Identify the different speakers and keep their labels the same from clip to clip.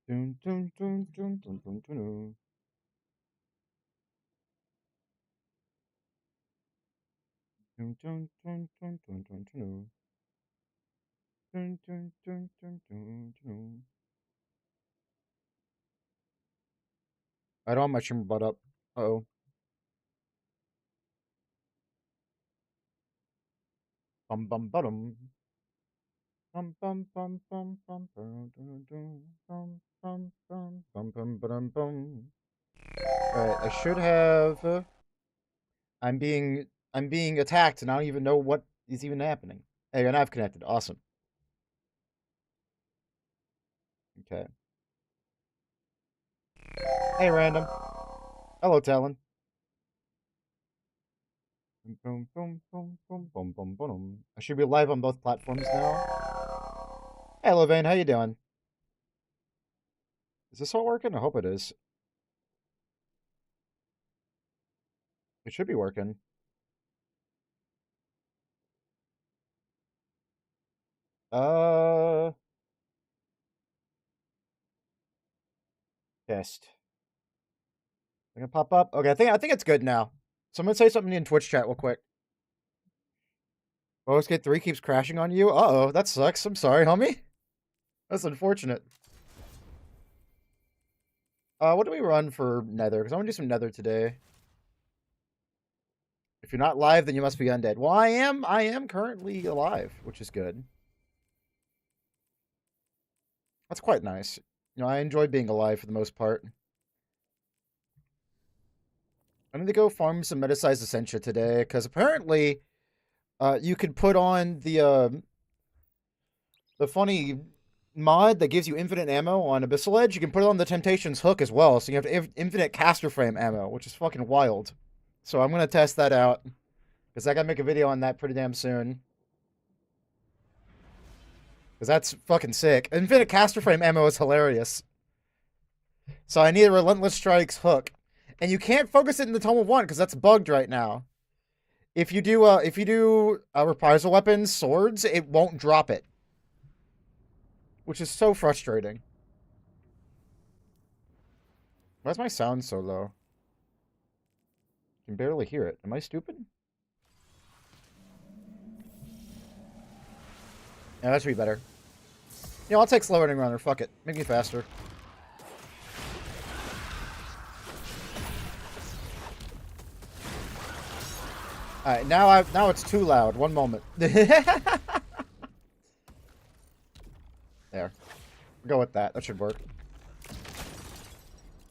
Speaker 1: Dun, dun, dun, dun, dun, dun, dun, dun. Dun, dun, dun, dun, dun, dun, dun. Dun, dun, dun, dun, dun, dun. I don't have my shimmer butt up. Uh-oh. Bum bum bum. Bum bum bum bum bum bum dun, dun, bum bum bum bum bum bum bum. Alright, I should have I'm being attacked and I don't even know what is even happening. Hey, and I've connected. Awesome. Okay. Hey random. Hello Talon. Boom, boom, boom, boom, boom, boom, boom. I should be live on both platforms now. Hey, Levain, how you doing? Is this all working? I hope it is. It should be working. Uh, test. I can pop up. Okay, I think it's good now. So I'm gonna say something in Twitch chat real quick. OSK 3 keeps crashing on you. Uh-oh, that sucks. I'm sorry, homie. That's unfortunate. What do we run for Nether? Because I want to do some Nether today. If you're not live, then you must be undead. Well, I am. I am currently alive, which is good. That's quite nice. You know, I enjoy being alive for the most part. I need to go farm some Metasized Essentia today, because apparently, you could put on the funny mod that gives you infinite ammo on Abyssal Edge. You can put it on the Temptation's Hook as well, so you have infinite caster frame ammo, which is fucking wild. So I'm gonna test that out, because I gotta make a video on that pretty damn soon. Because that's fucking sick. Infinite caster frame ammo is hilarious. So I need a Relentless Strikes hook. And you can't focus it in the Tome of One, because that's bugged right now. If you do reprisal weapons, swords, it won't drop it. Which is so frustrating. Why is my sound so low? I can barely hear it. Am I stupid? Yeah, that should be better. You know, I'll take slow running runner. Fuck it. Make me faster. Alright, now it's too loud. One moment. There. Go with that. That should work.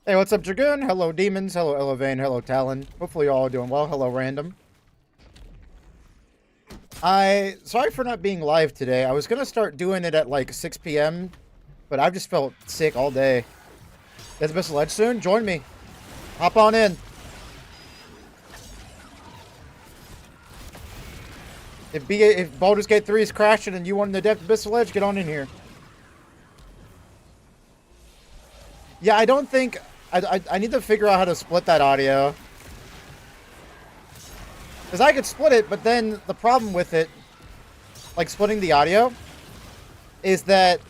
Speaker 1: Hey, what's up, Dragoon? Hello, Demons. Hello, Elevane. Hello, Talon. Hopefully you're all doing well. Hello, Random. Sorry for not being live today. I was gonna start doing it at like 6 p.m., but I've just felt sick all day. There's Abyssal Edge soon? Join me. Hop on in. If Baldur's Gate 3 is crashing and you want the depth Abyssal Edge, get on in here. Yeah, I don't think... I need to figure out how to split that audio. Because I could split it, but then the problem with it, like splitting the audio, is that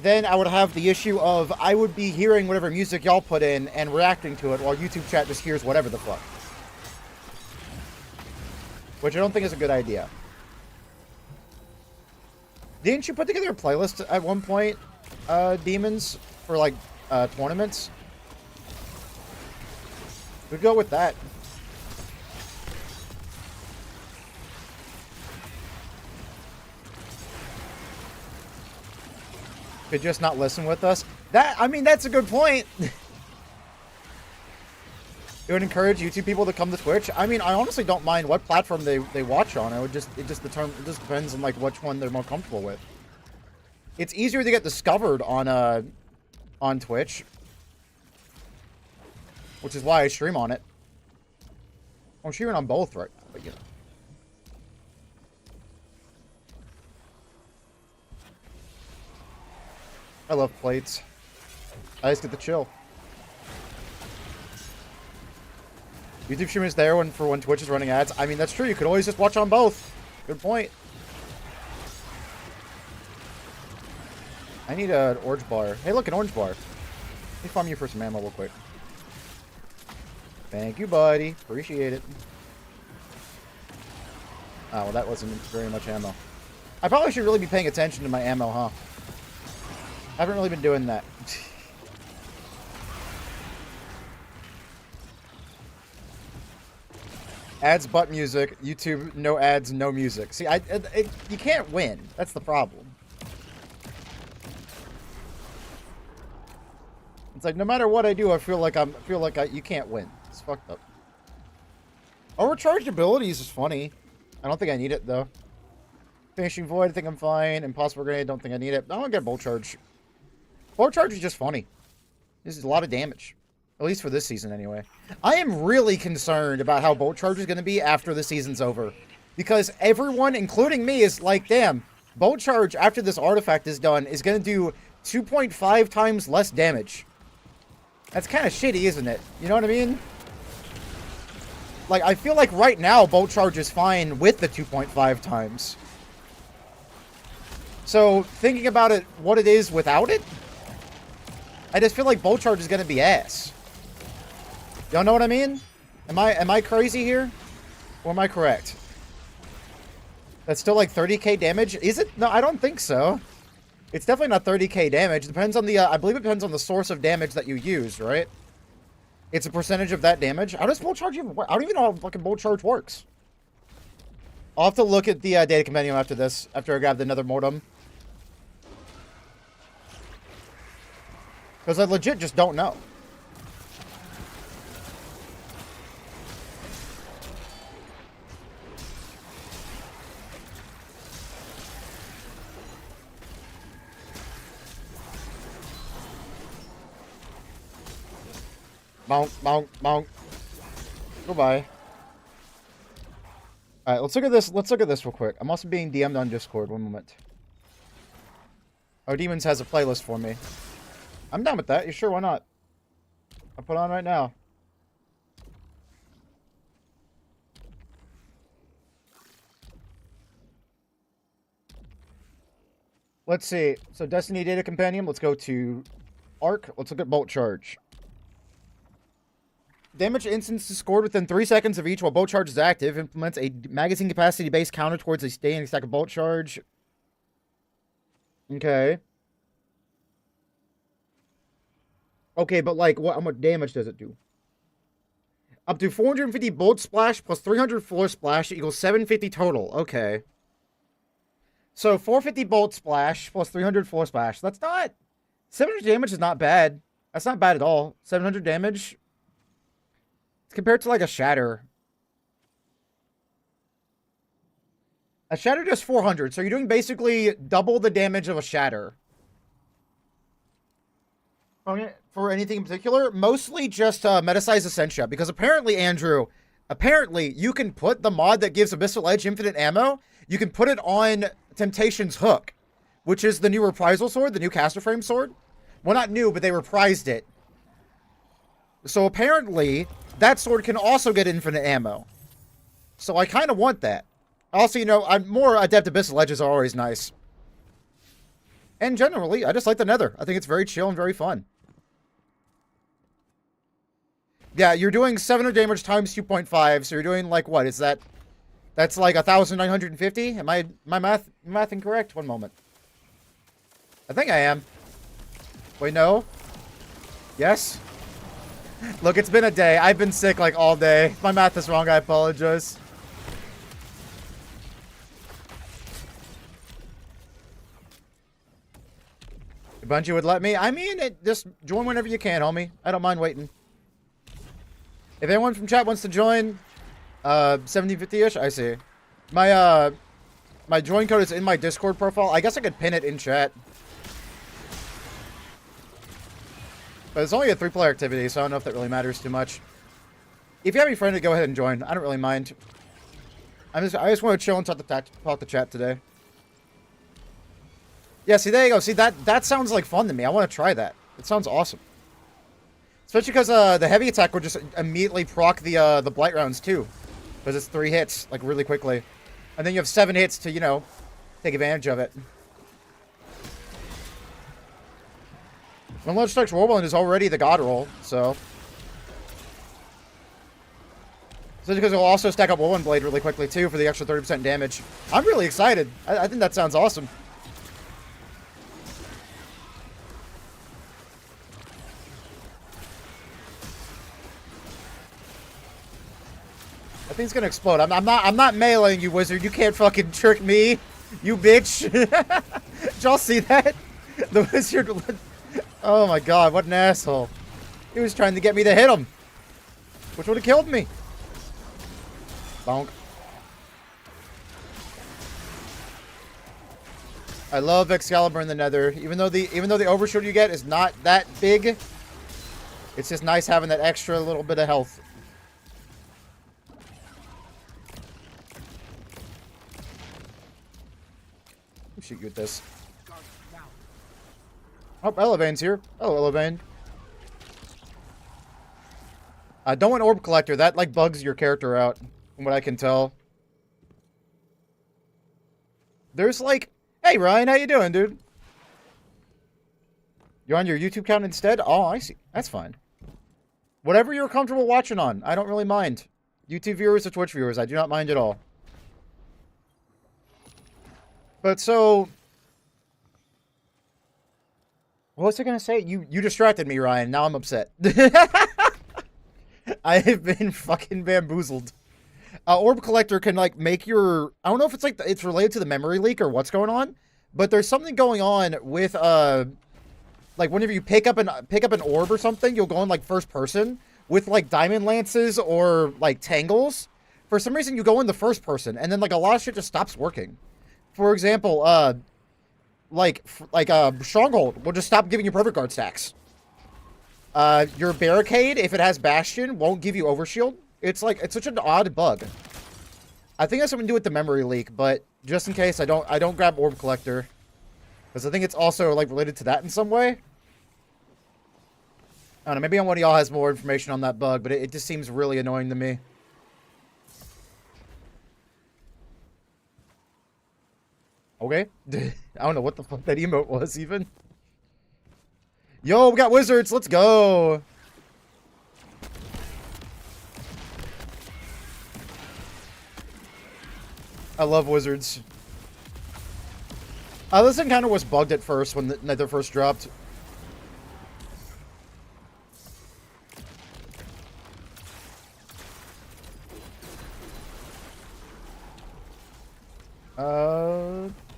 Speaker 1: then I would have the issue of I would be hearing whatever music y'all put in and reacting to it while YouTube chat just hears whatever the fuck. Which I don't think is a good idea. Didn't you put together a playlist at one point, Demons, for like tournaments? We'd go with that. Could just not listen with us. I mean, that's a good point. It would encourage YouTube people to come to Twitch. I mean, I honestly don't mind what platform they watch on. It just depends on like which one they're more comfortable with. It's easier to get discovered on Twitch, which is why I stream on it. I'm streaming on both right now, but you know. I love plates. I just get to chill. YouTube stream is there for when Twitch is running ads. I mean, that's true. You could always just watch on both. Good point. I need an orange bar. Hey, look, an orange bar. Let me farm you for some ammo real quick. Thank you, buddy. Appreciate it. Oh, well, that wasn't very much ammo. I probably should really be paying attention to my ammo, huh? I haven't really been doing that. Ads, butt music. YouTube, no ads, no music. See, you can't win. That's the problem. It's like no matter what I do, I feel like you can't win. It's fucked up. Overcharged abilities is funny. I don't think I need it though. Finishing void, I think I'm fine. Impossible grenade, don't think I need it. I don't get bolt charge. Bolt charge is just funny. This is a lot of damage. At least for this season, anyway. I am really concerned about how Bolt Charge is going to be after the season's over. Because everyone, including me, is like, damn, Bolt Charge, after this artifact is done, is going to do 2.5 times less damage. That's kind of shitty, isn't it? You know what I mean? Like, I feel like right now, Bolt Charge is fine with the 2.5 times. So, thinking about it, what it is without it, I just feel like Bolt Charge is going to be ass. Y'all know what I mean? Am I crazy here? Or am I correct? That's still like 30k damage? Is it? No, I don't think so. It's definitely not 30k damage. It depends on the, I believe it depends on the source of damage that you use, right? It's a percentage of that damage. How does Bolt Charge even work? I don't even know how fucking Bolt Charge works. I'll have to look at the data compendium after this, after I grab another mortem. Because I legit just don't know. Bonk, bonk, bonk. Goodbye. Alright, let's look at this. Let's look at this real quick. I'm also being DM'd on Discord. One moment. Oh, Demons has a playlist for me. I'm down with that. You sure? Why not? I'll put it on right now. Let's see. So, Destiny Data Compendium. Let's go to Arc. Let's look at Bolt Charge. Damage instances scored within 3 seconds of each while Bolt Charge is active. Implements a magazine capacity based counter towards a standing stack of Bolt Charge. Okay. Okay, but like, how much damage does it do? Up to 450 Bolt Splash plus 300 Floor Splash equals 750 total. Okay. So, 450 Bolt Splash plus 300 Floor Splash. That's not... 700 damage is not bad. That's not bad at all. 700 damage... compared to like a Shatter. A Shatter does 400, so you're doing basically double the damage of a Shatter. Okay, for anything in particular? Mostly just Metasize Essentia, because apparently, Andrew, you can put the mod that gives Abyssal Edge infinite ammo, you can put it on Temptation's Hook, which is the new reprisal sword, the new caster frame sword. Well, not new, but they reprised it. So apparently... that sword can also get infinite ammo. So I kind of want that. Also, you know, I'm more adept Abyssal Edges are always nice. And generally, I just like the Nether. I think it's very chill and very fun. Yeah, you're doing 700 damage times 2.5, so you're doing like what? Is that... that's like 1,950? Am I math incorrect? One moment. I think I am. Wait, no. Yes? Look, it's been a day. I've been sick like all day. If my math is wrong, I apologize. If Bungie would let me. I mean, just join whenever you can, homie. I don't mind waiting. If anyone from chat wants to join, 1750-ish, I see. My join code is in my Discord profile. I guess I could pin it in chat. But it's only a 3-player activity, so I don't know if that really matters too much. If you have any friend, go ahead and join. I don't really mind. I just want to chill and talk to chat today. Yeah, see, there you go. See, that sounds like fun to me. I want to try that. It sounds awesome. Especially because the heavy attack will just immediately proc the blight rounds too. Because it's 3 hits, like, really quickly. And then you have 7 hits to, you know, take advantage of it. Unless Strike's Whirlwind is already the God roll, so. So because it'll also stack up Whirlwind Blade really quickly, too, for the extra 30% damage. I'm really excited. I think that sounds awesome. I think it's gonna explode. I'm not meleeing you, wizard. You can't fucking trick me, you bitch. Did y'all see that? The wizard. Oh my god, what an asshole. He was trying to get me to hit him, which would have killed me. Bonk. I love Excalibur in the Nether. Even though the overshield you get is not that big, it's just nice having that extra little bit of health. We should get this. Oh, Elevane's here. Oh, Elevane. Don't want Orb Collector. That, like, bugs your character out, from what I can tell. There's, like... Hey, Ryan, how you doing, dude? You're on your YouTube account instead? Oh, I see. That's fine. Whatever you're comfortable watching on, I don't really mind. YouTube viewers or Twitch viewers, I do not mind at all. But so... What was I going to say? You distracted me, Ryan. Now I'm upset. I have been fucking bamboozled. Orb Collector can, like, make your... I don't know if it's, like, it's related to the memory leak or what's going on, but there's something going on with, like, whenever you pick up an orb or something, you'll go in, like, first person with, like, Diamond Lances or, like, Tangles. For some reason, you go in the first person, and then, like, a lot of shit just stops working. For example, Stronghold will just stop giving you Perfect Guard stacks. Your Barricade, if it has Bastion, won't give you Overshield. It's such an odd bug. I think it has something to do with the memory leak, but just in case, I don't grab Orb Collector. Because I think it's also, like, related to that in some way. I don't know, maybe one of y'all has more information on that bug, but it just seems really annoying to me. Okay. I don't know what the fuck that emote was, even. Yo, we got wizards. Let's go. I love wizards. This encounter was bugged at first when the Nether first dropped.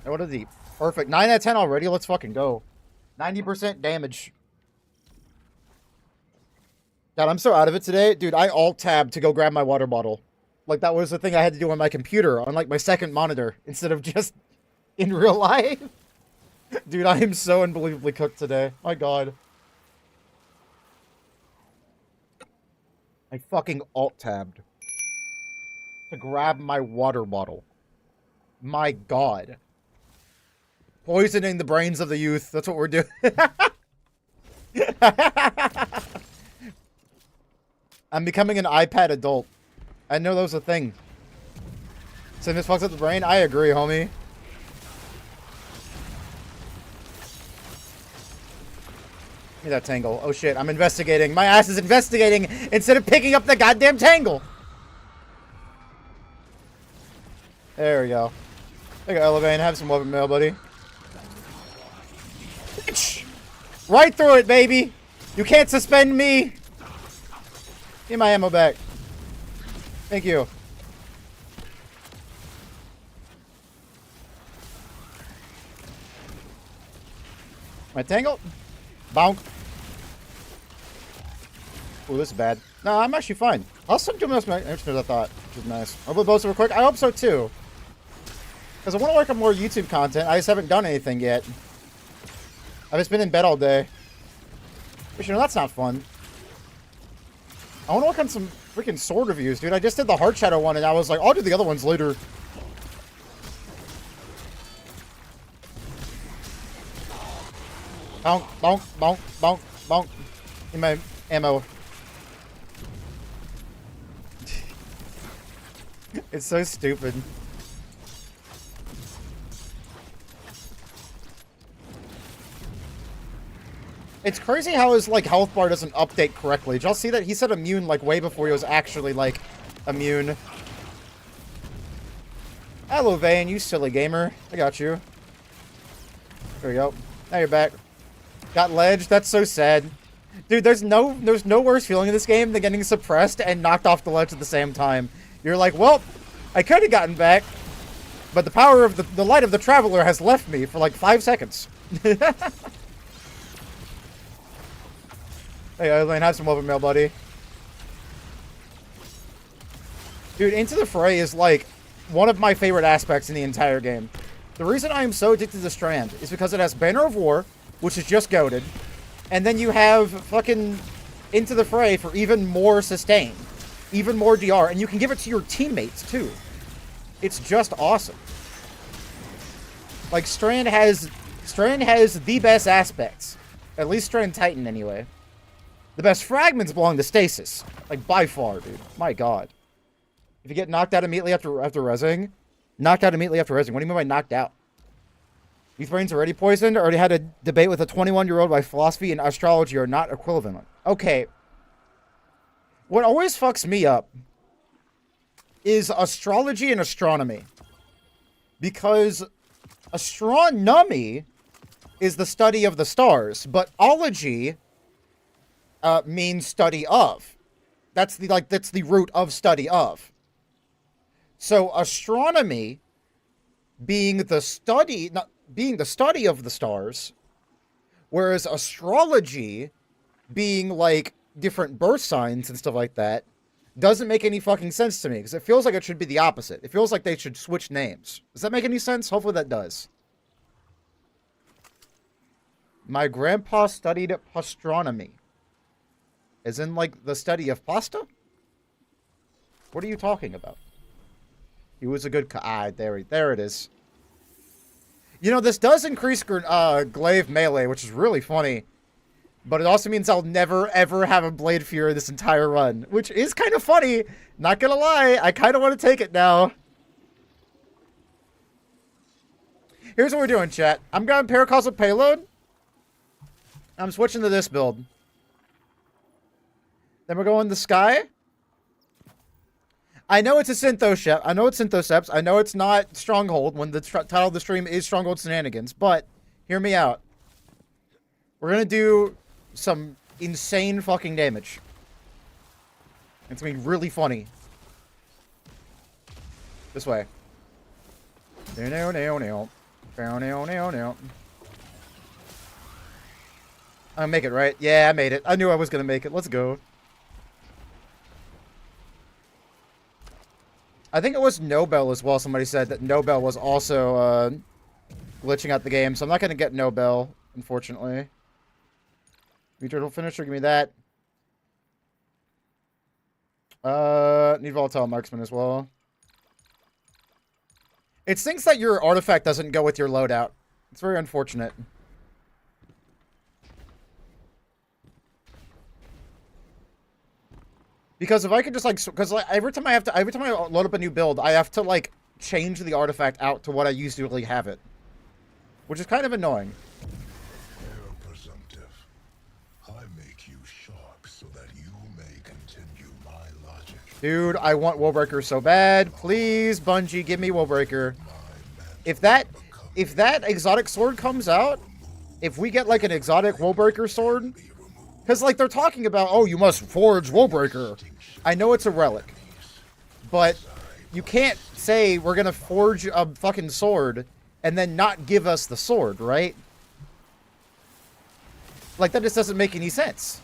Speaker 1: What is he? Perfect. 9 out of 10 already. Let's fucking go. 90% damage. God, I'm so out of it today. Dude, I alt-tabbed to go grab my water bottle. Like, that was the thing I had to do on my computer, on, like, my second monitor, instead of just in real life. Dude, I am so unbelievably cooked today. My God. I fucking alt-tabbed to grab my water bottle. My God. Poisoning the brains of the youth. That's what we're doing. I'm becoming an iPad adult. I know that was a thing. So this fucks up the brain? I agree, homie. Give me that tangle. Oh shit, I'm investigating. My ass is investigating instead of picking up the goddamn tangle. There we go. There you go, Elevane. Have some weapon mail, buddy. Right through it, baby. You can't suspend me. Get my ammo back. Thank you. My tangle. Bonk. Ooh, this is bad. No, I'm actually fine. I'll stop doing this as I thought, which is nice. I'll put both super quick. I hope so too. Because I want to work on more YouTube content. I just haven't done anything yet. I've just been in bed all day. But you know, that's not fun. I want to work on some freaking sword reviews, dude. I just did the Heart Shadow one, and I was like, I'll do the other ones later. Bonk, bonk, bonk, bonk, bonk. In my ammo. It's so stupid. It's crazy how his, like, health bar doesn't update correctly. Did y'all see that? He said immune, like, way before he was actually, like, immune. Hello, Vayne, you silly gamer. I got you. There we go. Now you're back. Got ledge. That's so sad. Dude, there's no worse feeling in this game than getting suppressed and knocked off the ledge at the same time. You're like, well, I could have gotten back, but the power of the light of the traveler has left me for, like, 5 seconds. Hey, Eileen, have some weapon mail, buddy. Dude, Into the Fray is, like, one of my favorite aspects in the entire game. The reason I am so addicted to Strand is because it has Banner of War, which is just goated, and then you have fucking Into the Fray for even more sustain, even more DR, and you can give it to your teammates, too. It's just awesome. Like, Strand has the best aspects. At least Strand Titan, anyway. The best fragments belong to Stasis. Like, by far, dude. My god. If you get knocked out immediately after rezzing. Knocked out immediately after rezzing. What do you mean by knocked out? Youth brain's already poisoned? Already had a debate with a 21-year-old why philosophy and astrology are not equivalent. Okay. What always fucks me up is astrology and astronomy. Because astronomy is the study of the stars, but ology means study of. That's the root of study of. So astronomy being the study of the stars, whereas astrology being like different birth signs and stuff like that doesn't make any fucking sense to me, because it feels like it should be the opposite. It feels like they should switch names. Does that make any sense? Hopefully that does. My grandpa studied astronomy. As in, like, the study of pasta? What are you talking about? He was a good there it is. You know, this does increase glaive melee, which is really funny. But it also means I'll never, ever have a Blade Fury this entire run. Which is kind of funny. Not gonna lie. I kind of want to take it now. Here's what we're doing, chat. I'm going Paracausal Payload. I'm switching to this build. Then we're going the Sky. I know it's a Synthoceps. I know it's Synthoceps. I know it's not Stronghold when the title of the stream is Stronghold Shenanigans. But, hear me out. We're going to do some insane fucking damage. It's going to be really funny. This way. I make it, right? Yeah, I made it. I knew I was going to make it. Let's go. I think it was Nobel as well. Somebody said that Nobel was also glitching out the game. So I'm not going to get Nobel, unfortunately. Turtle finisher, give me that. Need Volatile Marksman as well. It stinks that your artifact doesn't go with your loadout. It's very unfortunate. Because if I could just, like, because like, every time I load up a new build, I have to, like, change the artifact out to what I usually have it. Which is kind of annoying.
Speaker 2: Presumptive. I make you sharp so that you may continue my logic.
Speaker 1: Dude, I want Willbreaker so bad. Please, Bungie, give me Willbreaker. If that exotic sword comes out, if we get, like, an exotic Willbreaker sword... Because, like, they're talking about, oh, you must forge Willbreaker. I know it's a relic. But you can't say we're going to forge a fucking sword and then not give us the sword, right? Like, that just doesn't make any sense.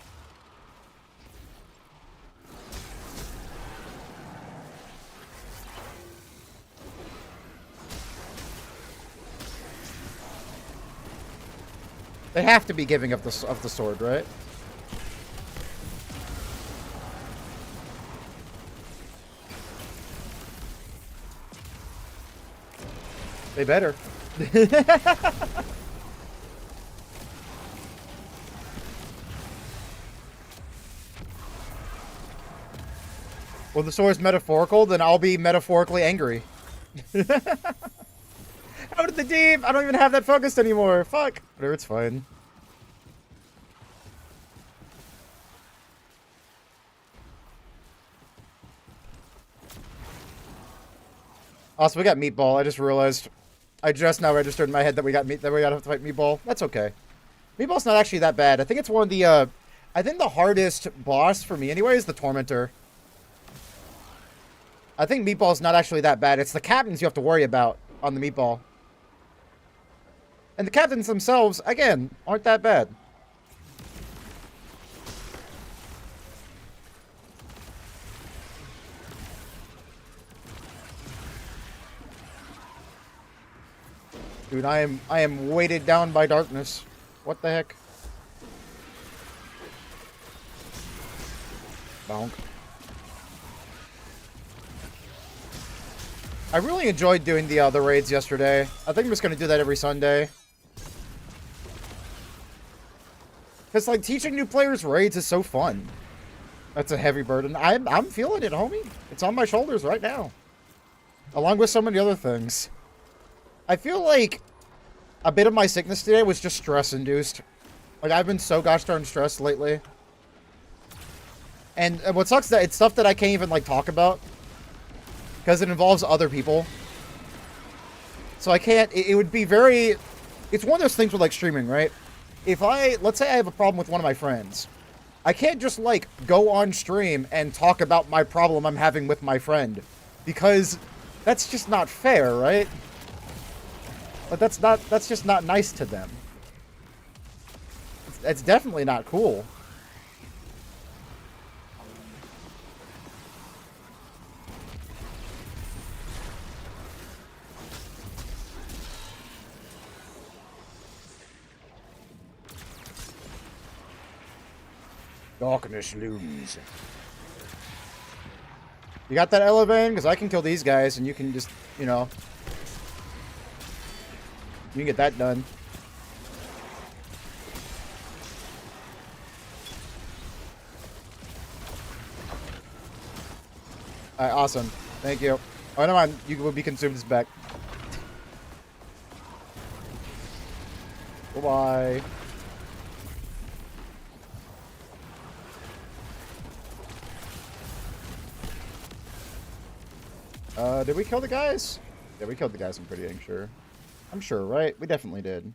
Speaker 1: They have to be giving of the sword, right? They better. Well, the sword is metaphorical, then I'll be metaphorically angry. Out of the deep! I don't even have that focused anymore. Fuck. Whatever, it's fine. Also, we got Meatball. I just realized. I just now registered in my head that we got that we gotta fight Meatball. That's okay. Meatball's not actually that bad. I think it's one of the I think the hardest boss for me anyway is the Tormentor. I think Meatball's not actually that bad. It's the captains you have to worry about on the Meatball. And the captains themselves, again, aren't that bad. Dude, I am weighted down by darkness. What the heck? Bonk. I really enjoyed doing the raids yesterday. I think I'm just gonna do that every Sunday. Cause like teaching new players raids is so fun. That's a heavy burden. I'm feeling it, homie. It's on my shoulders right now. Along with so many other things. I feel like a bit of my sickness today was just stress-induced. Like, I've been so gosh darn stressed lately. And what sucks is that it's stuff that I can't even, like, talk about. Because it involves other people. So I can't... It would be very... It's one of those things with, like, streaming, right? If let's say I have a problem with one of my friends. I can't just, like, go on stream and talk about my problem I'm having with my friend. Because that's just not fair, right? But that's just not nice to them. It's definitely not cool. Darkness looms. You got that elevator? Because I can kill these guys and you can just, you know... You can get that done. Alright, awesome. Thank you. Oh, never mind. You will be consumed as back. Bye-bye. Did we kill the guys? Yeah, we killed the guys, I'm pretty dang sure. I'm sure, right? We definitely did.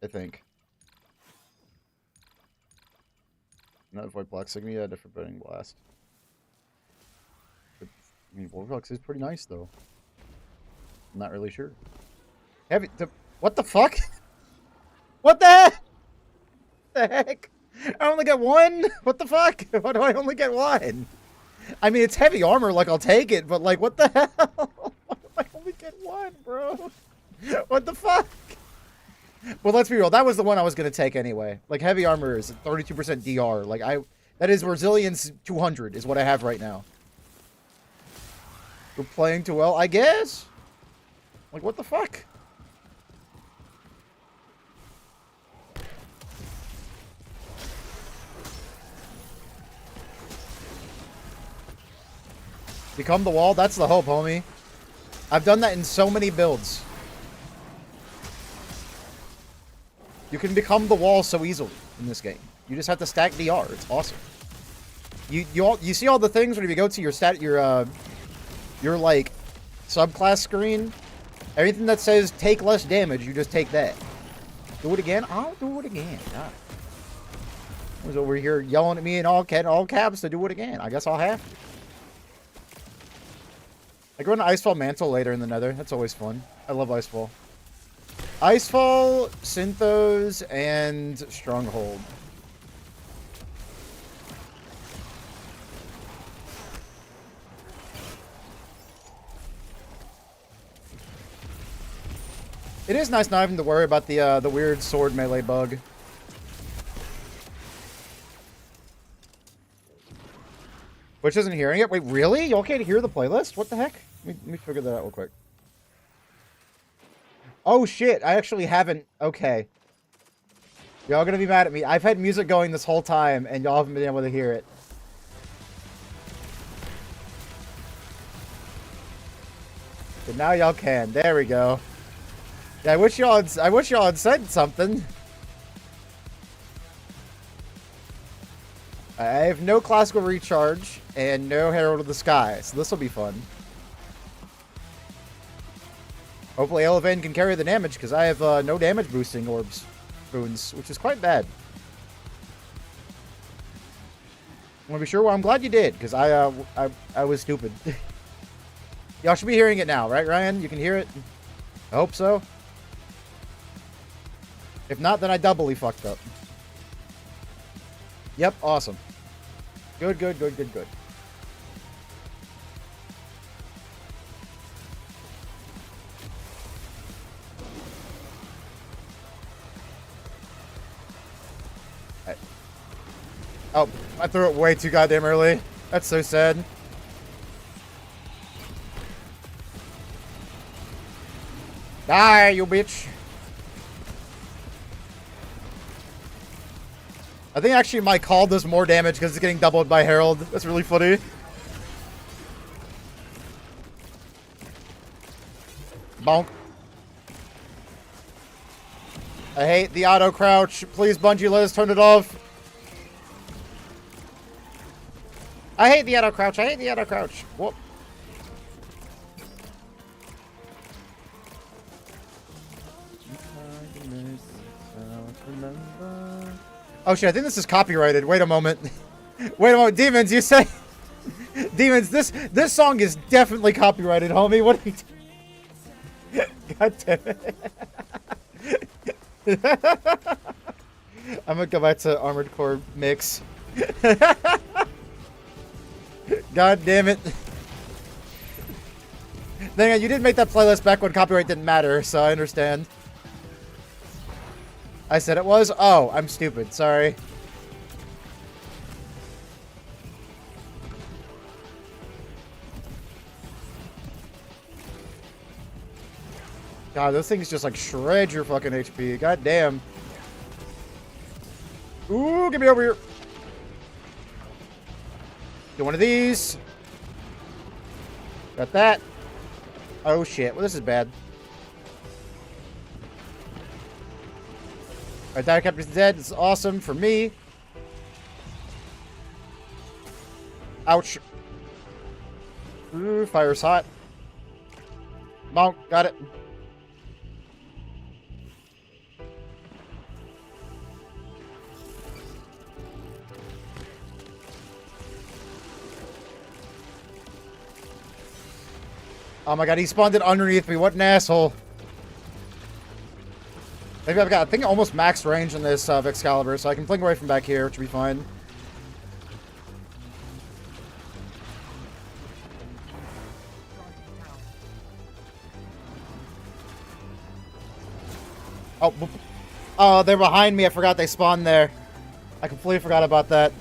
Speaker 1: I think. Not avoid Black Sigma, yeah, different burning blast. But, I mean, Vortex is pretty nice, though. I'm not really sure. Heavy... What the fuck? What the heck? The heck? I only get one? What the fuck? Why do I only get one? I mean, it's heavy armor, like, I'll take it, but, like, what the hell? Why do I only get one, bro? What the fuck? Well, let's be real. That was the one I was going to take anyway. Like, heavy armor is 32% DR. Like, that is resilience 200 is what I have right now. We're playing too well, I guess? Like, what the fuck? Become the wall? That's the hope, homie. I've done that in so many builds. You can become the wall so easily in this game. You just have to stack DR. It's awesome. You see all the things when you go to your like subclass screen? Everything that says take less damage, you just take that. Do it again? I'll do it again. God. I was over here yelling at me in all caps to do it again. I guess I'll have to. I go into Icefall Mantle later in the Nether. That's always fun. I love Icefall. Icefall, Synthos, and Stronghold. It is nice not having to worry about the weird sword melee bug. Which isn't hearing it. Wait, really? Y'all can't hear the playlist? What the heck? Let me figure that out real quick. Oh shit, I actually haven't... Okay. Y'all gonna be mad at me. I've had music going this whole time, and y'all haven't been able to hear it. But now y'all can. There we go. Yeah, I wish y'all had said something. I have no classical recharge and no Herald of the Sky, so this will be fun. Hopefully Elevane can carry the damage, because I have no damage boosting orbs boons, which is quite bad. I want to be sure. Well, I'm glad you did, because I was stupid. Y'all should be hearing it now, right, Ryan? You can hear it? I hope so. If not, then I doubly fucked up. Yep, awesome. Good, good, good, good, good. Oh, I threw it way too goddamn early. That's so sad. Die, you bitch. I think actually my call does more damage because it's getting doubled by Herald. That's really funny. Bonk. I hate the auto crouch. Please, Bungie, let us turn it off. I hate the auto crouch. I hate the auto crouch. Whoop. Oh shit, I think this is copyrighted. Wait a moment. Wait a moment. Demons, you say? Demons, this song is definitely copyrighted, homie. What are you doing? God damn it. I'm gonna go back to Armored Core mix. God damn it. Then again, you did make that playlist back when copyright didn't matter, so I understand. I said it was? Oh, I'm stupid. Sorry. God, those things just like shred your fucking HP. God damn. Ooh, get me over here. Get one of these. Got that. Oh shit. Well, this is bad. Our Dire Captain's dead. This is awesome for me. Ouch. Ooh, fire's hot. Monk, got it. Oh my god, he spawned it underneath me. What an asshole. Maybe I've got, I think, almost max range in this Excalibur, so I can fling away from back here, which will be fine. Oh, oh, they're behind me. I forgot they spawned there. I completely forgot about that.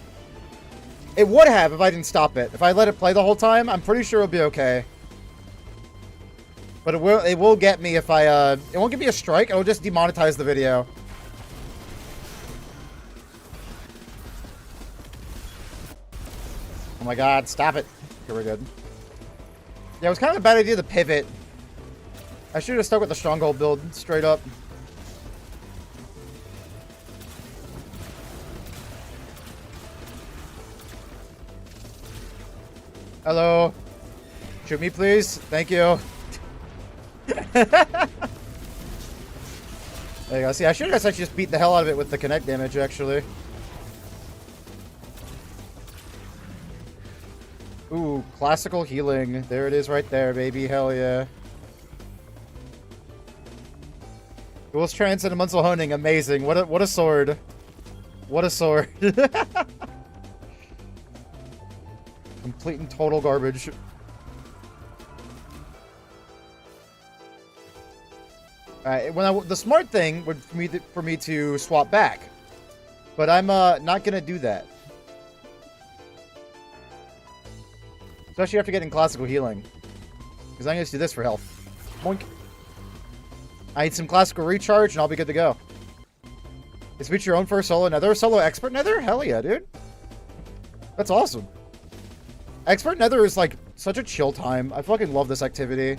Speaker 1: It would have if I didn't stop it. If I let it play the whole time, I'm pretty sure it'll be okay. But it will get me if I, it won't give me a strike, it'll just demonetize the video. Oh my god, stop it. Okay, we're good. Yeah, it was kind of a bad idea to pivot. I should have stuck with the Stronghold build, straight up. Hello. Shoot me, please. Thank you. There you go. See, I should have actually just beat the hell out of it with the connect damage, actually. Ooh, classical healing. There it is right there, baby. Hell yeah. Duel's Transcendental Honing. Amazing. What a sword. What a sword. Complete and total garbage. The smart thing would for me to swap back, but I'm not gonna do that. Especially after getting classical healing, because I'm gonna just do this for health. Boink. I need some classical recharge, and I'll be good to go. Is feature your own first solo nether? Solo expert nether? Hell yeah, dude. That's awesome. Expert nether is like such a chill time. I fucking love this activity.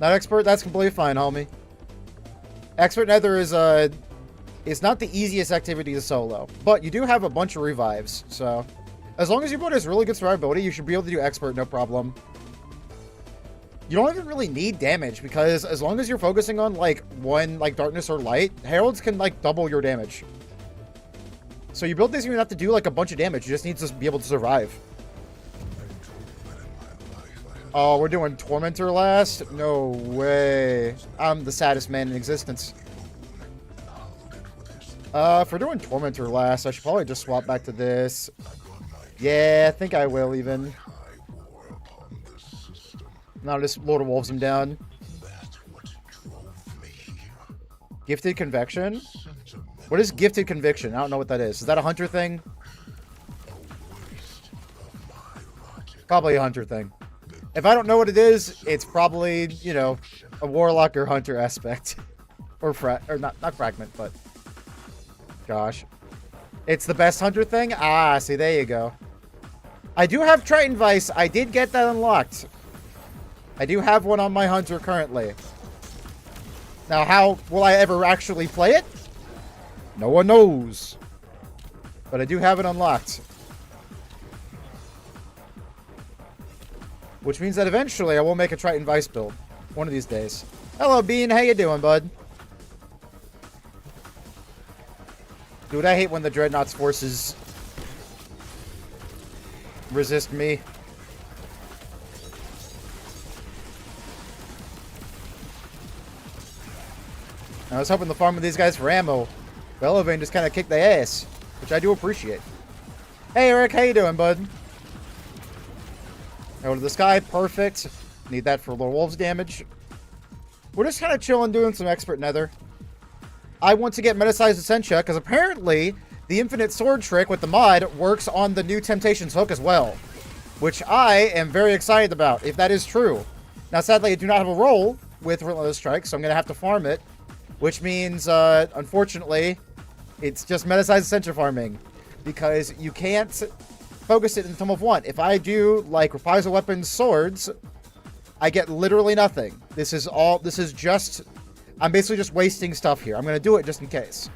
Speaker 1: Not expert? That's completely fine, homie. Expert nether is not the easiest activity to solo, but you do have a bunch of revives, so as long as your build has really good survivability, you should be able to do expert no problem. You don't even really need damage because as long as you're focusing on like one like darkness or light, heralds can like double your damage. So you build this, you don't have to do like a bunch of damage. You just need to be able to survive. Oh, we're doing Tormentor last? No way. I'm the saddest man in existence. If we're doing Tormentor last, I should probably just swap back to this. Yeah, I think I will even. Now just Lord of Wolves him down. Gifted Conviction? What is Gifted Conviction? I don't know what that is. Is that a hunter thing? Probably a hunter thing. If I don't know what it is, it's probably, you know, a warlock or hunter aspect. Or not fragment, but gosh. It's the best hunter thing? Ah, see, there you go. I do have Triton Vice. I did get that unlocked. I do have one on my hunter currently. Now, how will I ever actually play it? No one knows. But I do have it unlocked. Which means that eventually I will make a Triton Vice build. One of these days. Hello, Bean. How you doing, bud? Dude, I hate when the Dreadnought's forces resist me. I was hoping to farm with these guys for ammo. Bellovane just kind of kicked their ass, which I do appreciate. Hey, Eric. How you doing, bud? Out of the sky. Perfect. Need that for Lord Wolves damage. We're just kind of chilling, doing some expert nether. I want to get Metasized Essentia, because apparently the infinite sword trick with the mod works on the new Temptations hook as well. Which I am very excited about, if that is true. Now, sadly, I do not have a roll with Relentless Strike, so I'm going to have to farm it. Which means, unfortunately, it's just Metasized Essentia farming. Because you can't focus it in the Tome of One. If I do, like, Reprisal Weapons Swords, I get literally nothing. This is just... I'm basically just wasting stuff here. I'm going to do it just in case.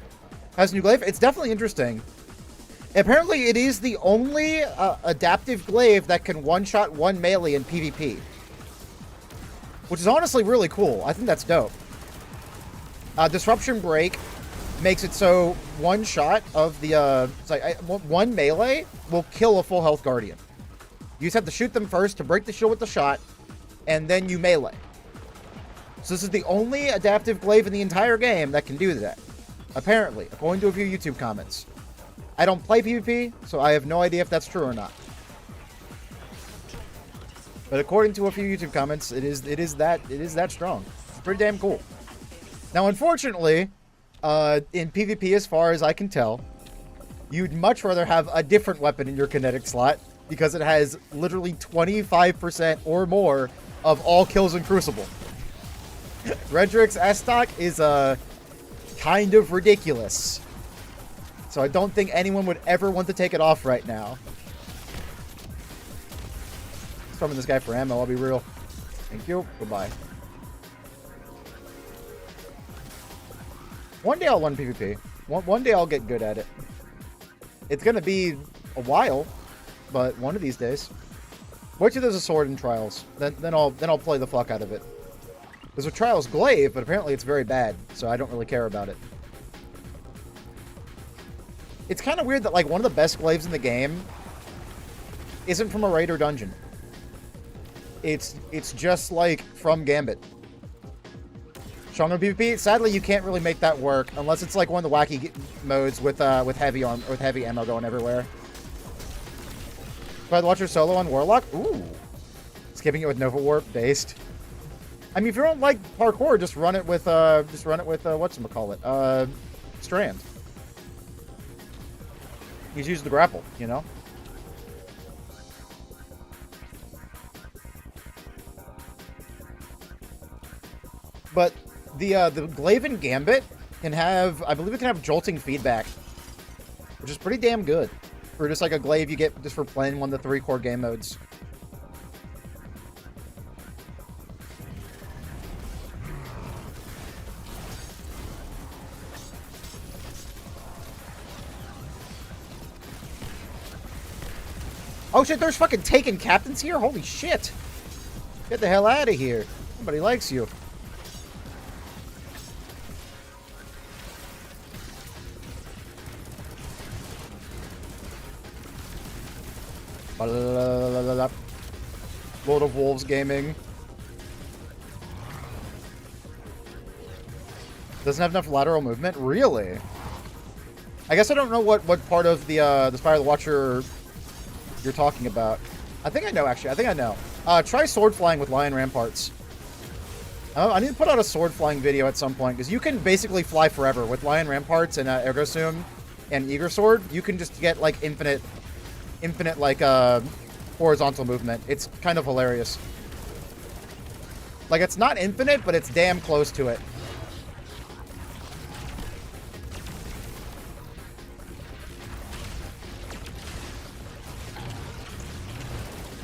Speaker 1: Has a new glaive? It's definitely interesting. Apparently, it is the only adaptive glaive that can one-shot one melee in PvP. Which is honestly really cool. I think that's dope. Disruption Break makes it so one shot of the... one melee will kill a full health guardian. You just have to shoot them first to break the shield with the shot, and then you melee. So this is the only adaptive glaive in the entire game that can do that. Apparently, according to a few YouTube comments. I don't play PvP, so I have no idea if that's true or not. But according to a few YouTube comments, it is that strong. It's pretty damn cool. Now, unfortunately, in PvP, as far as I can tell, you'd much rather have a different weapon in your kinetic slot because it has literally 25% or more of all kills in Crucible. Redrick's S-Stock is kind of ridiculous. So I don't think anyone would ever want to take it off right now. Farming this guy for ammo, I'll be real. Thank you. Goodbye. One day I'll learn PvP. One day I'll get good at it. It's gonna be a while, but one of these days. Wait till there's a sword in Trials. Then I'll play the fuck out of it. There's a Trials glaive, but apparently it's very bad, so I don't really care about it. It's kind of weird that like one of the best glaives in the game isn't from a raid or dungeon. It's just like from Gambit. Stronger PvP. Sadly, you can't really make that work unless it's like one of the wacky modes with heavy arm or with heavy ammo going everywhere. Try the Watcher solo on Warlock. Ooh, skipping it with Nova Warp based. I mean, if you don't like parkour, just run it with whatchamacallit, Strand. He's used the grapple, you know. But the glaive in Gambit can have, I believe it can have jolting feedback, which is pretty damn good for just like a glaive you get just for playing one of the 3 core game modes. Oh shit, there's fucking Taken captains here? Holy shit. Get the hell out of here. Nobody likes you. Lord of Wolves Gaming. Doesn't have enough lateral movement? Really? I guess I don't know what part of the Spire of the Watcher you're talking about. I think I know, actually. I think I know. Try sword flying with Lion Ramparts. I need to put out a sword flying video at some point, because you can basically fly forever. With Lion Ramparts and Ergosum and Eager Sword, you can just get, like, infinite, like, horizontal movement. It's kind of hilarious. Like, it's not infinite, but it's damn close to it.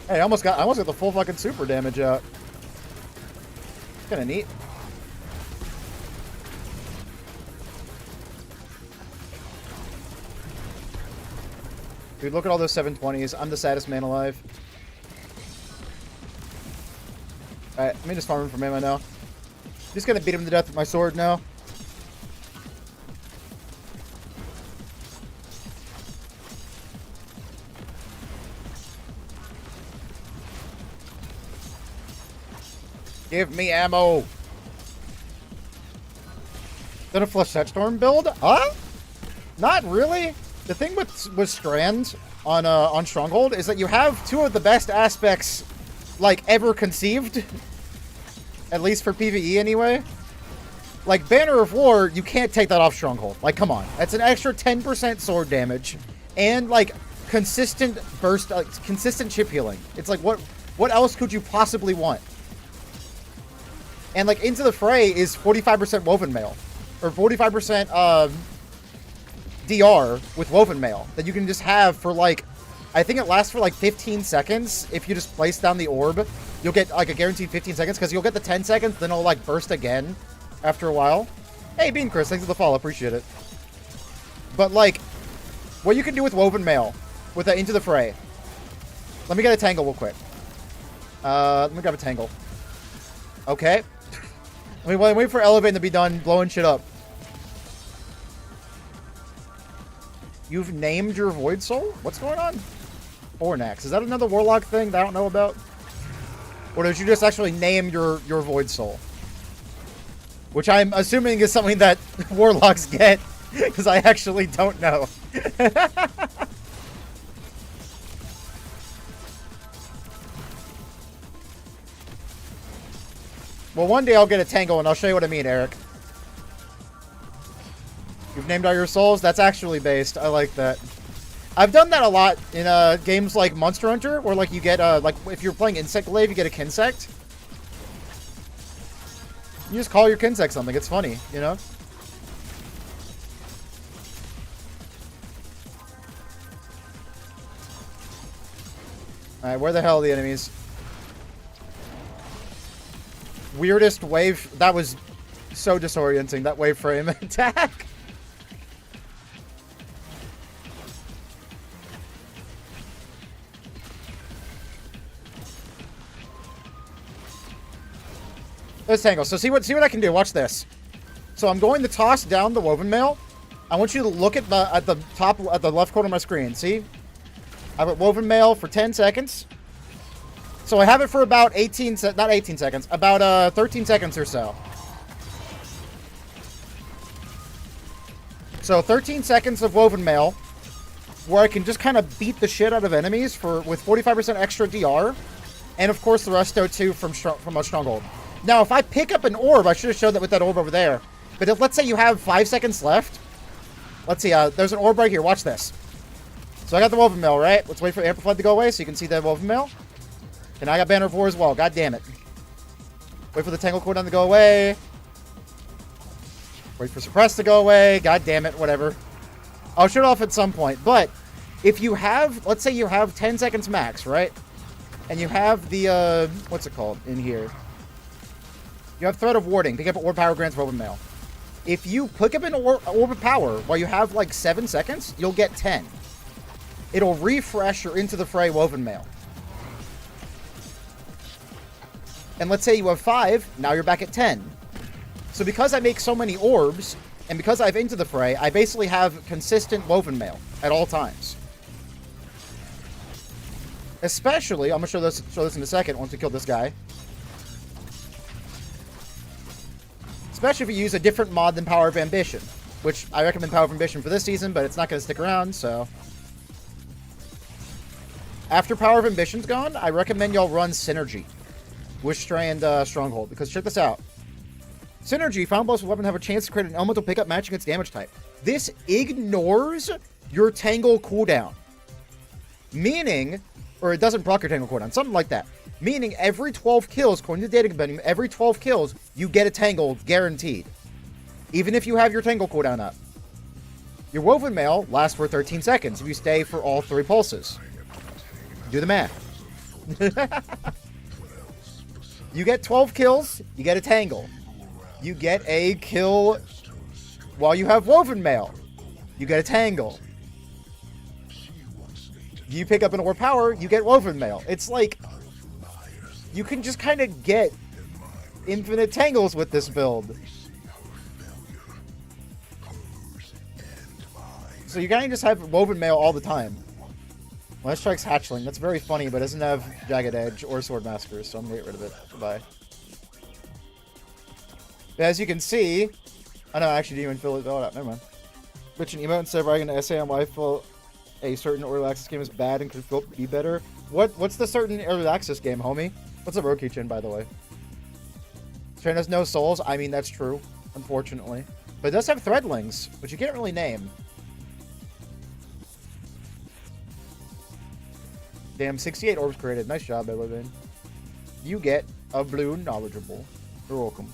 Speaker 1: Hey, I almost got the full fucking super damage out. Kinda neat. Dude, look at all those 720s. I'm the saddest man alive. Alright, let me just farm him for ammo now. Just gonna beat him to death with my sword now. Give me ammo. Then a Flesh Set Storm build? Huh? Not really. The thing with Strand on Stronghold is that you have two of the best aspects, like, ever conceived. At least for PvE anyway. Like, Banner of War, you can't take that off Stronghold. Like, come on. That's an extra 10% sword damage. And, like, consistent burst, consistent chip healing. It's like, what else could you possibly want? And, like, Into the Fray is 45% Woven Mail. Or 45% DR with Woven Mail. That you can just have for, like, I think it lasts for, like, 15 seconds. If you just place down the orb, you'll get, like, a guaranteed 15 seconds. Because you'll get the 10 seconds, then it'll, like, burst again after a while. Hey, Bean Chris, thanks for the follow. Appreciate it. But, like, what you can do with Woven Mail, with the Into the Fray. Let me get a Tangle real quick. Let me grab a Tangle. Okay. Wait for Elevating to be done blowing shit up. You've named your Void Soul? What's going on? Ornax. Is that another Warlock thing that I don't know about? Or did you just actually name your Void Soul? Which I'm assuming is something that Warlocks get, because I actually don't know. Well, one day I'll get a Tangle, and I'll show you what I mean, Eric. You've named all your souls? That's actually based. I like that. I've done that a lot in games like Monster Hunter, where, like, you get, like, if you're playing Insect Glaive, you get a Kinsect. You just call your Kinsect something. It's funny, you know? Alright, where the hell are the enemies? Weirdest wave. That was so disorienting, that wave frame attack. Let's Tangle. So see what I can do. Watch this. So I'm going to toss down the Woven Mail. I want you to look at the top at the left corner of my screen. See? I have Woven Mail for 10 seconds. So I have it for about 18 not 18 seconds, about 13 seconds or so. So 13 seconds of Woven Mail, where I can just kind of beat the shit out of enemies with 45% extra DR, and of course the resto too from a Stronghold. Now, if I pick up an orb, I should have showed that with that orb over there. But if, let's say you have 5 seconds left. Let's see, there's an orb right here. Watch this. So I got the Woven Mail, right? Let's wait for Amplified to go away so you can see the Woven Mail. And I got Banner of War as well. God damn it. Wait for the Tangle cooldown to go away. Wait for Suppress to go away. God damn it. Whatever. I'll shoot off at some point. But if you have, let's say you have 10 seconds max, right? And you have the, what's it called in here? You have Thread of Warding. Pick up an Orb Power grants Woven Mail. If you pick up an Orb of Power while you have like 7 seconds, you'll get 10. It'll refresh your Into the Fray Woven Mail. And let's say you have 5, now you're back at 10. So because I make so many orbs, and because I have Into the Fray, I basically have consistent woven mail at all times. Especially, I'm going to show this in a second once we kill this guy. Especially if you use a different mod than Power of Ambition. Which, I recommend Power of Ambition for this season, but it's not going to stick around, so... After Power of Ambition's gone, I recommend y'all run Synergy with Stronghold, because check this out. Synergy, found blows with weapon have a chance to create an elemental pickup matching its damage type. This ignores your Tangle cooldown. Meaning, or it doesn't proc your Tangle cooldown, something like that. Meaning every 12 kills, according to the data compendium, every 12 kills, you get a Tangle guaranteed. Even if you have your Tangle cooldown up. Your Woven Mail lasts for 13 seconds if you stay for all 3 pulses. Do the math. You get 12 kills, you get a Tangle. You get a kill while you have Woven Mail. You get a Tangle. You pick up an Ore Power, you get Woven Mail. It's like, you can just kind of get infinite Tangles with this build. So you kind of just have Woven Mail all the time. Last Strike's Hatchling. That's very funny, but doesn't have Jagged Edge or Sword Maskers, so I'm going to get rid of it. Goodbye. But as you can see... Oh no, actually didn't even fill it out. Never mind. Bitch and emote instead of writing an essay on why I feel a certain early access game is bad and could be better. What's the certain early access game, homie? What's a Rokichin, by the way? Train has no souls. I mean, that's true, unfortunately. But it does have Threadlings, which you can't really name. Damn, 68 orbs created. Nice job, Elevin. You get a blue knowledgeable. You're welcome.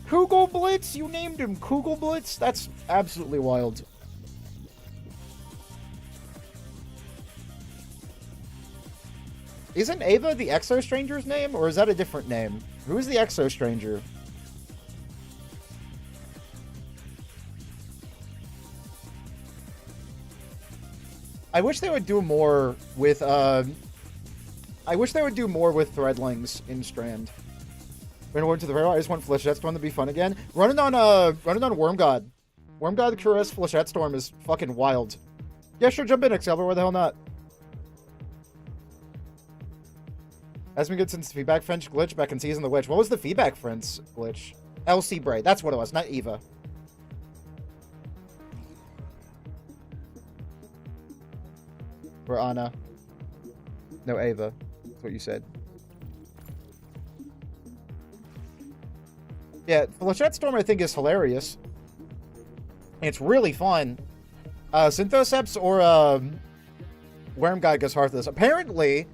Speaker 1: Kugel Blitz? You named him Kugel Blitz? That's absolutely wild. Isn't Ava the Exo Stranger's name? Or is that a different name? Who is the Exo Stranger? I wish they would do more with, I wish they would do more with Threadlings in Strand. We're gonna go into the railroad. I just want Flechette Storm to be fun again. Running on Wormgod. Wormgod Cuirass Flechette Storm is fucking wild. Yeah, sure, jump in, Excalibur. Why the hell not? Has been good since the feedback French glitch back in Season of the Witch. What was the feedback French glitch? LC Bray. That's what it was, not Eva. Or Anna. No, Ava. That's what you said. Yeah, Flechette Storm I think is hilarious. It's really fun. Synthoceps or Wormgod goes hard for this. Apparently,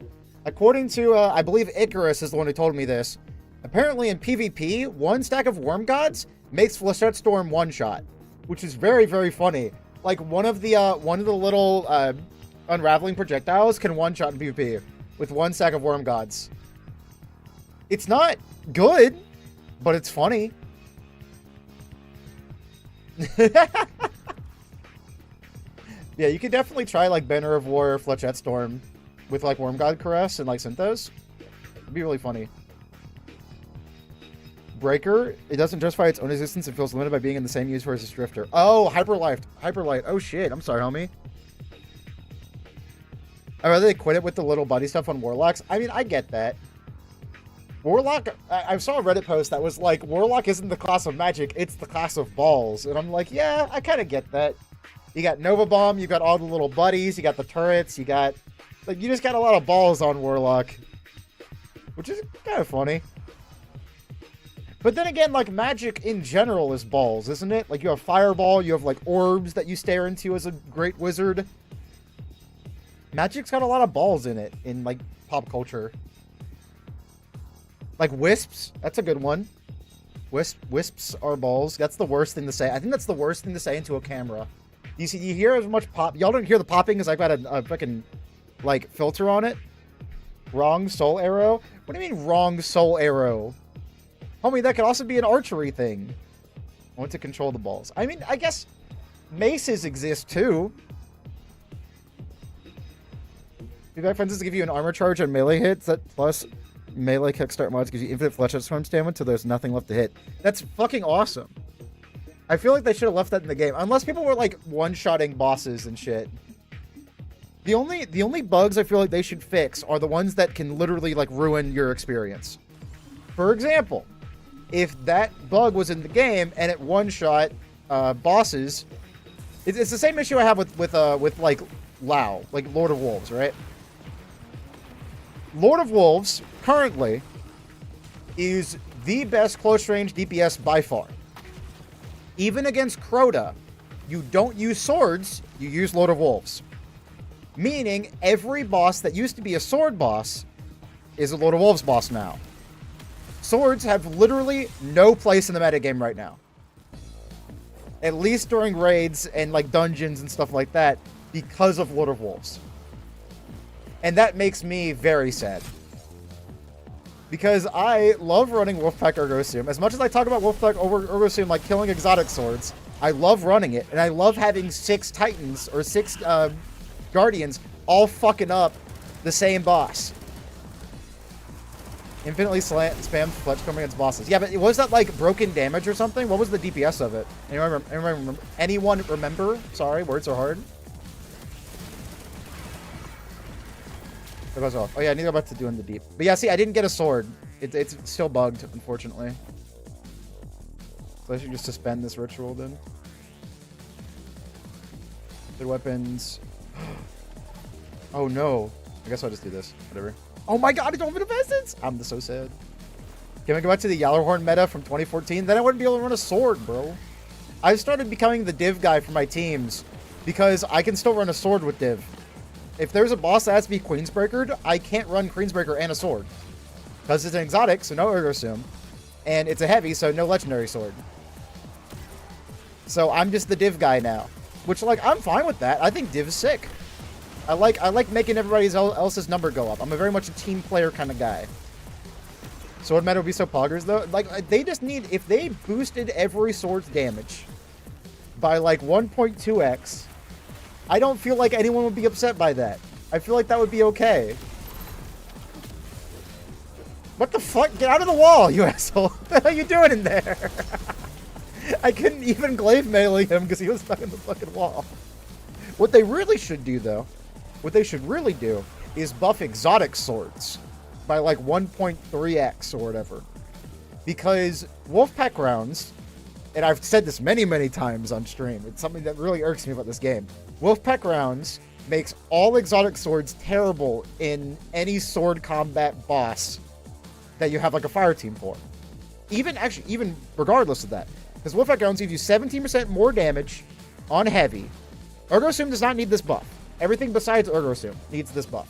Speaker 1: according to, I believe Icarus is the one who told me this. Apparently in PvP, one stack of Wormgods makes Flechette Storm one-shot. Which is very, very funny. Like, one of the little unraveling projectiles can one-shot in PvP with one stack of Wormgods. It's not good, but it's funny. Yeah, you could definitely try, like, Banner of War, Flechette Storm with, like, Wormgod Caress and, like, Synthos. It'd be really funny. Breaker, it doesn't justify its own existence. It feels limited by being in the same universe as Drifter. Oh, Hyperlight. Oh, shit. I'm sorry, homie. I'd rather they quit it with the little buddy stuff on Warlocks. I mean, I get that. Warlock, I saw a Reddit post that was like, Warlock isn't the class of magic, it's the class of balls. And I'm like, yeah, I kind of get that. You got Nova Bomb, you got all the little buddies, you got the turrets, you got... Like, you just got a lot of balls on Warlock. Which is kind of funny. But then again, like, magic in general is balls, isn't it? Like, you have Fireball, you have, like, orbs that you stare into as a great wizard. Magic's got a lot of balls in it, in, like, pop culture. Like wisps, that's a good one. Wisps are balls. That's the worst thing to say. I think that's the worst thing to say into a camera. You see, you hear as much pop. Y'all don't hear the popping because I've got a fucking, like, filter on it. Wrong soul arrow? What do you mean wrong soul arrow? Homie, that could also be an archery thing. I want to control the balls. I mean, I guess maces exist too. Feedback fences give you an armor charge on melee hits that plus melee kickstart mods gives you infinite fleshlight storm stamina until there's nothing left to hit. That's fucking awesome. I feel like they should have left that in the game. Unless people were like one-shotting bosses and shit. The only bugs I feel like they should fix are the ones that can literally like ruin your experience. For example, if that bug was in the game and it one-shot bosses, it's the same issue I have with like Lao, like Lord of Wolves, right? Lord of Wolves currently is the best close-range DPS by far. Even against Crota, you don't use swords, you use Lord of Wolves. Meaning, every boss that used to be a sword boss is a Lord of Wolves boss now. Swords have literally no place in the metagame right now. At least during raids and like dungeons and stuff like that, because of Lord of Wolves. And that makes me very sad. Because I love running Wolfpack Ergosium. As much as I talk about Wolfpack Ergosium like killing exotic swords, I love running it. And I love having 6 Titans or 6 Guardians all fucking up the same boss. Infinitely spam fletch coming against bosses. Yeah, but was that like broken damage or something? What was the DPS of it? Anyone remember? Sorry, words are hard. It goes off. Oh yeah, I need to go back to doing the deep. But yeah, see, I didn't get a sword. It's still bugged, unfortunately. So I should just suspend this ritual then. Good weapons. Oh no. I guess I'll just do this. Whatever. Oh my god, I don't have essence! I'm so sad. Can we go back to the Yallarhorn meta from 2014? Then I wouldn't be able to run a sword, bro. I started becoming the div guy for my teams because I can still run a sword with div. If there's a boss that has to be Queensbreakered, I can't run Queensbreaker and a sword. Because it's an exotic, so no Ergosum. And it's a heavy, so no legendary sword. So I'm just the div guy now. Which, like, I'm fine with that. I think div is sick. I like making everybody else's number go up. I'm a very much a team player kind of guy. Sword meta would be so poggers, though. Like, they just need... If they boosted every sword's damage by, like, 1.2x... I don't feel like anyone would be upset by that. I feel like that would be okay. What the fuck? Get out of the wall, you asshole. What the hell are you doing in there? I couldn't even glaive melee him because he was stuck in the fucking wall. What they really should do, though, what they should really do is buff exotic swords by like 1.3x or whatever. Because Wolfpack rounds, and I've said this many, many times on stream, it's something that really irks me about this game. Wolfpack rounds makes all exotic swords terrible in any sword combat boss that you have like a fire team for. Even regardless of that. Because Wolfpack rounds give you 17% more damage on heavy. Ergosum does not need this buff. Everything besides Ergosum needs this buff.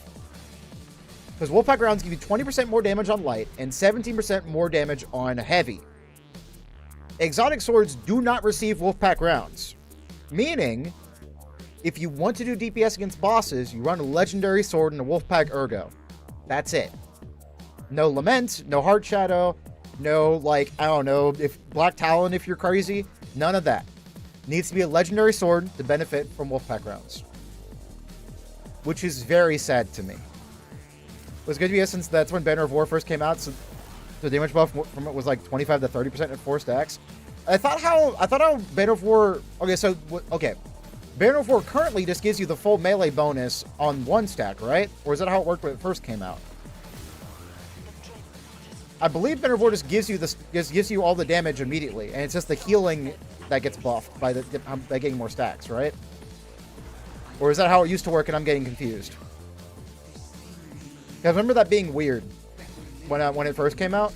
Speaker 1: Because Wolfpack rounds give you 20% more damage on light and 17% more damage on heavy. Exotic swords do not receive Wolfpack rounds. Meaning, if you want to do DPS against bosses, you run a legendary sword and a Wolfpack Ergo. That's it. No Lament, no Heart Shadow, no, like, I don't know, if Black Talon if you're crazy. None of that. Needs to be a legendary sword to benefit from Wolfpack rounds. Which is very sad to me. It was good to be since that's when Banner of War first came out, so the damage buff from it was like 25 to 30% at 4 stacks. I thought how Banner of War... Okay. Banner of War currently just gives you the full melee bonus on 1 stack, right? Or is that how it worked when it first came out? I believe Banner of War just gives you all the damage immediately, and it's just the healing that gets buffed by getting more stacks, right? Or is that how it used to work and I'm getting confused? I remember that being weird when it first came out.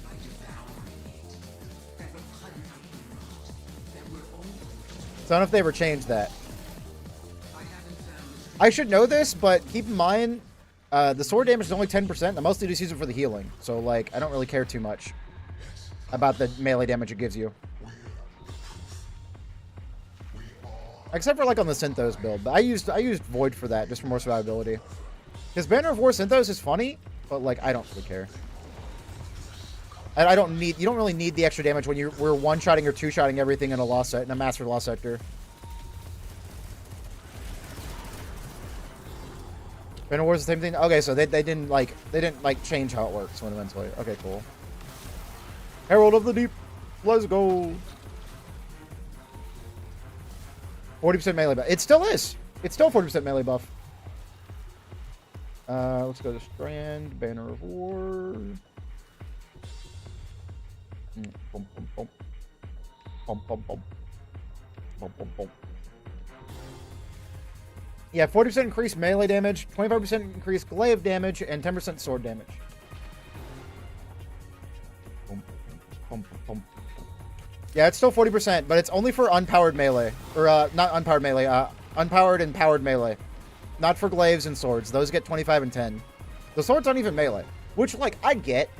Speaker 1: So I don't know if they ever changed that. I should know this, but keep in mind, the sword damage is only 10%. I mostly just use it for the healing. So, like, I don't really care too much about the melee damage it gives you. Except for, like, on the Synthos build. But I used Void for that, just for more survivability. Because Banner of War Synthos is funny, but, like, I don't really care. You don't really need the extra damage when we're one-shotting or two-shotting everything in a Master Lost Sector. Banner Wars the same thing? Okay, so they didn't change how it works fundamentally. Okay, cool. Herald of the Deep. Let's go. 40% melee buff. It still is. It's still 40% melee buff. Let's go to Strand, Banner of War. Bum, bum, bum. Bum, bum, bum. Bum, bum, bum. Yeah, 40% increased melee damage, 25% increased glaive damage, and 10% sword damage. Bum, bum, bum. Yeah, it's still 40%, but it's only for unpowered melee. Or, not unpowered melee, unpowered and powered melee. Not for glaives and swords. Those get 25 and 10. The swords aren't even melee. Which, like, I get.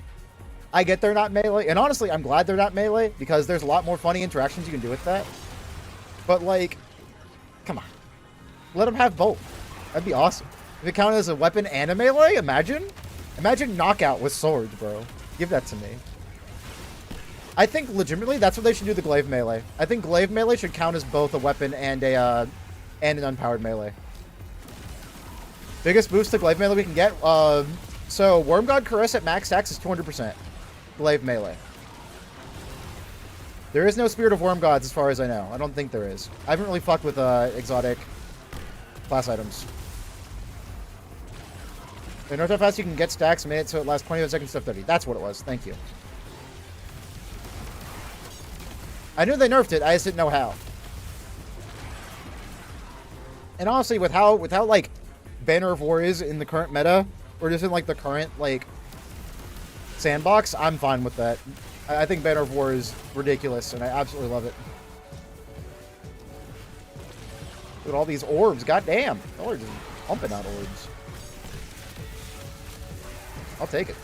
Speaker 1: I get they're not melee. And honestly, I'm glad they're not melee, because there's a lot more funny interactions you can do with that. But, like, come on. Let them have both. That'd be awesome. If it counted as a weapon and a melee, imagine. Imagine knockout with swords, bro. Give that to me. I think legitimately that's what they should do the glaive melee. I think glaive melee should count as both a weapon and an unpowered melee. Biggest boost to glaive melee we can get. So Worm God Caress at max stacks is 200%. Glaive melee. There is no Spirit of Worm Gods as far as I know. I don't think there is. I haven't really fucked with exotic class items. They nerfed how fast you can get stacks, made it so it lasts 25 seconds to 30. That's what it was. Thank you. I knew they nerfed it, I just didn't know how. And honestly, with how like Banner of War is in the current meta, or just in like the current like sandbox, I'm fine with that. I think Banner of War is ridiculous, and I absolutely love it. Look at all these orbs, goddamn! Y'all are just pumping out orbs. I'll take it.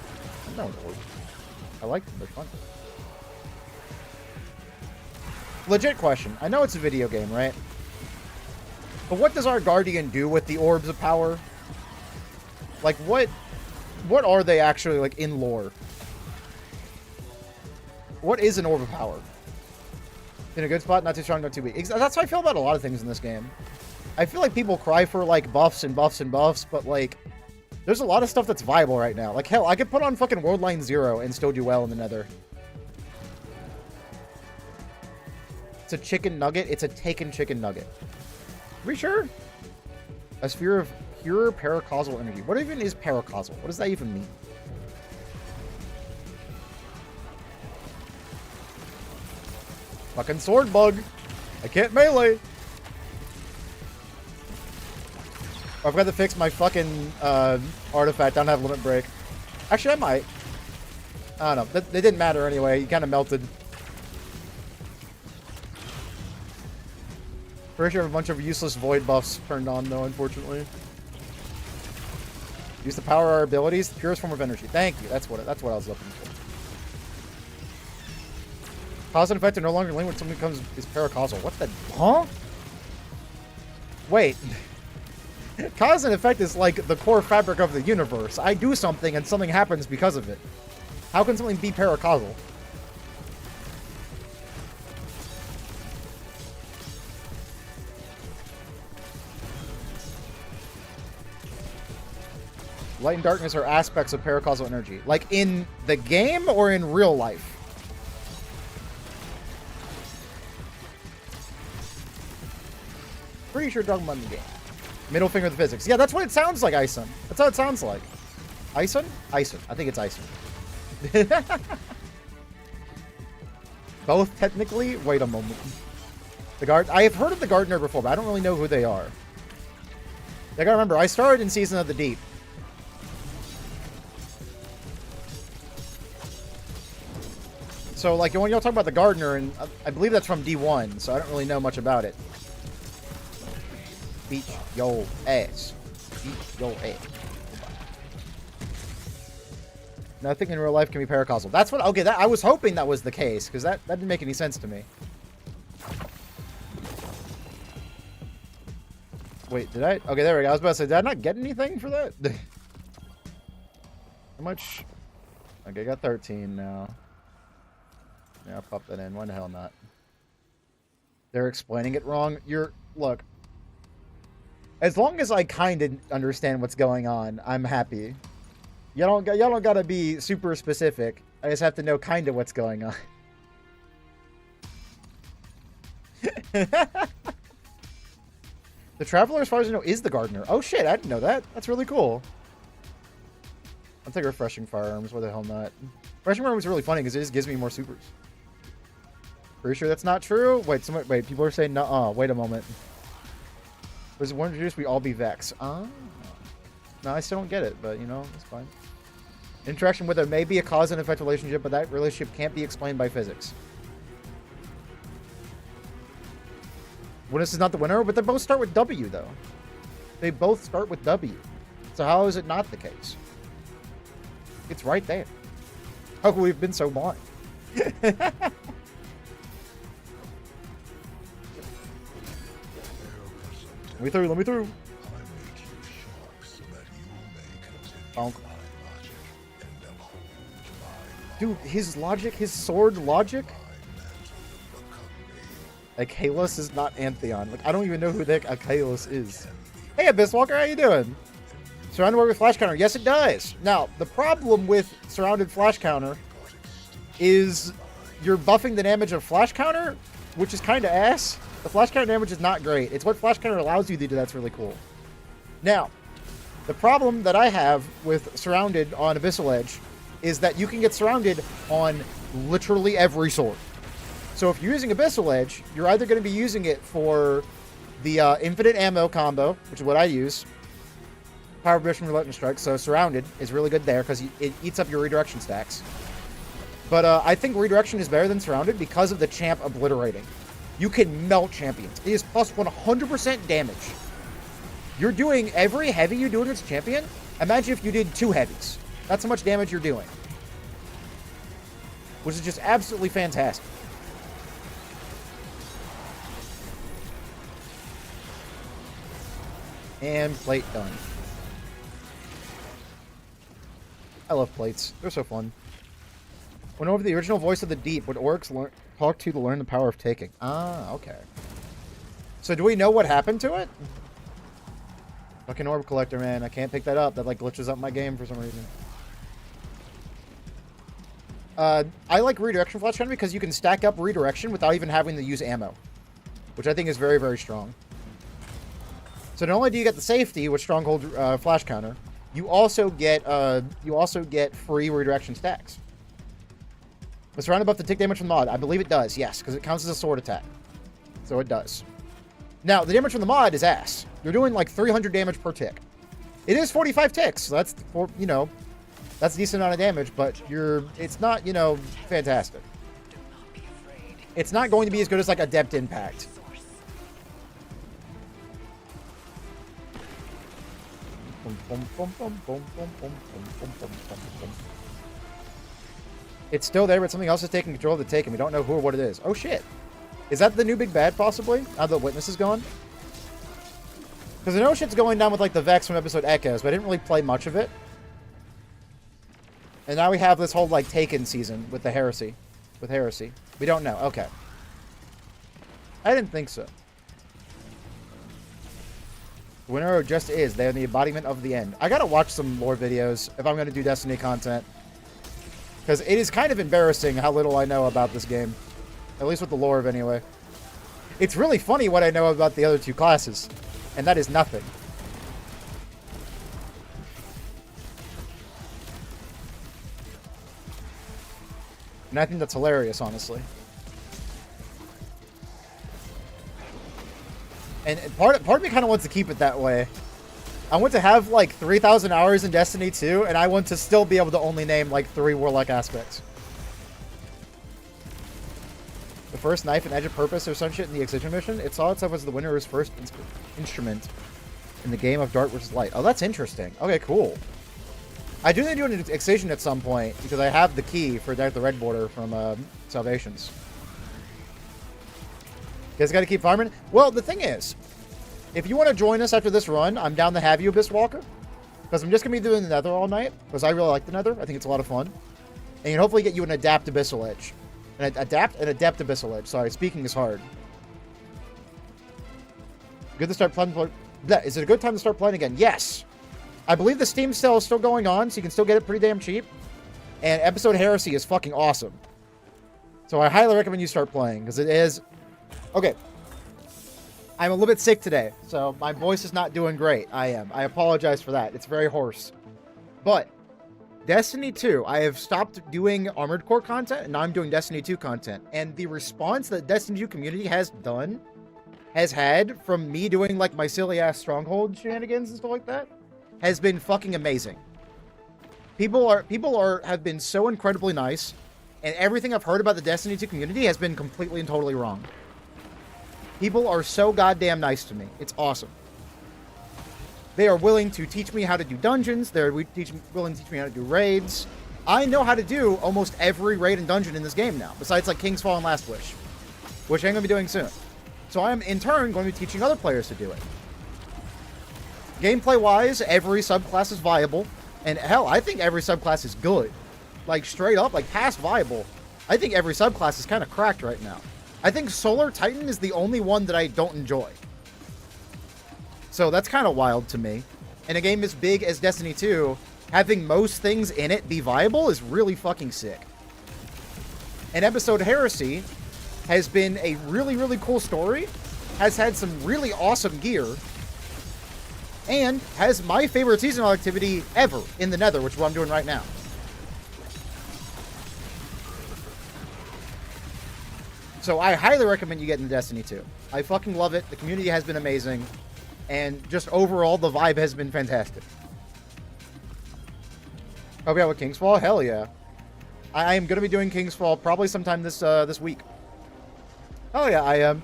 Speaker 1: I'm down with orbs. I like them, they're fun. Legit question. I know it's a video game, right? But what does our Guardian do with the orbs of power? Like, what are they actually, like, in lore? What is an orb of power? In a good spot, not too strong, not too weak. That's how I feel about a lot of things in this game. I feel like people cry for, like, buffs and buffs and buffs, but, like, there's a lot of stuff that's viable right now. Like, hell, I could put on fucking Worldline 0 and still do well in the Nether. It's a chicken nugget. It's a taken chicken nugget. Are we sure? A sphere of pure paracausal energy. What even is paracausal? What does that even mean? Fucking sword bug. I can't melee. Oh, I've got to fix my fucking artifact. I don't have limit break. Actually, I might. I don't know. They didn't matter anyway. He kind of melted. Pretty sure I have a bunch of useless void buffs turned on, though, unfortunately. Use the power of our abilities. The purest form of energy. Thank you. That's what I was looking for. Cause and effect are no longer linked when something becomes is paracausal. What the? Huh? Wait. Cause and effect is like the core fabric of the universe. I do something and something happens because of it. How can something be paracausal? Light and darkness are aspects of paracausal energy. Like in the game or in real life? Pretty sure talking about in the game. Middle finger of the physics. Yeah, that's what it sounds like, Ison. That's how it sounds like. Ison? Ison. I think it's Ison. Both technically? Wait a moment. I have heard of the Gardener before, but I don't really know who they are. I gotta remember, I started in Season of the Deep. So, like, when y'all talk about the Gardener, and I believe that's from D1, so I don't really know much about it. Beat your ass. Beat your ass. Nothing in real life can be paracausal. That's what... Okay, I was hoping that was the case, because that didn't make any sense to me. Wait, did I... Okay, there we go. I was about to say, did I not get anything for that? How much... Okay, I got 13 now. Yeah, I'll pop that in. Why the hell not? They're explaining it wrong. Look. As long as I kind of understand what's going on, I'm happy. Y'all don't gotta be super specific. I just have to know kind of what's going on. The Traveler, as far as I know, is the Gardener. Oh shit, I didn't know that. That's really cool. I'll take Refreshing Firearms. Why the hell not? Refreshing Firearms is really funny because it just gives me more supers. Pretty sure that's not true? Wait, wait, people are saying no. Wait a moment. Was it one introduced? We all be Vex. No, I still don't get it, but you know, it's fine. Interaction with it may be a cause and effect relationship, but that relationship can't be explained by physics. Winus is not the winner, but they both start with W, though. They both start with W. So how is it not the case? It's right there. How could we have been so blind? Let me through, let me through. Bonk. Dude, his logic, his sword logic? Like, Kalos is not Antheon. Like, I don't even know who the heck a Kalos is. Hey, Abyss Walker, how you doing? Surrounded with Flash Counter. Yes, it does. Now, the problem with Surrounded Flash Counter is you're buffing the damage of Flash Counter, which is kind of ass. The Flash Counter damage is not great. It's what Flash Counter allows you to do that's really cool. Now, the problem that I have with Surrounded on Abyssal Edge is that you can get surrounded on literally every sword. So if you're using Abyssal Edge, you're either going to be using it for the infinite ammo combo, which is what I use, Power Vision, Relentless Strike, so Surrounded is really good there because it eats up your redirection stacks. But I think Redirection is better than Surrounded because of the champ obliterating. You can melt champions. It is plus 100% damage. You're doing every heavy you do against a champion. Imagine if you did 2 heavies. That's how much damage you're doing. Which is just absolutely fantastic. And plate done. I love plates. They're so fun. Went over the original voice of the deep. What orcs talk to learn the power of taking. Ah, okay. So do we know what happened to it? Fucking Orb Collector, man. I can't pick that up. That like glitches up my game for some reason. I like Redirection Flash Counter because you can stack up Redirection without even having to use ammo. Which I think is very, very strong. So not only do you get the safety with Stronghold Flash Counter, you also get free redirection stacks. Was Surrounded buff to take damage from the mod? I believe it does, yes, because it counts as a sword attack. So it does. Now, the damage from the mod is ass. You're doing like 300 damage per tick. It is 45 ticks, so that's, you know, that's a decent amount of damage, but it's not, you know, fantastic. It's not going to be as good as like Adept Impact. It's still there, but something else is taking control of the take, and we don't know who or what it is. Oh shit. Is that the new big bad, possibly? Now the Witness is gone? Because I know shit's going down with like the Vex from episode Echoes, but I didn't really play much of it. And now we have this whole like Taken season with the Heresy. With Heresy. We don't know. Okay. I didn't think so. The winner just is. They're the embodiment of the end. I gotta watch some lore videos if I'm gonna do Destiny content. Because it is kind of embarrassing how little I know about this game. At least with the lore of anyway. It's really funny what I know about the other 2 classes. And that is nothing. And I think that's hilarious, honestly. And part of me kind of wants to keep it that way. I want to have like 3,000 hours in Destiny 2, and I want to still be able to only name like 3 warlike aspects. The first knife and edge of purpose or some shit in the Excision mission, it saw itself as the winner's first instrument in the game of Dark versus Light. Oh, that's interesting. Okay, cool. I do need to do an Excision at some point, because I have the key for the Red Border from Salvations. You guys gotta keep farming? Well, the thing is, if you want to join us after this run, I'm down to have you, Abyss Walker. Because I'm just going to be doing the Nether all night. Because I really like the Nether. I think it's a lot of fun. And you can hopefully get you an Adapt Abyssal Edge. An Adept Abyssal Edge. Sorry, speaking is hard. Good to start Is it a good time to start playing again? Yes. I believe the Steam sale is still going on, so you can still get it pretty damn cheap. And Episode Heresy is fucking awesome. So I highly recommend you start playing, because it is... Okay. I'm a little bit sick today, so my voice is not doing great. I apologize for that. It's very hoarse. But Destiny 2, I have stopped doing Armored Core content, and now I'm doing Destiny 2 content. And the response that Destiny 2 community has had from me doing like my silly ass Stronghold shenanigans and stuff like that has been fucking amazing. People have been so incredibly nice, and everything I've heard about the Destiny 2 community has been completely and totally wrong. People are so goddamn nice to me. It's awesome. They are willing to teach me how to do dungeons. They're willing to teach me how to do raids. I know how to do almost every raid and dungeon in this game now, besides like King's Fall and Last Wish, which I'm going to be doing soon. So I'm, in turn, going to be teaching other players to do it. Gameplay-wise, every subclass is viable. And hell, I think every subclass is good. Like, straight up, like, past viable. I think every subclass is kind of cracked right now. I think Solar Titan is the only one that I don't enjoy. So that's kind of wild to me. In a game as big as Destiny 2, having most things in it be viable is really fucking sick. And Episode Heresy has been a really, really cool story, has had some really awesome gear, and has my favorite seasonal activity ever in the Nether, which is what I'm doing right now. So I highly recommend you get into Destiny 2. I fucking love it. The community has been amazing. And just overall, the vibe has been fantastic. Oh, yeah, with King's Fall? Hell yeah. I am going to be doing King's Fall probably sometime this week. Oh yeah, I am.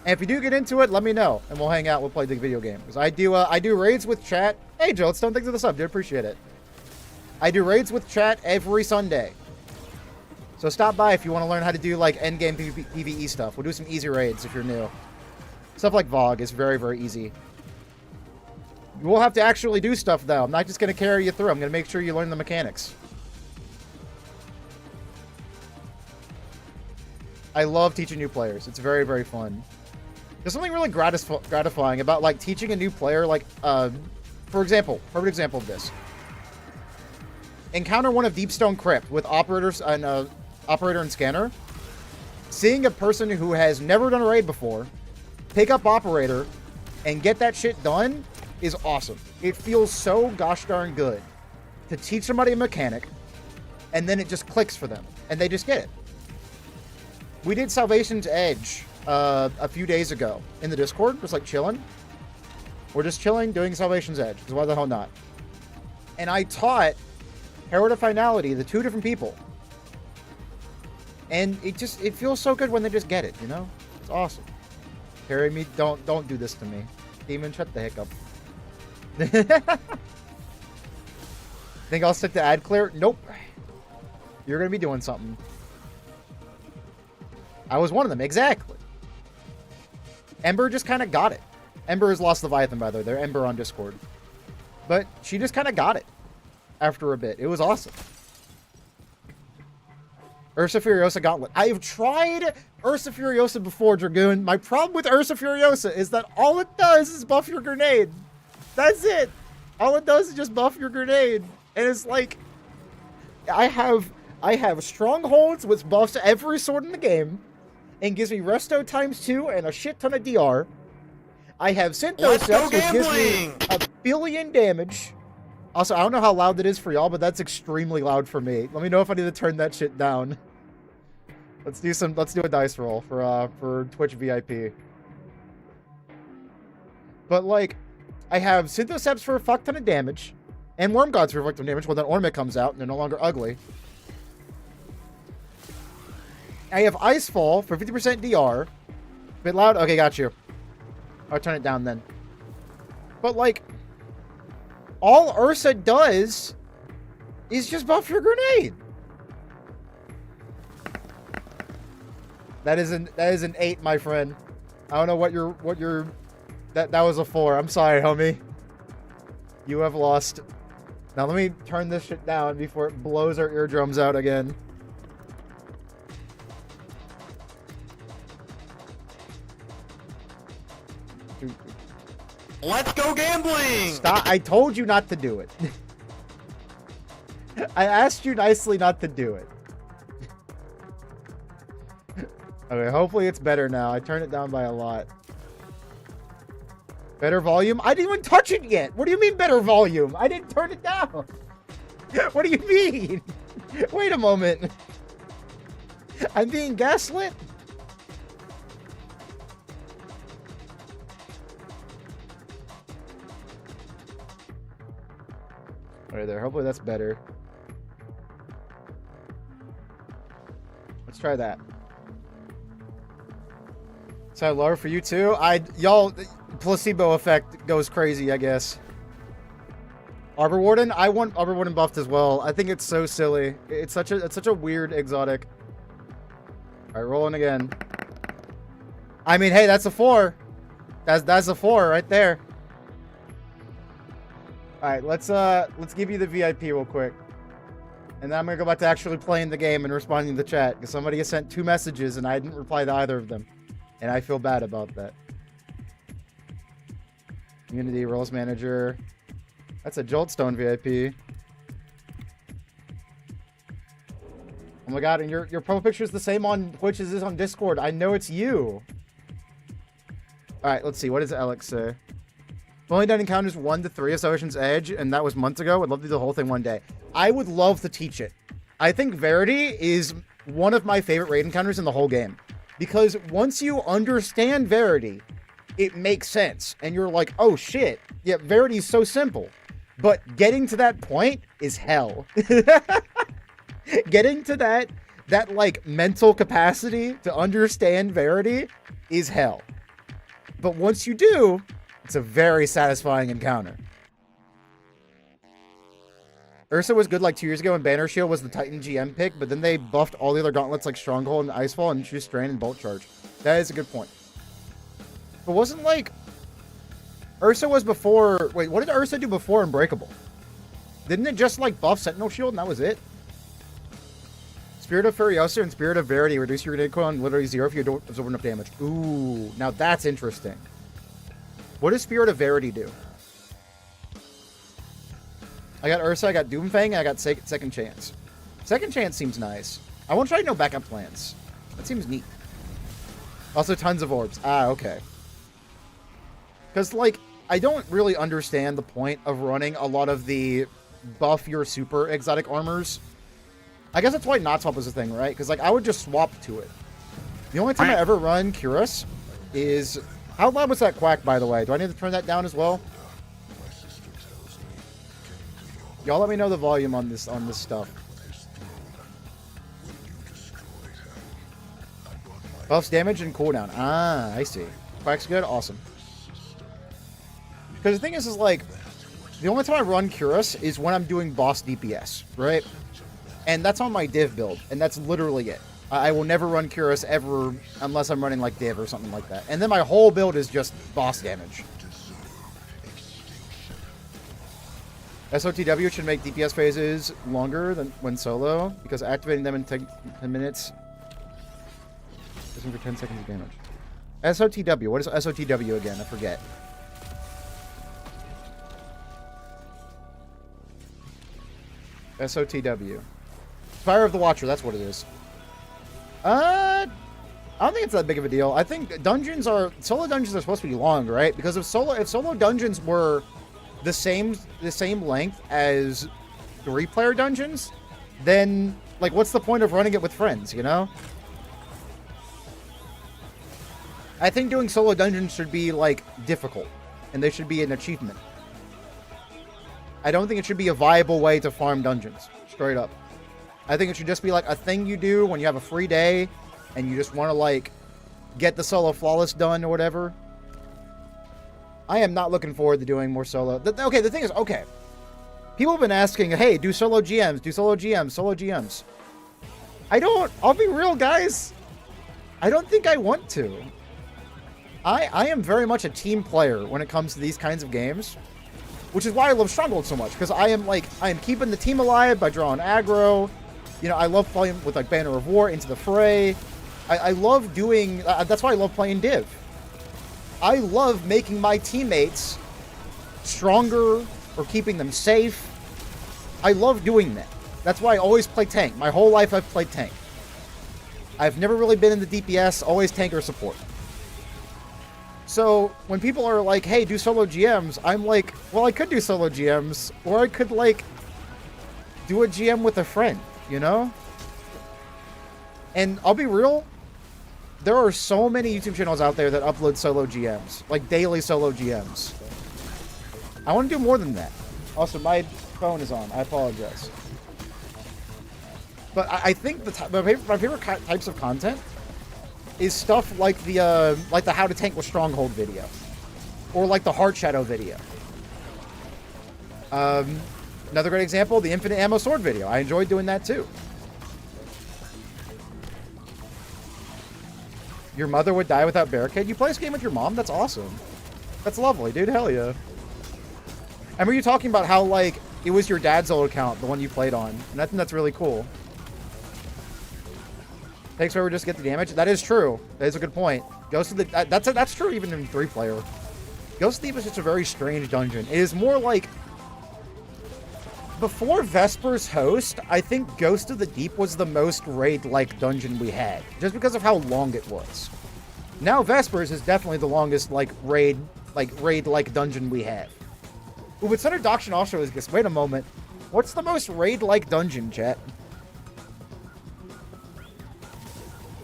Speaker 1: And if you do get into it, let me know, and we'll hang out. We'll play the video game, because I do raids with chat. Hey Joe, let's don't think of the sub, dude. Appreciate it. I do raids with chat every Sunday. So stop by if you want to learn how to do like endgame PvE stuff. We'll do some easy raids if you're new. Stuff like VOG is very, very easy. You will have to actually do stuff though. I'm not just going to carry you through. I'm going to make sure you learn the mechanics. I love teaching new players. It's very, very fun. There's something really gratifying about like teaching a new player. Like, for example, perfect example of this. Encounter 1 of Deepstone Crypt with operators and operator and scanner. Seeing a person who has never done a raid before pick up operator and get that shit done is awesome. It feels so gosh darn good to teach somebody a mechanic, and then it just clicks for them, and they just get it. We did Salvation's Edge a few days ago in the Discord, just like chilling. We're just chilling, doing Salvation's Edge, because why the hell not? And I taught Herald of Finality, the two different people. And it feels so good when they just get it, you know? It's awesome. Carry me, don't do this to me. Demon, shut the heck up. Think I'll stick to ad clear? Nope. You're gonna be doing something. I was one of them, exactly. Ember just kind of got it. Ember has lost Leviathan, by the way. They're Ember on Discord. But she just kind of got it after a bit. It was awesome. Ursa Furiosa Gauntlet. I have tried Ursa Furiosa before, Dragoon. My problem with Ursa Furiosa is that all it does is buff your grenade. That's it. All it does is just buff your grenade. And it's like, I have Strongholds, which buffs every sword in the game and gives me resto ×2 and a shit ton of DR. I have Synthosets, which gives me 1 billion damage. Also, I don't know how loud that is for y'all, but that's extremely loud for me. Let me know if I need to turn that shit down. Let's do a dice roll for Twitch VIP. But like, I have Synthoceps for a fuck ton of damage, and Worm Gods for a fuck ton of damage when that Ornament comes out and they're no longer ugly. I have Icefall for 50% DR. Bit loud? Okay, got you. I'll turn it down then. But like, all Ursa does is just buff your grenade. That is an 8, my friend. I don't know what your that was a 4. I'm sorry, homie. You have lost. Now let me turn this shit down before it blows our eardrums out again.
Speaker 3: Let's go gambling!
Speaker 1: Stop. I told you not to do it. I asked you nicely not to do it. Okay, hopefully it's better now. I turned it down by a lot. Better volume? I didn't even touch it yet. What do you mean better volume? I didn't turn it down. What do you mean? Wait a moment. I'm being gaslit? Right there. Hopefully that's better. Let's try that. So lower for you too? Y'all, placebo effect goes crazy, I guess. Arbor Warden? I want Arbor Warden buffed as well. I think it's so silly. It's such a weird exotic. All right, rolling again. I mean, hey, that's a 4. That's a 4 right there. All right, let's give you the VIP real quick. And then I'm gonna go back to actually playing the game and responding to the chat, because somebody has sent 2 messages and I didn't reply to either of them. And I feel bad about that. Community Roles Manager. That's a Joltstone VIP. Oh my god, and your profile picture is the same on Twitch as it is on Discord. I know it's you. Alright, let's see. What does Alex say? I've only done encounters 1 to 3 of Ocean's Edge, and that was months ago. I'd love to do the whole thing one day. I would love to teach it. I think Verity is one of my favorite raid encounters in the whole game. Because once you understand Verity, it makes sense. And you're like, oh shit. Yeah, Verity is so simple. But getting to that point is hell. Getting to that like mental capacity to understand Verity is hell. But once you do, it's a very satisfying encounter. Ursa was good like 2 years ago when Banner Shield was the Titan GM pick, but then they buffed all the other gauntlets like Stronghold and Icefall and introduced Strain and Bolt Charge. That is a good point. But wasn't like... Ursa was before... Wait, what did Ursa do before Unbreakable? Didn't it just like buff Sentinel Shield and that was it? Spirit of Furiosa and Spirit of Verity reduce your grenade coil on literally 0 if you don't absorb enough damage. Ooh, now that's interesting. What does Spirit of Verity do? I got Ursa, I got Doomfang, and I got Second Chance. Second Chance seems nice. I want to try no backup plans. That seems neat. Also, tons of orbs. Ah, okay. Because, like, I don't really understand the point of running a lot of the buff your super exotic armors. I guess that's why not swap is a thing, right? Because, like, I would just swap to it. The only time I ever run Cuirass is... How loud was that quack, by the way? Do I need to turn that down as well? Y'all let me know the volume on this stuff. Buffs damage and cooldown. Ah, I see. Quack's good? Awesome. Because the thing is like, the only time I run Cuirass is when I'm doing boss DPS, right? And that's on my div build, and that's literally it. I will never run Cuirass ever unless I'm running like div or something like that. And then my whole build is just boss damage. SOTW should make DPS phases longer than when solo, because activating them in 10 minutes gives them for 10 seconds of damage. SOTW. What is SOTW again? I forget. SOTW. Fire of the Watcher, that's what it is. I don't think it's that big of a deal. I think solo dungeons are supposed to be long, right? Because if solo dungeons were the same length as 3-player dungeons, then like what's the point of running it with friends, you know? I think doing solo dungeons should be like difficult, and they should be an achievement. I don't think it should be a viable way to farm dungeons, straight up. I think it should just be like a thing you do when you have a free day and you just want to like get the solo flawless done or whatever. I am not looking forward to doing more solo. Okay, the thing is, okay. People have been asking, hey, do solo GMs, solo GMs. I'll be real, guys. I don't think I want to. I am very much a team player when it comes to these kinds of games. Which is why I love Stronghold so much, because I am keeping the team alive by drawing aggro. You know, I love playing with like Banner of War, Into the Fray. I love doing, that's why I love playing Div. I love making my teammates stronger or keeping them safe. I love doing that. That's why I always play tank. My whole life I've played tank. I've never really been in the DPS, always tank or support. So when people are like, hey, do solo GMs, I'm like, well, I could do solo GMs, or I could, like, do a GM with a friend, you know? And I'll be real, there are so many YouTube channels out there that upload solo GMs, like daily solo GMs. I want to do more than that. Also, my phone is on. I apologize. But I think my favorite types of content is stuff like the how to tank with Stronghold video, or like the Heart Shadow video. Another great example, the Infinite Ammo Sword video. I enjoyed doing that too. Your mother would die without barricade. You play this game with your mom? That's awesome. That's lovely, dude. Hell yeah. I remember you talking about how, like, it was your dad's old account, the one you played on. And I think that's really cool. Takes forever just to get the damage. That is true. That is a good point. Ghost of the... That's true even in 3-player. Ghost of the Deep is just a very strange dungeon. It is more like... Before Vesper's Host, I think Ghost of the Deep was the most raid-like dungeon we had. Just because of how long it was. Now Vespers is definitely the longest, like, raid-like dungeon we have. Ooh, but Center Doctrine also is this. Wait a moment. What's the most raid-like dungeon, chat?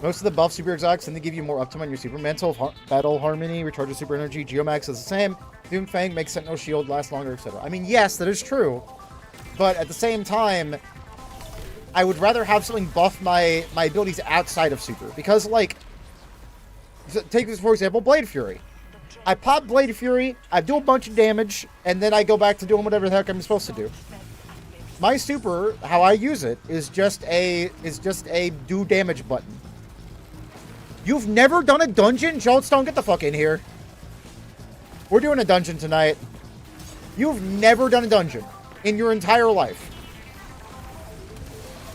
Speaker 1: Most of the buff super exotics tend to give you more uptime on your super mantle. Battle Harmony recharges super energy. Geomax is the same. Doomfang makes Sentinel Shield last longer, etc. I mean, yes, that is true. But at the same time, I would rather have something buff my abilities outside of super. Because, like, take this for example, Blade Fury. I pop Blade Fury, I do a bunch of damage, and then I go back to doing whatever the heck I'm supposed to do. My super, how I use it, is just a do damage button. You've never done a dungeon? Joltstone, get the fuck in here. We're doing a dungeon tonight. You've never done a dungeon in your entire life.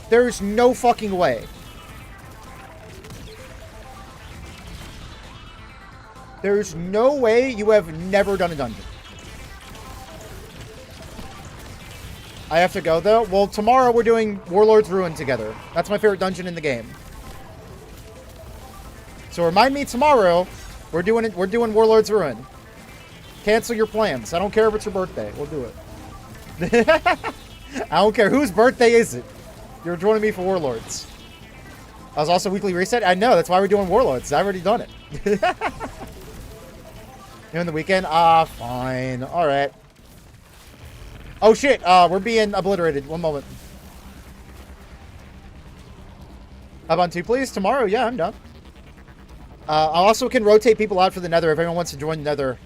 Speaker 1: There's no fucking way. There's no way you have never done a dungeon. I have to go, though. Well, tomorrow we're doing Warlord's Ruin together. That's my favorite dungeon in the game. So remind me tomorrow, we're doing Warlord's Ruin. Cancel your plans. I don't care if it's your birthday. We'll do it. I don't care. Whose birthday is it? You're joining me for Warlords. I was also weekly reset. I know. That's why we're doing Warlords. I've already done it. Doing the weekend? Ah, fine. All right. Oh, shit. We're being obliterated. One moment. Hop on 2, please. Tomorrow? Yeah, I'm done. I also can rotate people out for the Nether if anyone wants to join the Nether.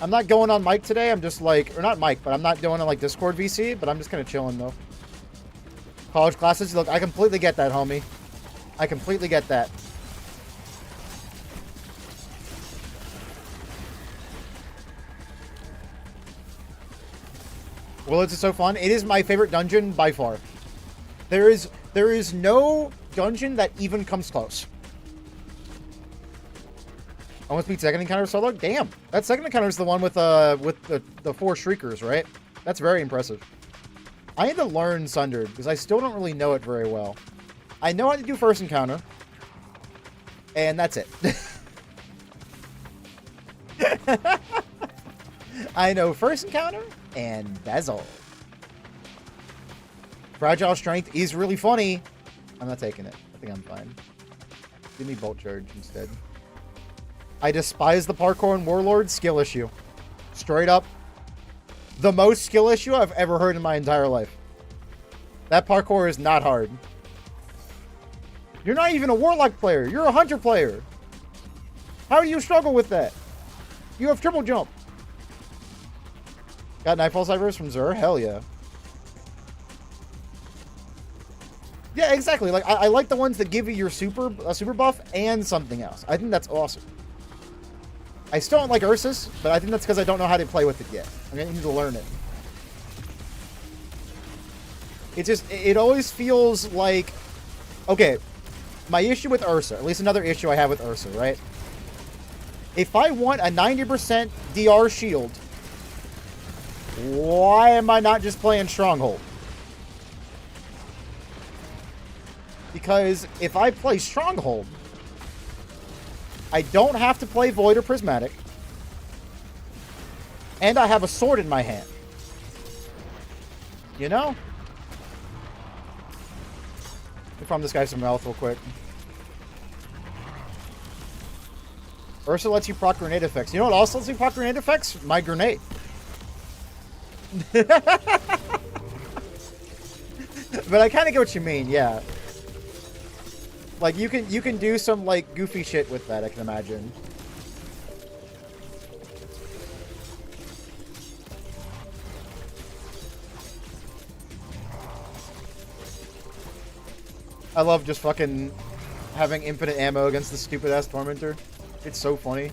Speaker 1: I'm not going on mic today. I'm just like, or not mic, but I'm not doing it like Discord VC, but I'm just kind of chilling though. College classes. Look, I completely get that, homie. I completely get that. Warlords is so fun. It is my favorite dungeon by far. There is no dungeon that even comes close. Almost beat second encounter solo. Damn, that second encounter is the one with the 4 Shriekers, right? That's very impressive. I need to learn Sundered because I still don't really know it very well. I know how to do first encounter, and that's it. I know first encounter and Basil. Fragile Strength is really funny. I'm not taking it. I think I'm fine. Give me Bolt Charge instead. I despise the parkour in Warlord. Skill issue. Straight up. The most skill issue I've ever heard in my entire life. That parkour is not hard. You're not even a Warlock player. You're a Hunter player. How do you struggle with that? You have triple jump. Got Nightfall Cybers from Zur? Hell yeah. Yeah, exactly. Like I like the ones that give you your super buff and something else. I think that's awesome. I still don't like Ursus, but I think that's because I don't know how to play with it yet. I'm gonna need to learn it. It always feels like, okay, my issue with Ursa, at least another issue I have with Ursa, right? If I want a 90% DR shield, why am I not just playing Stronghold? Because if I play Stronghold, I don't have to play Void or Prismatic. And I have a sword in my hand. You know? Let me farm this guy some health real quick. Ursa lets you proc grenade effects. You know what also lets you proc grenade effects? My grenade. But I kind of get what you mean, yeah. Like, you can do some, like, goofy shit with that, I can imagine. I love just fucking having infinite ammo against the stupid-ass Tormentor. It's so funny.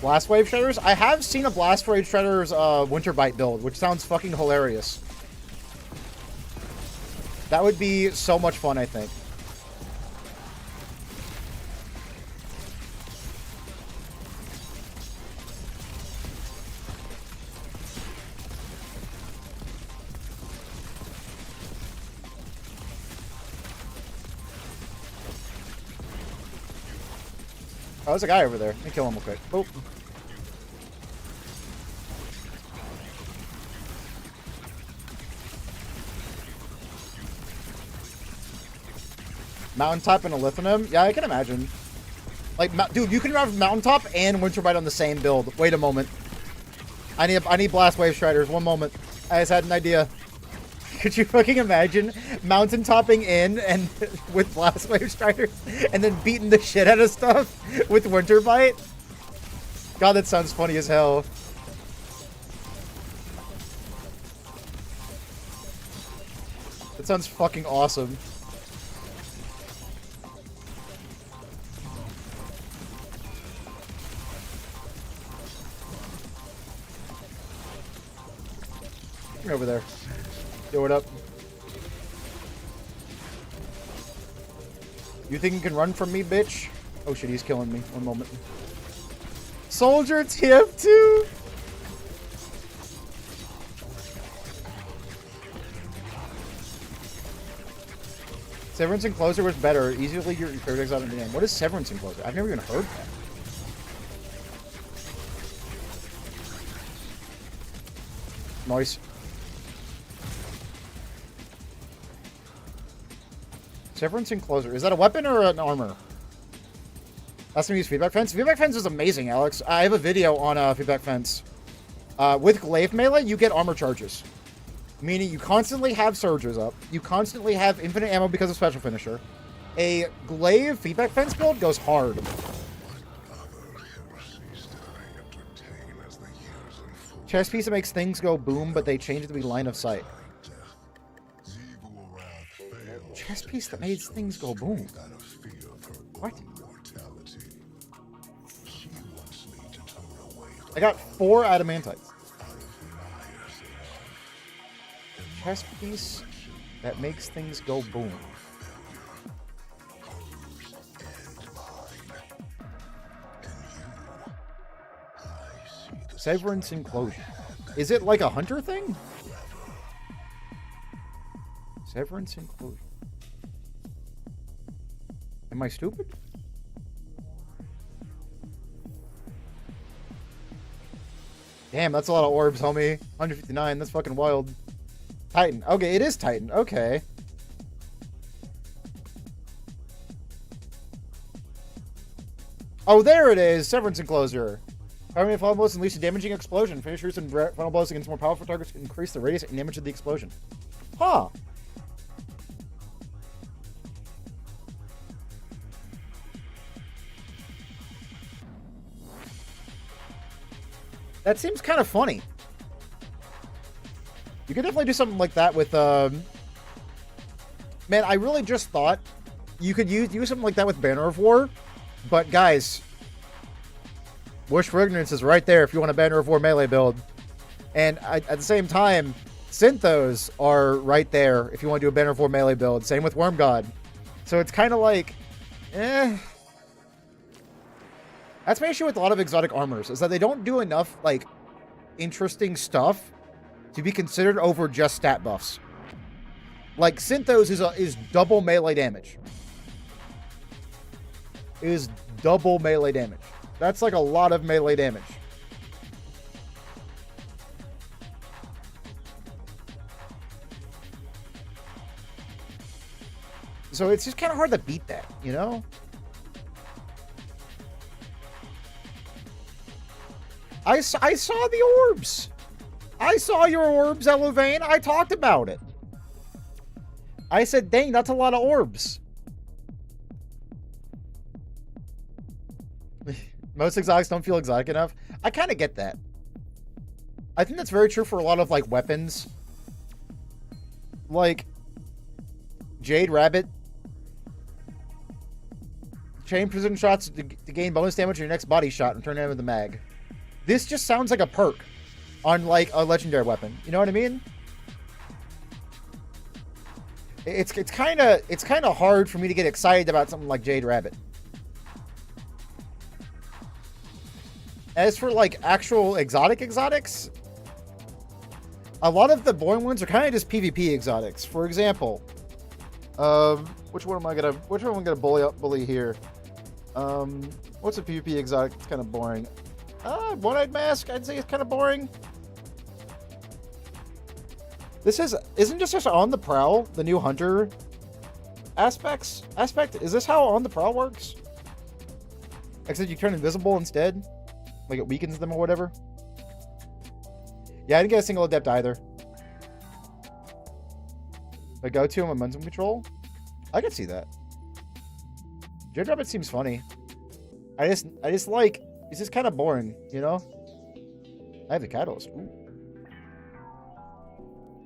Speaker 1: Blast Wave Shredders? I have seen a Blast Wave Shredders Winter Bite build, which sounds fucking hilarious. That would be so much fun, I think. Oh, there's a guy over there. Let me kill him real quick. Oh. Mountaintop and a Lithium? Yeah, I can imagine. Like, dude, you can have Mountaintop and Winter Bite on the same build. Wait a moment. I need Blast Wave Shredders. One moment. I just had an idea. Could you fucking imagine mountain topping in and with Blast Wave Striders and then beating the shit out of stuff with Winter Bite? God, that sounds funny as hell. That sounds fucking awesome. Over there. Throw it up. You think you can run from me, bitch? Oh shit, he's killing me. One moment. Soldier TF2! Severance Enclosure was better. Easily your projects out in the end. What is Severance Enclosure? I've never even heard that. Nice. Severance Enclosure. Is that a weapon or an armor? That's gonna use Feedback Fence. Feedback Fence is amazing, Alex. I have a video on Feedback Fence. With Glaive Melee, you get armor charges. Meaning you constantly have surges up. You constantly have infinite ammo because of Special Finisher. A Glaive Feedback Fence build goes hard. Chess piece that makes things go boom, but they change it to be line of sight. Chess piece that made things go boom. What? I got 4 adamantites. Chess piece that makes things go boom. Severance Enclosure. Is it like a hunter thing? Severance Enclosure. Am I stupid? Damn, that's a lot of orbs, homie. 159, that's fucking wild. Titan. Okay, it is Titan. Okay. Oh, there it is. Severance Enclosure. Primary final blows unleash a damaging explosion. Finishers and final blows against more powerful targets increase the radius and damage of the explosion. Huh. That seems kind of funny. You could definitely do something like that with, Man, I really just thought you could use something like that with Banner of War. But, guys, Wish for Ignorance is right there if you want a Banner of War melee build. And at the same time, Synthos are right there if you want to do a Banner 4 melee build. Same with Worm God. So it's kind of like, eh. That's my issue with a lot of exotic armors, is that they don't do enough, like, interesting stuff to be considered over just stat buffs. Like, Synthos is double melee damage. Is double melee damage. That's like a lot of melee damage. So it's just kind of hard to beat that, you know? I saw the orbs. I saw your orbs, Elevane. I talked about it. I said, dang, that's a lot of orbs. Most exotics don't feel exotic enough. I kind of get that. I think that's very true for a lot of, like, weapons. Like, Jade Rabbit. Chain precision shots to gain bonus damage on your next body shot and turn it into the mag. This just sounds like a perk on, like, a legendary weapon. You know what I mean? It's kind of hard for me to get excited about something like Jade Rabbit. As for, like, actual exotics, a lot of the boring ones are kind of just PvP exotics. For example, which one am I gonna bully here? What's a PvP exotic? It's kind of boring. One-Eyed Mask, I'd say it's kind of boring. Isn't just On the Prowl the new hunter aspect? Is this how On the Prowl works? Except you turn invisible instead? Like it weakens them or whatever? Yeah, I didn't get a single adept either. But go-to momentum control? I can see that. Jade Rabbit seems funny. I just like, it's just kind of boring, you know? I have the Catalyst. Ooh.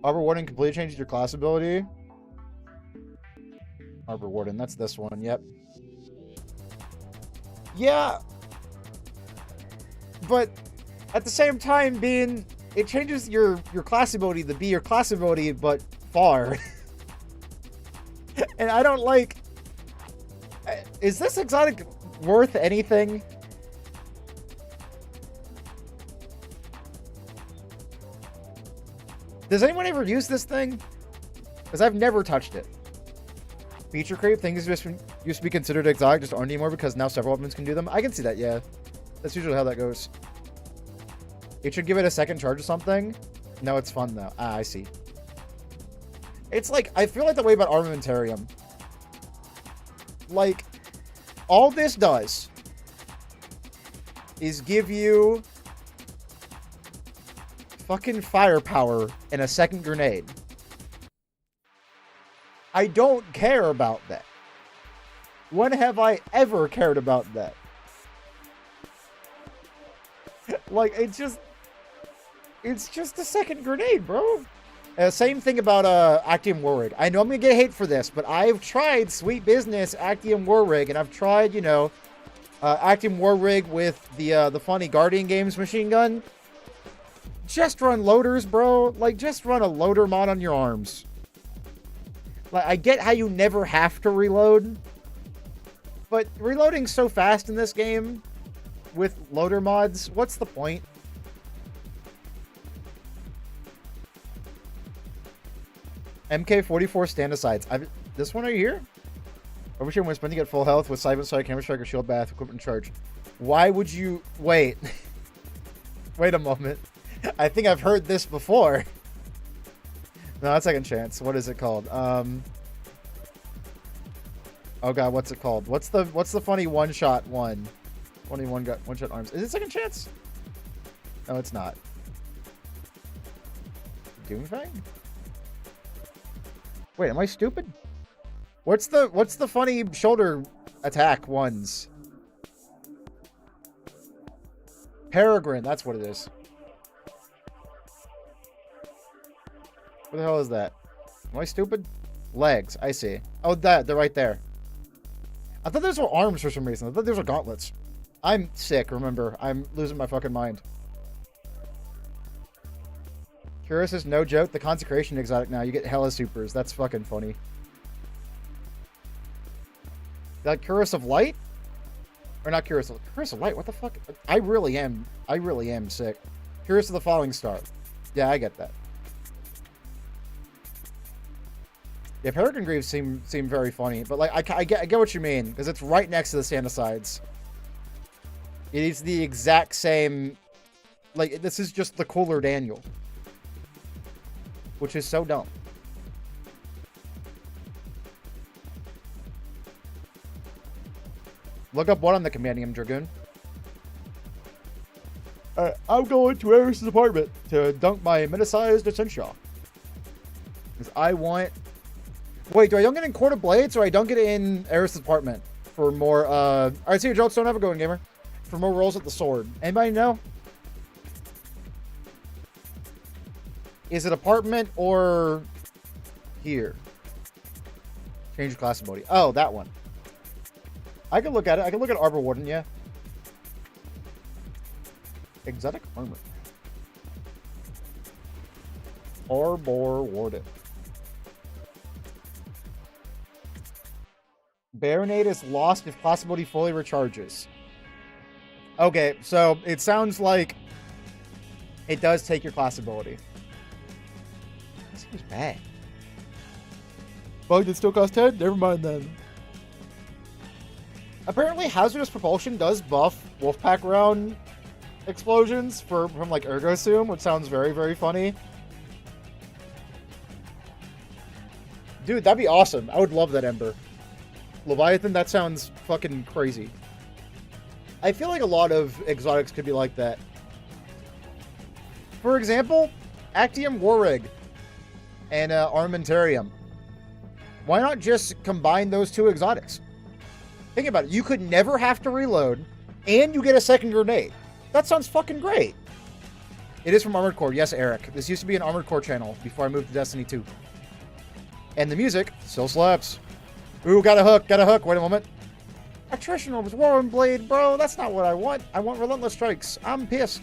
Speaker 1: Arbor Warden completely changes your class ability. Arbor Warden, that's this one, yep. Yeah. But at the same time, it changes your class ability to be your class ability, but far. And I don't like... Is this exotic worth anything? Does anyone ever use this thing? Because I've never touched it. Feature creep, things used to be considered exotic, just aren't anymore because now several weapons can do them. I can see that, yeah. That's usually how that goes. It should give it a second charge or something. No, it's fun though. Ah, I see. It's like, I feel like the way about Armamentarium. Like, all this does is give you fucking firepower and a second grenade. I don't care about that. When have I ever cared about that? Like, it's just a second grenade, bro. Same thing about Actium Warrig. I know I'm gonna get hate for this, but I've tried Sweet Business Actium Warrig, and I've tried, you know, Actium Warrig with the funny Guardian Games machine gun. Just run loaders, bro. Like, just run a loader mod on your arms. Like, I get how you never have to reload, but reloading's so fast in this game with loader mods. What's the point? MK44 stand-asides. This one right here? Overshare when spending at full health with Silent Strike, Hammer Strike, or Shield Bath, equipment charge. Why would you... Wait. Wait a moment. I think I've heard this before. No, that's Second Chance. What is it called? Oh god, what's it called? What's the funny one-shot one? 21 got one-shot arms. Is it Second Chance? No, it's not. Doomfang? Wait, am I stupid? What's the funny shoulder attack ones? Peregrine, that's what it is. What the hell is that? Am I stupid? Legs, I see. Oh, they're right there. I thought those were arms for some reason. I thought those were gauntlets. I'm sick, remember. I'm losing my fucking mind. Curious is no joke. The consecration exotic now. You get hella supers. That's fucking funny. That Curious of Light? Or not Curious of Light. What the fuck? I really am sick. Curious of the Falling Star. Yeah, I get that. Yeah, Peregrine Greaves seem very funny, but like I get what you mean, because it's right next to the Sandicides. It is the exact same. Like, this is just the cooler Daniel, which is so dumb. Look up what on the Compendium, Dragoon. I'm going to Eris's apartment to dunk my metasized Essential. Because I want... Wait, do I dunk it in Court of Blades or I dunk it in Eris's apartment? For more, Alright, see you, Jones. Don't have a going, gamer. For more rolls at the sword. Anybody know? Is it apartment or here? Change class mode. Oh, that one. I can look at it. I can look at Arbor Warden, yeah. Exotic armor. Arbor Warden. Baronade is lost if class ability fully recharges. Okay, so it sounds like it does take your class ability. That seems bad. Bug did still cost 10? Never mind then. Apparently, hazardous propulsion does buff Wolfpack round explosions from like Ergosum, which sounds very, very funny. Dude, that'd be awesome. I would love that Ember. Leviathan, that sounds fucking crazy. I feel like a lot of exotics could be like that. For example, Actium Warrig and Armamentarium. Why not just combine those two exotics? Think about it. You could never have to reload, and you get a second grenade. That sounds fucking great. It is from Armored Core. Yes, Eric. This used to be an Armored Core channel before I moved to Destiny 2. And the music still slaps. Ooh, got a hook. Got a hook. Wait a moment. Attritional was Warren Blade, bro. That's not what I want. I want Relentless Strikes. I'm pissed.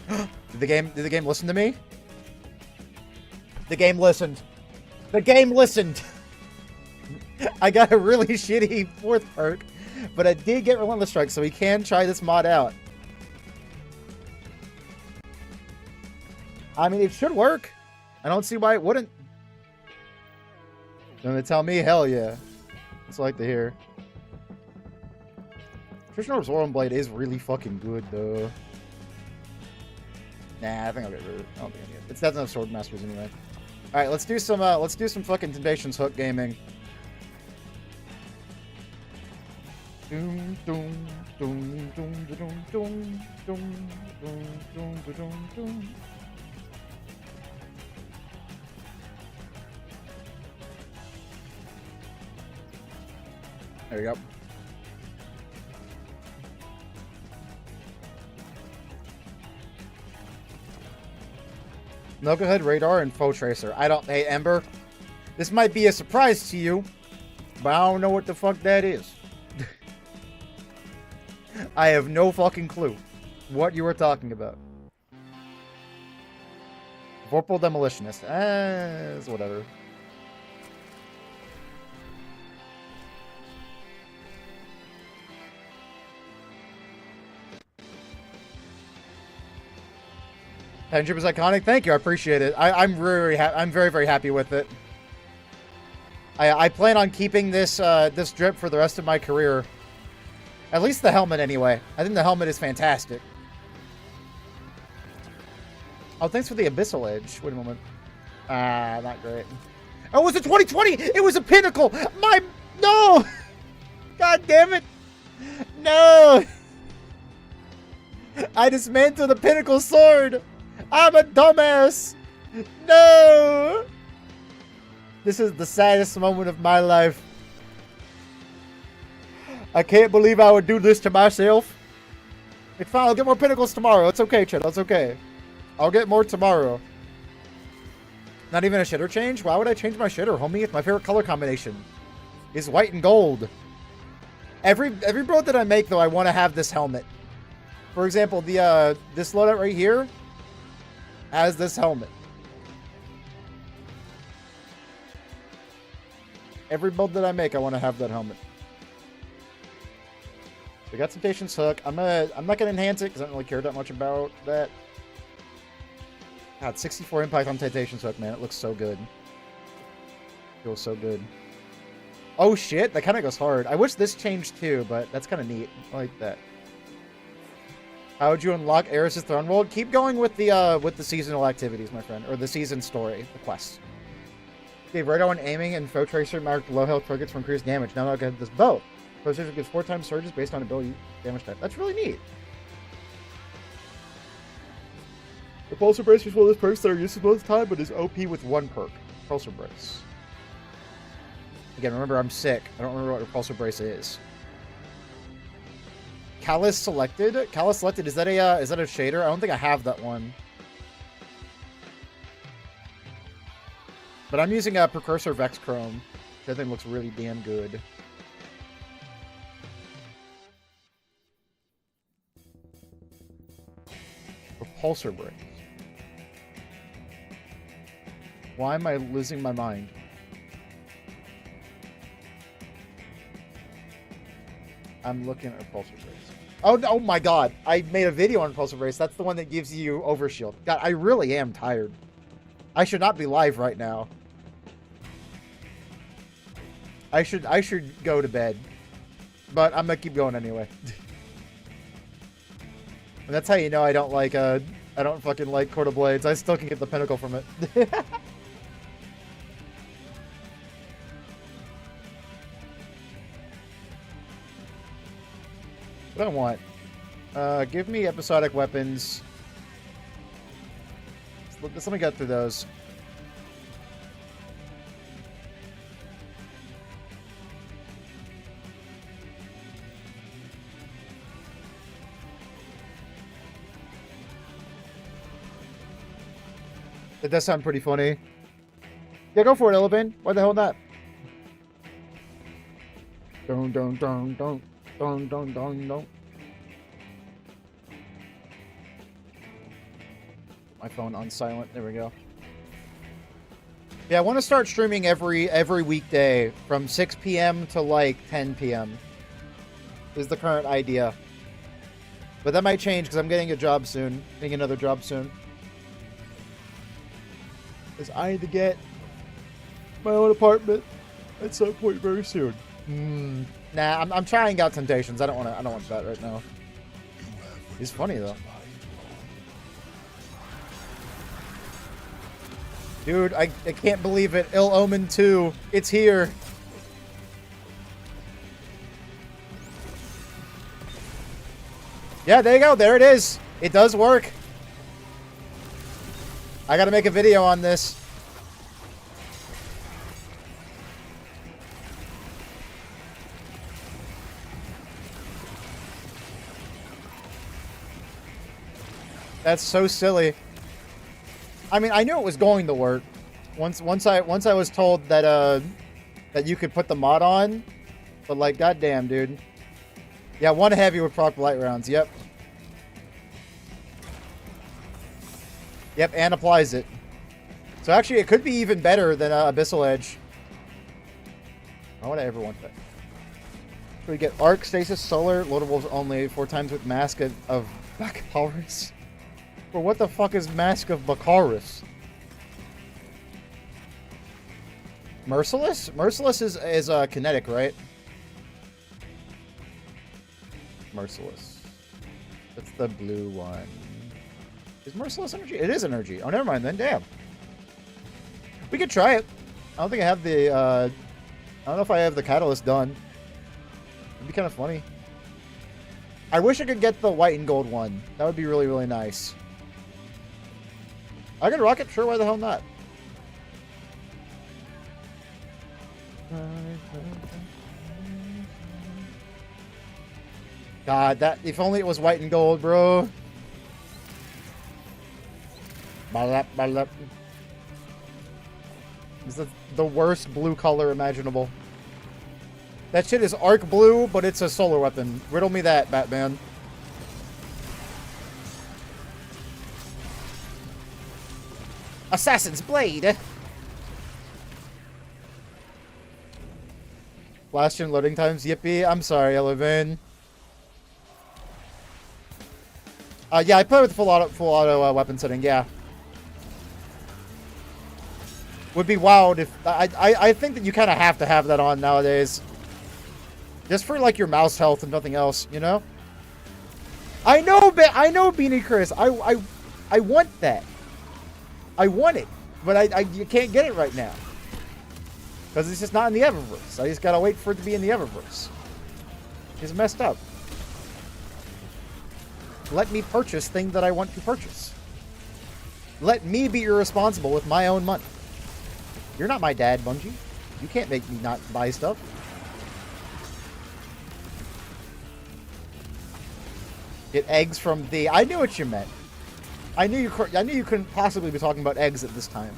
Speaker 1: Did the game listen to me? The game listened. The game listened. I got a really shitty fourth perk, but I did get Relentless Strike, so we can try this mod out. I mean, it should work. I don't see why it wouldn't. Gonna tell me, hell yeah. That's what I like to hear. Attrition Orb's Warren Blade is really fucking good, though. Nah, I think I'll get rid of it. I don't think I need it. It's not enough Sword Masters anyway. Alright, let's do some fucking Temptations Hook gaming. Doom, doom, doom, doom, doom, doom, doom, doom, doom, doom. There you go. Knucklehead, Radar, and Foe Tracer. Hey, Ember, this might be a surprise to you, but I don't know what the fuck that is. I have no fucking clue what you were talking about. Vorpal Demolitionist. It's whatever. Penship is iconic. Thank you. I appreciate it. I'm very, very happy with it. I plan on keeping this this drip for the rest of my career. At least the helmet, anyway. I think the helmet is fantastic. Oh, thanks for the Abyssal Edge. Wait a moment. Not great. Oh, it was a 2020! It was a pinnacle! No! God damn it! No! I dismantled the pinnacle sword! I'm a dumbass! No! This is the saddest moment of my life. I can't believe I would do this to myself. It's fine, I'll get more pinnacles tomorrow. It's okay, Chad, it's okay. I'll get more tomorrow. Not even a shitter change? Why would I change my shitter, homie? It's my favorite color combination. Is white and gold. Every build that I make, though, I want to have this helmet. For example, this loadout right here, has this helmet. Every build that I make, I want to have that helmet. So we got Temptation's Hook. I'm not gonna enhance it because I don't really care that much about that. God, 64 impact on Temptation's Hook, man. It looks so good. Feels so good. Oh shit, that kind of goes hard. I wish this changed too, but that's kind of neat. I like that. How would you unlock Eris's Throne World? Keep going with the seasonal activities, my friend, or the season story, the quest. Gave right on aiming and foe tracer marked low health targets for increased damage. Now I'll get this bow. Foe tracer gives 4 times surges based on ability damage type. That's really neat. Repulsor Brace is one of those perks that are used most of the time, but is OP with 1 perk. Repulsor Brace. Again, remember I'm sick. I don't remember what Repulsor Brace is. Callus selected. Callus selected. Is that a shader? I don't think I have that one. But I'm using a Precursor Vex Chrome, which I think looks really damn good. Repulsor Brace. Why am I losing my mind? I'm looking at Repulsor Brace. Oh my god. I made a video on Repulsor Brace. That's the one that gives you Overshield. God, I really am tired. I should not be live right now. I should go to bed. But I'm gonna keep going anyway. And that's how you know I don't like I don't fucking like Court of Blades. I still can get the pinnacle from it. What do I want? Give me episodic weapons. Let me get through those. That does sound pretty funny. Yeah, go for it, Elevin. Why the hell not? Don't. My phone on silent. There we go. Yeah, I want to start streaming every weekday from 6 p.m. to like 10 p.m. is the current idea. But that might change because I'm getting a job soon. Getting another job soon. Because I need to get my own apartment at some point very soon. Nah, I'm trying out Temptations. I don't want that right now. He's funny though. Dude, I can't believe it. Ill Omen 2. It's here. Yeah, there you go. There it is. It does work. I gotta make a video on this. That's so silly. I mean, I knew it was going to work. Once I was told that that you could put the mod on, but like, goddamn, dude. Yeah, 1 heavy with proc light rounds. Yep. Yep, and applies it. So actually, it could be even better than Abyssal Edge. Why would I ever want that? So we get Arc, Stasis, Solar, Loadables only 4 times with Mask of Baccharis. Or what the fuck is Mask of Baccharis? Merciless? Merciless is kinetic, right? Merciless. That's the blue one. Is Merciless energy? It is energy. Oh, never mind then. Damn. We could try it. I don't think I have the, I don't know if I have the catalyst done. It'd be kind of funny. I wish I could get the white and gold one. That would be really, really nice. I could rock it? Sure, why the hell not? God, that, if only it was white and gold, bro. It's the worst blue color imaginable. That shit is arc blue, but it's a solar weapon. Riddle me that, Batman. Assassin's Blade! Last gen loading times, yippee. I'm sorry, Elevin. Yeah, I play with full auto weapon setting, yeah. Would be wild if... I think that you kind of have to have that on nowadays. Just for, like, your mouse health and nothing else, you know? I know, Beanie Chris. I want that. I want it. But you can't get it right now. Because it's just not in the Eververse. I just gotta wait for it to be in the Eververse. It's messed up. Let me purchase things that I want to purchase. Let me be irresponsible with my own money. You're not my dad, Bungie. You can't make me not buy stuff. Get eggs from the... I knew what you meant. I knew you couldn't possibly be talking about eggs at this time.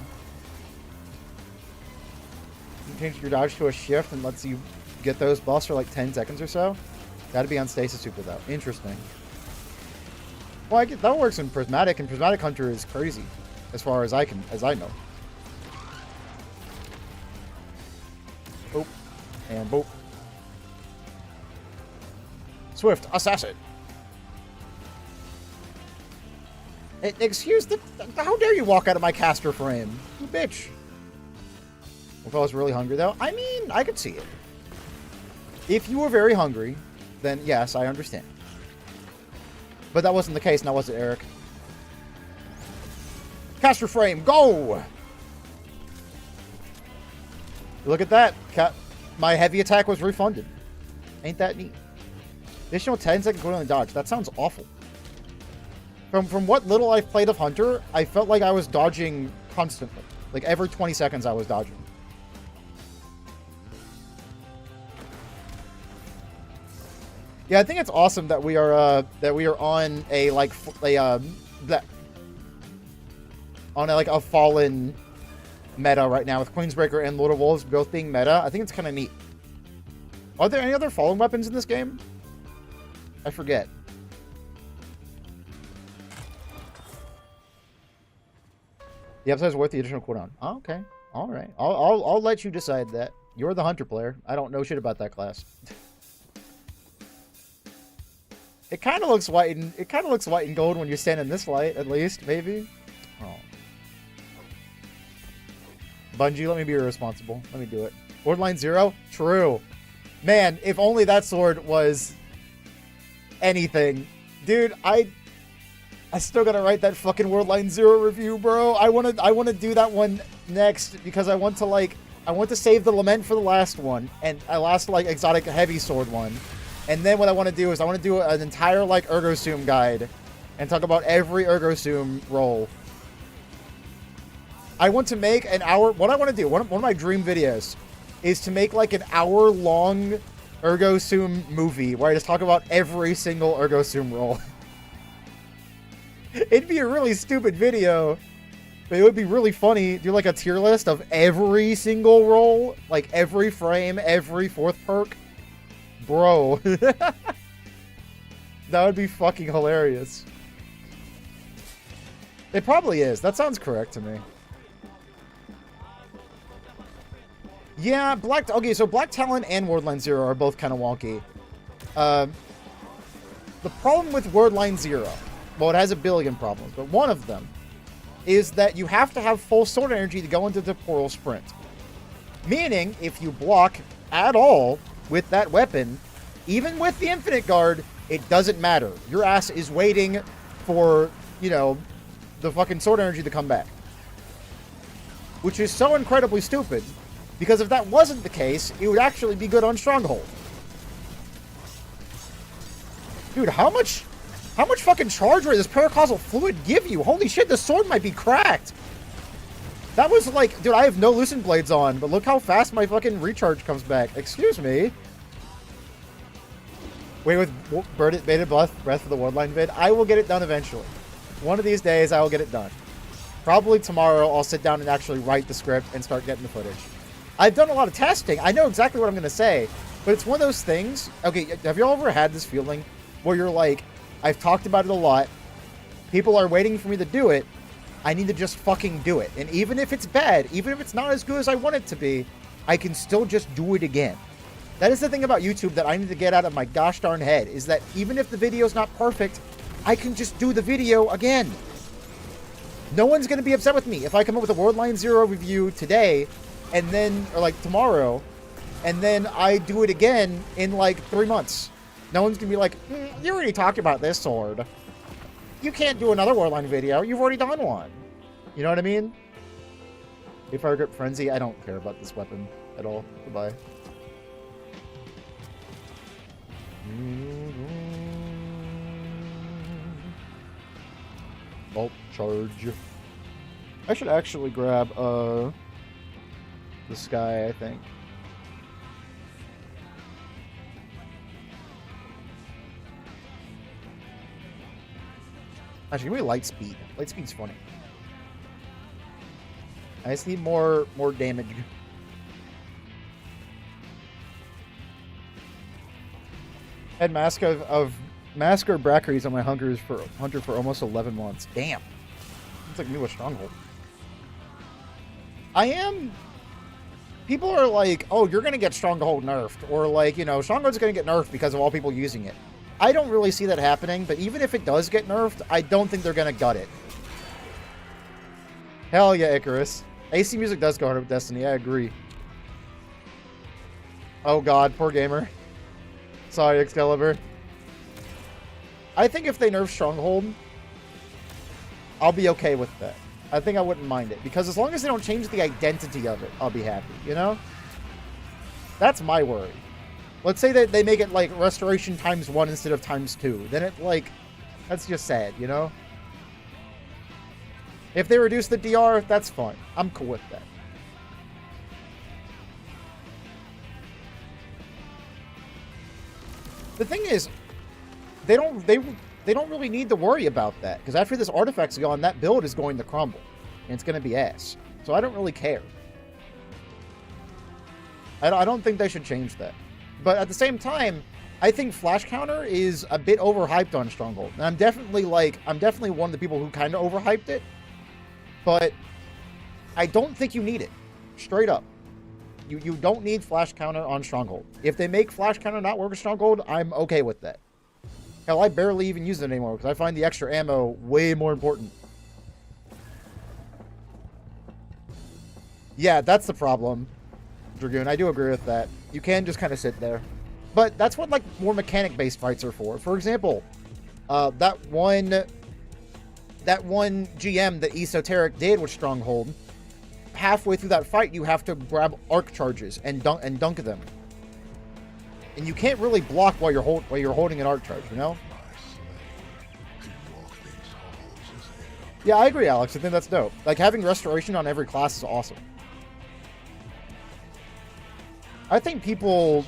Speaker 1: You change your dodge to a shift and lets you get those buffs for like 10 seconds or so. That'd be on Stasis Super though. Interesting. Well, I get that works in Prismatic, and Prismatic Hunter is crazy, as far as I know. Boop. And boop. Swift Assassin. Excuse the... How dare you walk out of my caster frame? You bitch. If I was really hungry, though, I mean, I could see it. If you were very hungry, then yes, I understand. But that wasn't the case, now was it, Eric? Caster frame, go! Look at that. My heavy attack was refunded. Ain't that neat? Additional 10-second cooldown dodge. That sounds awful. From what little I've played of Hunter, I felt like I was dodging constantly. Like every 20 seconds I was dodging. Yeah, I think it's awesome that we are on a a fallen meta right now with Queensbreaker and Lord of Wolves both being meta. I think it's kind of neat. Are there any other fallen weapons in this game? I forget. The upside is worth the additional cooldown. Oh, okay. All right. I'll let you decide that. You're the Hunter player. I don't know shit about that class. It kind of looks white and gold when you stand in this light, at least, maybe. Oh. Bungie, let me be irresponsible. Let me do it. Borderline 0? True. Man, if only that sword was anything. Dude, I still gotta write that fucking Worldline 0 review, bro. I wanna do that one next because I want to save the lament for the last one and a last like exotic heavy sword one. And then what I want to do is I want to do an entire like Ergosum guide and talk about every Ergosum role. I want to make an hour. What I want to do, one of my dream videos, is to make like an hour-long Ergosum movie where I just talk about every single Ergosum role. It'd be a really stupid video, but it would be really funny. Do like a tier list of every single role, like every frame, every fourth perk. Bro. That would be fucking hilarious. It probably is. That sounds correct to me. Yeah, okay, so Black Talon and Wordline 0 are both kind of wonky. The problem with Wordline 0, well, it has a billion problems, but one of them is that you have to have full sword energy to go into the portal sprint. Meaning, if you block at all with that weapon, even with the infinite guard, it doesn't matter. Your ass is waiting for, you know, the fucking sword energy to come back. Which is so incredibly stupid, because if that wasn't the case, it would actually be good on Stronghold. Dude, how much fucking charge rate does Paracausal Fluid give you? Holy shit, the sword might be cracked. That was like, dude, I have no Lucent Blades on, but look how fast my fucking recharge comes back. Excuse me. Wait, with bated breath for the Wordline vid? I will get it done eventually. One of these days, I will get it done. Probably tomorrow, I'll sit down and actually write the script and start getting the footage. I've done a lot of testing. I know exactly what I'm going to say, but it's one of those things. Okay, have you all ever had this feeling where you're like, I've talked about it a lot. People are waiting for me to do it, I need to just fucking do it. And even if it's bad, even if it's not as good as I want it to be, I can still just do it again. That is the thing about YouTube that I need to get out of my gosh darn head, is that even if the video's not perfect, I can just do the video again. No one's going to be upset with me if I come up with a Worldline Zero review today, and then, or like tomorrow, and then I do it again in like 3 months. No one's going to be like, you already talked about this sword. You can't do another Warline video. You've already done one. You know what I mean? If I grip Frenzy, I don't care about this weapon at all. Goodbye. Bolt charge. I should actually grab this guy, I think. Actually, give me light speed. Light speed's funny. I just need more damage. I had Masker Brackeries on my hunter for almost 11 months. Damn. It's like me with Stronghold. People are like, oh, you're gonna get Stronghold nerfed, or like, you know, Stronghold's gonna get nerfed because of all people using it. I don't really see that happening, but even if it does get nerfed, I don't think they're gonna gut it. Hell yeah, Icarus. AC music does go hard with Destiny, I agree. Oh god, poor gamer. Sorry, Excalibur. I think if they nerf Stronghold, I'll be okay with that. I think I wouldn't mind it, because as long as they don't change the identity of it, I'll be happy, you know? That's my worry. Let's say that they make it like restoration ×1 instead of ×2. Then it like, that's just sad, you know? If they reduce the DR, that's fine. I'm cool with that. The thing is, they don't really need to worry about that, because after this artifact's gone, that build is going to crumble, and it's going to be ass. So I don't really care. I don't think they should change that. But at the same time, I think Flash Counter is a bit overhyped on Stronghold. And I'm definitely one of the people who kind of overhyped it. But I don't think you need it. Straight up. You don't need Flash Counter on Stronghold. If they make Flash Counter not work with Stronghold, I'm okay with that. Hell, I barely even use it anymore because I find the extra ammo way more important. Yeah, that's the problem, Dragoon. I do agree with that. You can just kind of sit there. But that's what, like, more mechanic-based fights are for. For example, that one GM that Esoteric did with Stronghold, halfway through that fight, you have to grab arc charges and dunk them. And you can't really block while you're holding an arc charge, you know? Yeah, I agree, Alex. I think that's dope. Like, having restoration on every class is awesome. I think people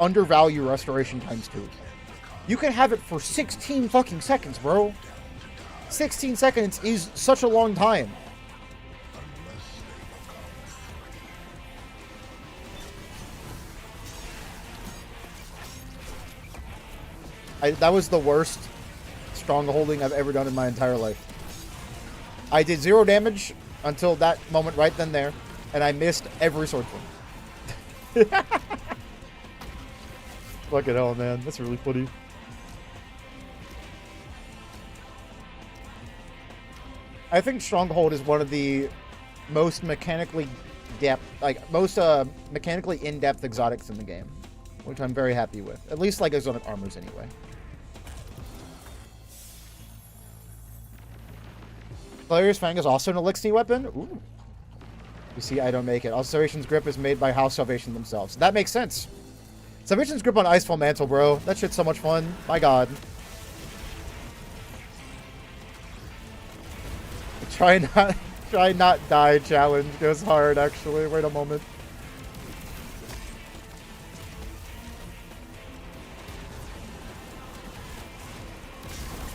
Speaker 1: undervalue restoration ×2. You can have it for 16 fucking seconds, bro. 16 seconds is such a long time. That was the worst strongholding I've ever done in my entire life. I did 0 damage until that moment right then there, and I missed every sword swing. Fucking hell, man. That's really funny. I think Stronghold is one of the most mechanically mechanically in-depth exotics in the game, which I'm very happy with. At least like exotic armors anyway. Valeria's Fang is also an elixir weapon. Ooh. You see, I don't make it. Salvation's Grip is made by House Salvation themselves. That makes sense. Salvation's Grip on Icefall Mantle, bro. That shit's so much fun. My god. Try not die challenge goes hard, actually. Wait a moment.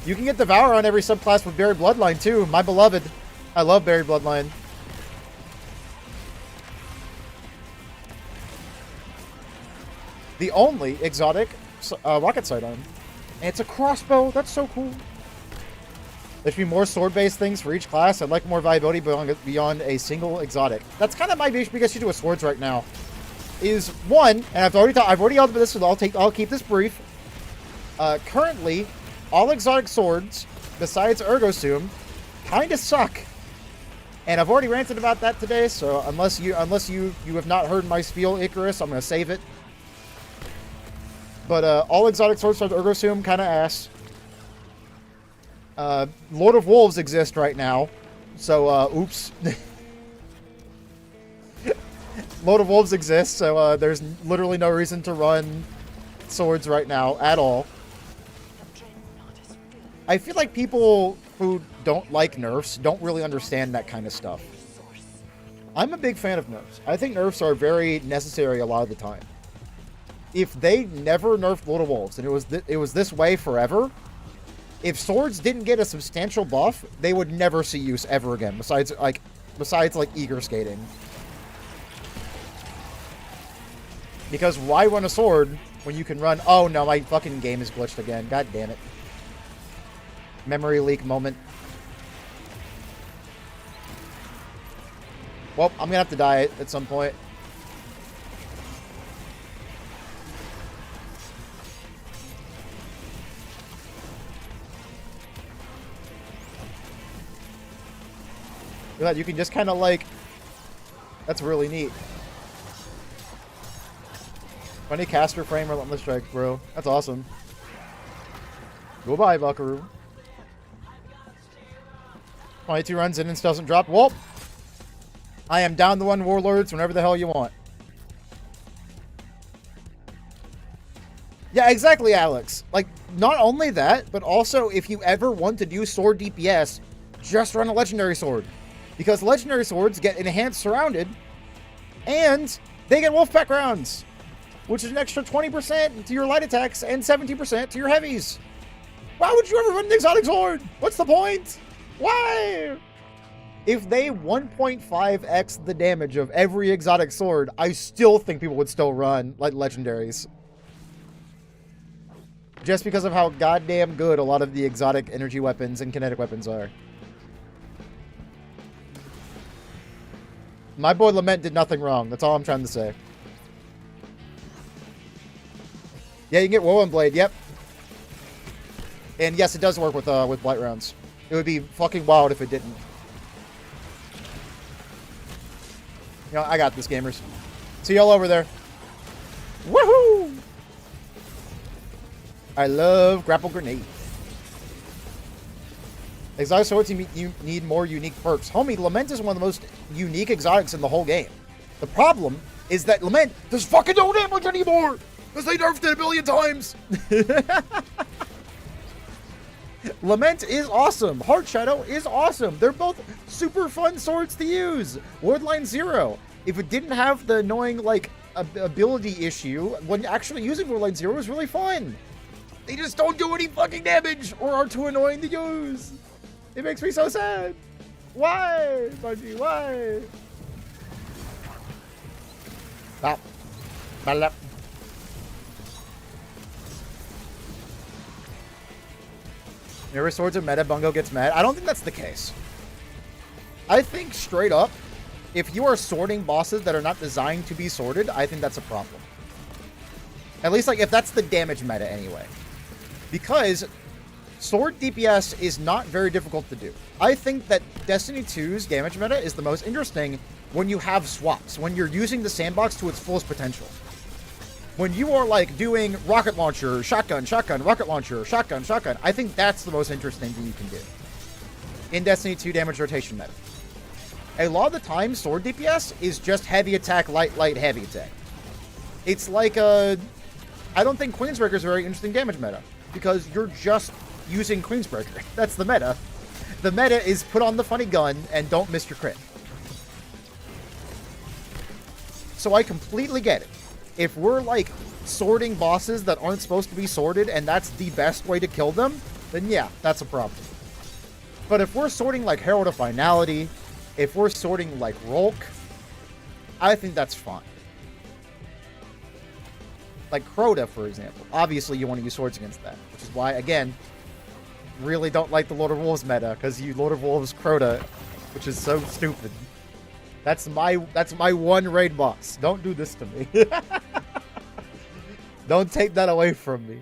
Speaker 1: You can get Devour on every subclass with Buried Bloodline, too. My beloved. I love Buried Bloodline. The only exotic rocket sight arm. And it's a crossbow. That's so cool. There should be more sword-based things for each class. I'd like more viability beyond a single exotic. That's kind of my biggest issue with swords right now. Is one, and I've already yelled about this, so I'll keep this brief. Currently, all exotic swords besides Ergosum kind of suck. And I've already ranted about that today, so unless you have not heard my spiel, Icarus, I'm gonna save it. But all exotic swords besides Ergosum kind of ass. Lord of Wolves exist right now, so oops. Lord of Wolves exists, so there's literally no reason to run swords right now at all. I feel like people who don't like nerfs don't really understand that kind of stuff. I'm a big fan of nerfs. I think nerfs are very necessary a lot of the time. If they never nerfed Lord of Wolves and it was this way forever, if swords didn't get a substantial buff, they would never see use ever again. Besides eager skating. Because why run a sword when you can run... Oh no, my fucking game is glitched again. God damn it. Memory leak moment. Well, I'm gonna have to die at some point. Look at that, you can just kind of like... That's really neat. Funny caster frame, relentless strike, bro. That's awesome. Goodbye, Buckaroo. 22 runs in and still doesn't drop. Well, I am down the one warlords whenever the hell you want. Yeah, exactly, Alex. Like, not only that, but also if you ever want to do sword DPS, just run a legendary sword. Because legendary swords get enhanced surrounded, and they get wolfpack rounds, which is an extra 20% to your light attacks and 17% to your heavies. Why would you ever run an exotic sword? What's the point? Why? If they 1.5x the damage of every exotic sword, I still think people would still run like legendaries. Just because of how goddamn good a lot of the exotic energy weapons and kinetic weapons are. My boy Lament did nothing wrong. That's all I'm trying to say. Yeah, you can get Whirlwind Blade. Yep. And yes, it does work with blight rounds. It would be fucking wild if it didn't. You know, I got this, gamers. See y'all over there. Woohoo! I love grapple grenade. Exotic swords, you need more unique perks. Homie, Lament is one of the most unique exotics in the whole game. The problem is that Lament does fucking no damage anymore! Because they nerfed it a billion times! Lament is awesome. Heart Shadow is awesome. They're both super fun swords to use. Wordline 0. If it didn't have the annoying, like, ability issue, when actually using Wordline 0 is really fun. They just don't do any fucking damage or are too annoying to use. It makes me so sad. Why, Bungie? Why? Stop. Stop. Mirror swords are meta, Bungo gets mad. I don't think that's the case. I think straight up, if you are sorting bosses that are not designed to be sorted, I think that's a problem. At least, like, if that's the damage meta anyway. Because sword DPS is not very difficult to do. I think that Destiny 2's damage meta is the most interesting when you have swaps, when you're using the sandbox to its fullest potential. When you are, like, doing rocket launcher, shotgun, shotgun, rocket launcher, shotgun, shotgun, I think that's the most interesting thing you can do in Destiny 2 damage rotation meta. A lot of the time, sword DPS is just heavy attack, light, light, heavy attack. It's like a... I don't think Queensbreaker is a very interesting damage meta, because you're just using Queensbreaker. That's the meta. The meta is put on the funny gun and don't miss your crit. So I completely get it. If we're, like, sorting bosses that aren't supposed to be sorted and that's the best way to kill them, then yeah, that's a problem. But if we're sorting, like, Herald of Finality, if we're sorting, like, Rolk, I think that's fine. Like Crota, for example. Obviously, you want to use swords against that, which is why, again, really don't like the Lord of Wolves meta because you Lord of Wolves Crota, which is so stupid. That's my one raid boss. Don't do this to me. Don't take that away from me.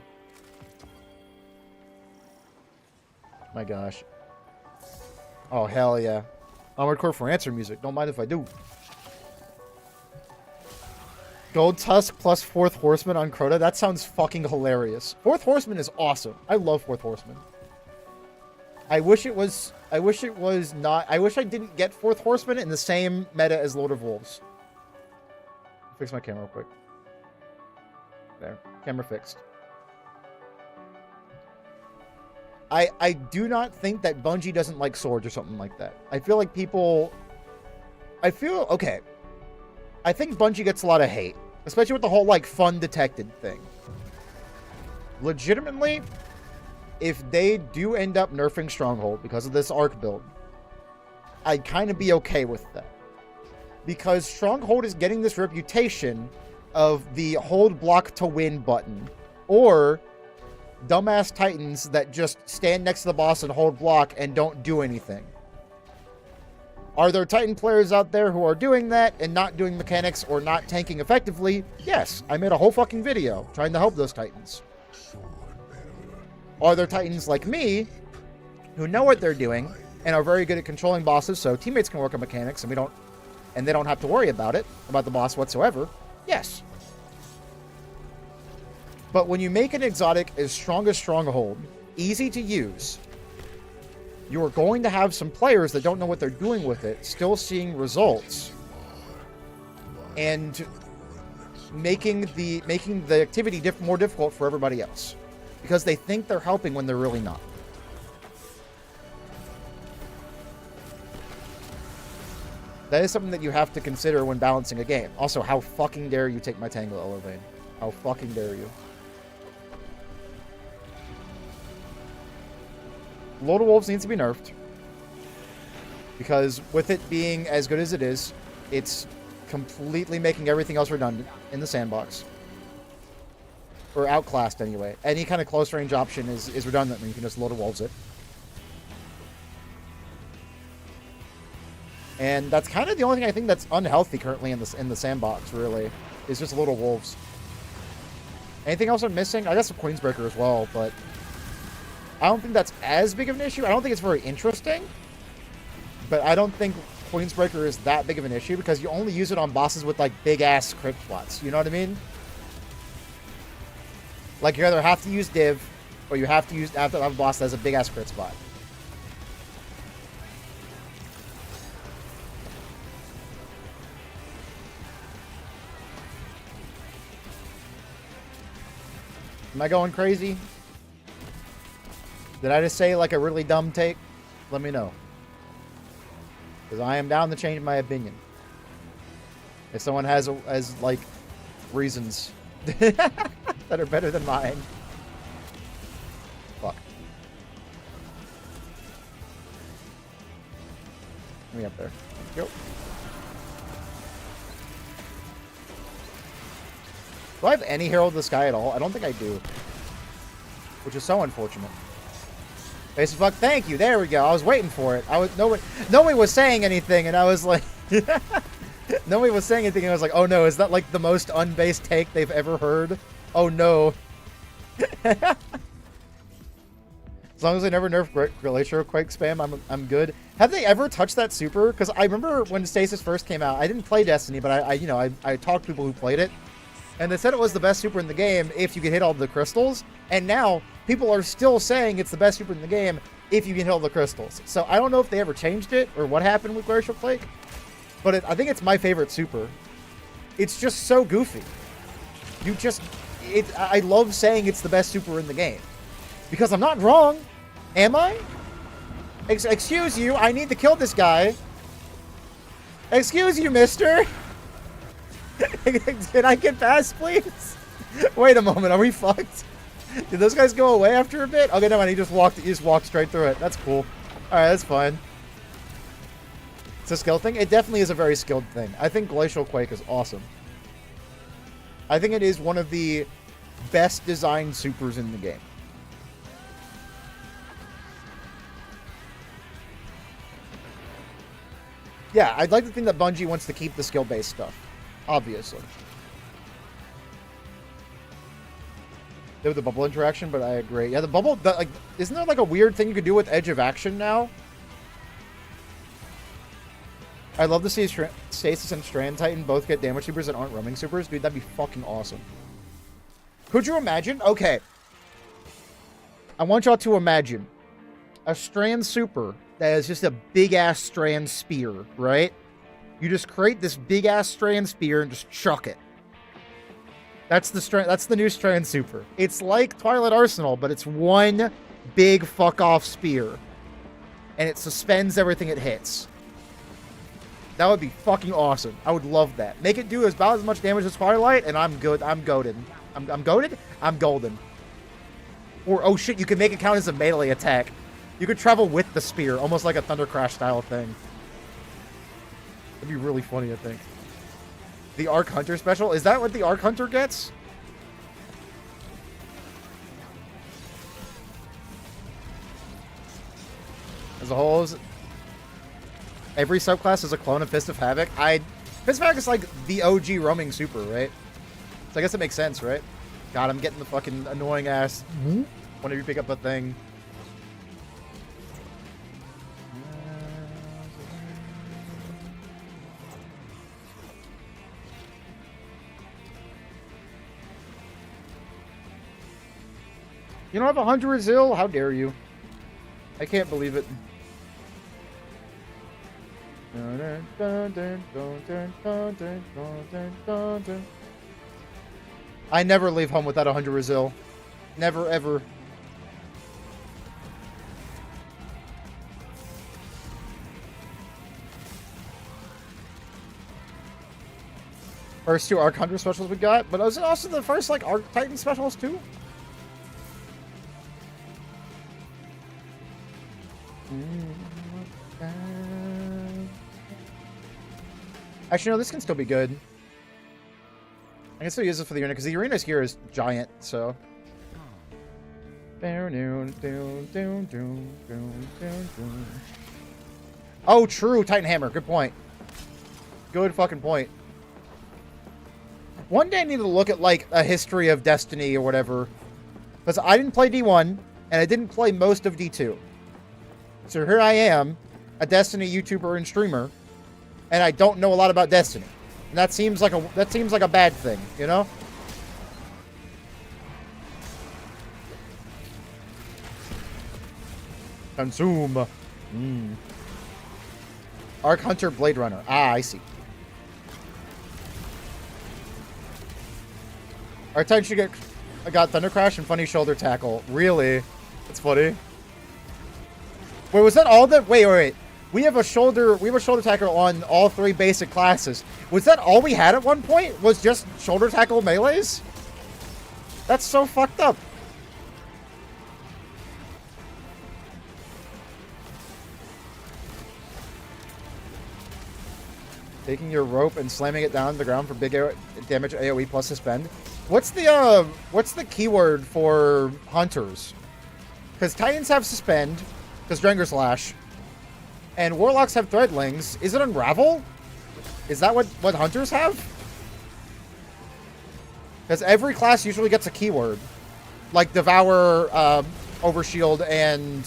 Speaker 1: My gosh. Oh, hell yeah. Armored Core for answer music. Don't mind if I do. Gold Tusk plus Fourth Horseman on Crota. That sounds fucking hilarious. Fourth Horseman is awesome. I love Fourth Horseman. I wish it was not. I wish I didn't get Fourth Horseman in the same meta as Lord of Wolves. Fix my camera real quick. There. Camera fixed. I do not think that Bungie doesn't like swords or something like that. I feel like people... okay. I think Bungie gets a lot of hate. Especially with the whole, like, fun detected thing. Legitimately, if they do end up nerfing Stronghold because of this arc build, I'd kind of be okay with that. Because Stronghold is getting this reputation of the hold block to win button. Or dumbass Titans that just stand next to the boss and hold block and don't do anything. Are there Titan players out there who are doing that and not doing mechanics or not tanking effectively? Yes, I made a whole fucking video trying to help those Titans. Are there Titans like me who know what they're doing and are very good at controlling bosses so teammates can work on mechanics and they don't have to worry about the boss whatsoever? Yes. But when you make an exotic as strong as Stronghold, easy to use, you are going to have some players that don't know what they're doing with it, still seeing results, and making the activity more difficult for everybody else. Because they think they're helping when they're really not. That is something that you have to consider when balancing a game. Also, how fucking dare you take my Tangle Elevane? How fucking dare you? Lord of Wolves needs to be nerfed. Because with it being as good as it is, it's completely making everything else redundant in the sandbox. Or outclassed anyway. Any kind of close range option is redundant when you can just Lord of Wolves it. And that's kind of the only thing I think that's unhealthy currently in the sandbox, really. Is just Lord of Wolves. Anything else I'm missing? I guess the Queensbreaker as well, but I don't think that's as big of an issue. I don't think it's very interesting. But I don't think Queensbreaker is that big of an issue because you only use it on bosses with, like, big-ass crit slots. You know what I mean? Like, you either have to use Div, or you have to have a boss that has a big-ass crit spot. Am I going crazy? Did I just say, like, a really dumb take? Let me know. Because I am down to change my opinion. If someone has like, reasons that are better than mine. Fuck. Get me up there. Go. Do I have any Herald of the Sky at all? I don't think I do. Which is so unfortunate. Face of fuck, thank you. There we go. I was waiting for it. Nobody was saying anything, and I was like, nobody was saying anything, and I was like, oh no, is that like the most unbased take they've ever heard? Oh no. As long as they never nerf Glacier Quake spam, I'm good. Have they ever touched that super? Because I remember when Stasis first came out, I didn't play Destiny, but I talked to people who played it, and they said it was the best super in the game if you could hit all the crystals. And now people are still saying it's the best super in the game if you can hit all the crystals. So I don't know if they ever changed it or what happened with Glacial Quake, but I think it's my favorite super. It's just so goofy. I love saying it's the best super in the game because I'm not wrong, am I? Excuse you, I need to kill this guy. Excuse you, mister. Can I get past, please? Wait a moment, are we fucked? Did those guys go away after a bit? Okay, no, man, he just walked straight through it. That's cool. Alright, that's fine. It's a skill thing? It definitely is a very skilled thing. I think Glacial Quake is awesome. I think it is one of the best designed supers in the game. Yeah, I'd like to think that Bungie wants to keep the skill-based stuff. Obviously. They have the bubble interaction, but I agree. Yeah, the bubble, like, isn't there like a weird thing you could do with Edge of Action now? I'd love to see Stasis and Strand Titan both get damage supers that aren't roaming supers. Dude, that'd be fucking awesome. Could you imagine? Okay. I want y'all to imagine a Strand super that is just a big-ass Strand spear, right? You just create this big-ass Strand spear and just chuck it. That's the new Strand super. It's like Twilight Arsenal, but it's one big fuck-off spear. And it suspends everything it hits. That would be fucking awesome. I would love that. Make it do about as much damage as Twilight, and I'm good. I'm goaded. I'm goaded? I'm golden. Or, oh shit, you can make it count as a melee attack. You could travel with the spear, almost like a Thunder Crash style thing. That'd be really funny, I think. The Arc Hunter special? Is that what the Arc Hunter gets? As a whole, every subclass is a clone of Fist of Havoc. Fist of Havoc is like the OG roaming super, right? So I guess it makes sense, right? God, I'm getting the fucking annoying ass whenever you pick up a thing. You don't have a Hunter Azil? How dare you? I can't believe it. I never leave home without a Hunter Azil. Never, ever. First two Arc Hunter specials we got, but was it also the first, like, Arc Titan specials, too? Actually, no, this can still be good. I can still use it for the arena, because the arena's here is giant, so. Oh, true, Titan Hammer. Good point. Good fucking point. One day I need to look at, like, a history of Destiny or whatever. Because I didn't play D1, and I didn't play most of D2. So here I am, a Destiny YouTuber and streamer, and I don't know a lot about Destiny. And that seems like a bad thing, you know? Consume. Arc Hunter Blade Runner. Ah, I see. Our Titan should got Thunder Crash and Funny Shoulder Tackle. Really? That's funny. Wait, was that all that? Wait. We have a shoulder tackle on all three basic classes. Was that all we had at one point? Was just shoulder tackle melees? That's so fucked up. Taking your rope and slamming it down to the ground for big damage AoE plus suspend. What's the keyword for hunters? Because Titans have suspend, because Drenger's Lash, and Warlocks have Threadlings. Is it Unravel? Is that what hunters have? Because every class usually gets a keyword, like Devour, Overshield, and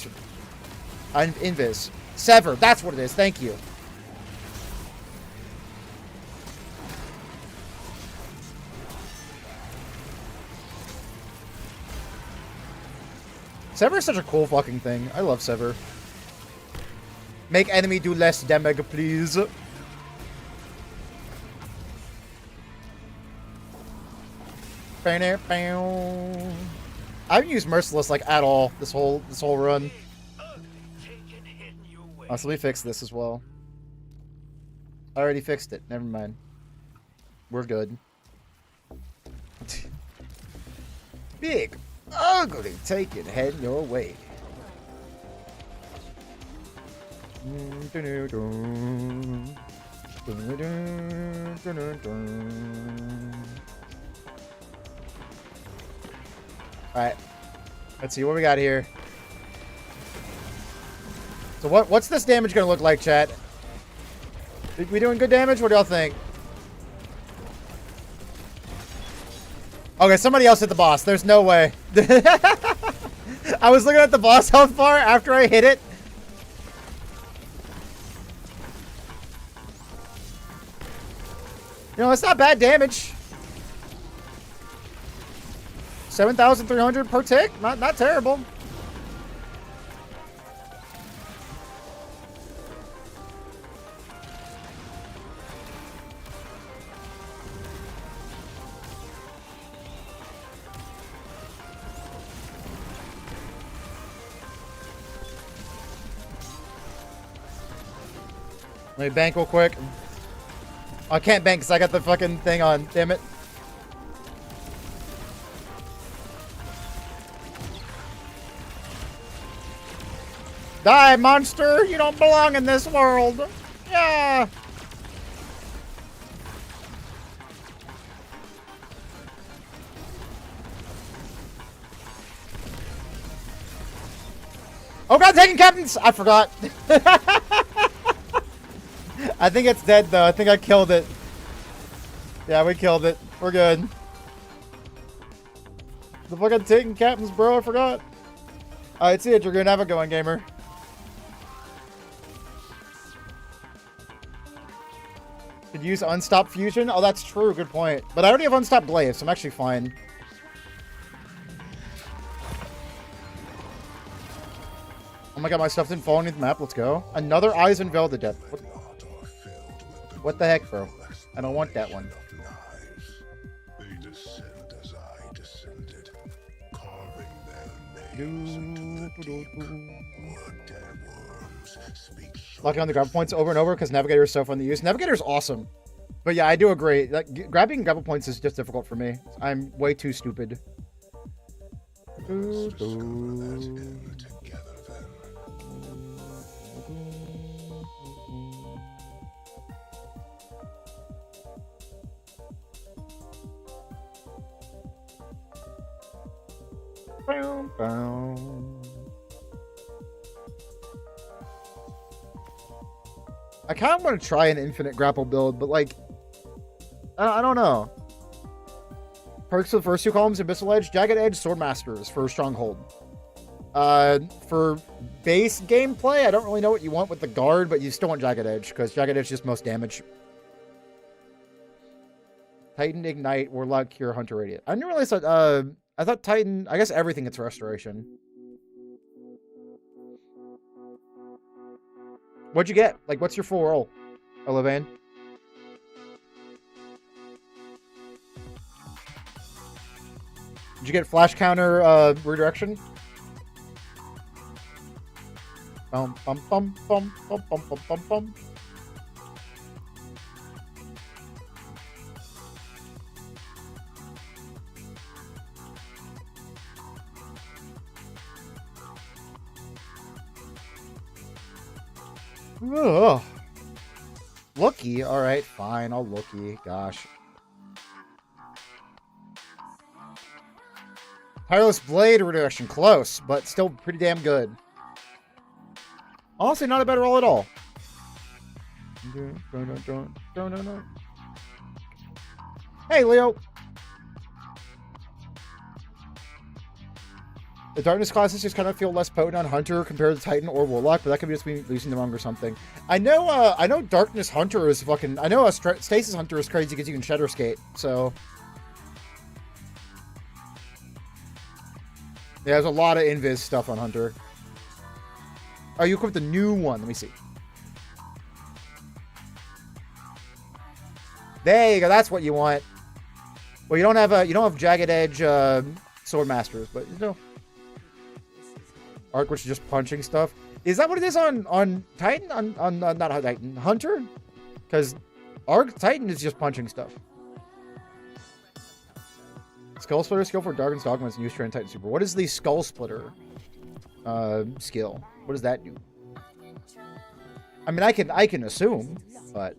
Speaker 1: Invis. Sever. That's what it is. Thank you. Sever is such a cool fucking thing. I love Sever. Make enemy do less damage, please. I haven't used Merciless like at all this whole run. Oh, so let me fix this as well. I already fixed it. Never mind. We're good. Big, ugly, take it, head your way. Alright. Let's see what we got here. So what's this damage gonna look like, chat? We doing good damage? What do y'all think? Okay, somebody else hit the boss. There's no way. I was looking at the boss health bar after I hit it. You know, it's not bad damage. 7,300 per tick? Not terrible. Let me bank real quick. I can't bank because I got the fucking thing on. Damn it. Die, monster! You don't belong in this world! Yeah! Oh god, taking captains! I forgot. I think it's dead though. I think I killed it. Yeah, we killed it. We're good. The fucking taking captains, bro. I forgot. Alright, see ya, Dragoon. Have a good one, gamer. Could use Unstop Fusion? Oh, that's true. Good point. But I already have Unstop Glaive, so I'm actually fine. Oh my god, my stuff didn't fall underneath the map. Let's go. Another Eyes and Velda Depth. What the heck, bro? I don't want that one.
Speaker 2: They descend as I descended, carving their names into the deep. Wood and worms speak.
Speaker 1: Locking on the grapple points over and over because Navigator is so fun to use. Navigator is awesome. But yeah, I do agree. Like, grabbing grapple points is just difficult for me. I'm way too stupid.
Speaker 2: Let's discover that end together then.
Speaker 1: Bow, bow. I kind of want to try an infinite grapple build, but like, I don't know. Perks for the first two columns: Abyssal Edge, Jagged Edge, Sword Masters for Stronghold. For base gameplay, I don't really know what you want with the guard, but you still want Jagged Edge because Jagged Edge is just most damage. Titan Ignite, Warlock Cure, Hunter Radiant. I didn't realize that. I thought Titan. I guess everything gets restoration. What'd you get? Like, what's your full roll, Olivane? Did you get flash counter redirection? Bum bum bum bum bum bum bum bum bum. Ugh. Looky. All right, fine. I'll looky. Gosh. Tireless Blade redirection. Close, but still pretty damn good. Honestly, not a bad roll at all. Hey, Leo. The Darkness classes just kind of feel less potent on Hunter compared to Titan or Warlock, but that could be just me losing them wrong or something. I know Darkness Hunter is fucking... I know Stasis Hunter is crazy because you can Shatter Skate, so... Yeah, there's a lot of Invis stuff on Hunter. Oh, you equipped the new one. Let me see. There you go. That's what you want. Well, you don't have Jagged Edge Sword Masters, but you know. Arc, which is just punching stuff. Is that what it is on Titan? On not Titan, Hunter? Because Titan is just punching stuff. Skull Splitter skill for Darken's Dogma is used to Titan Super. What is the Skull Splitter skill? What does that do? I mean, I can assume, but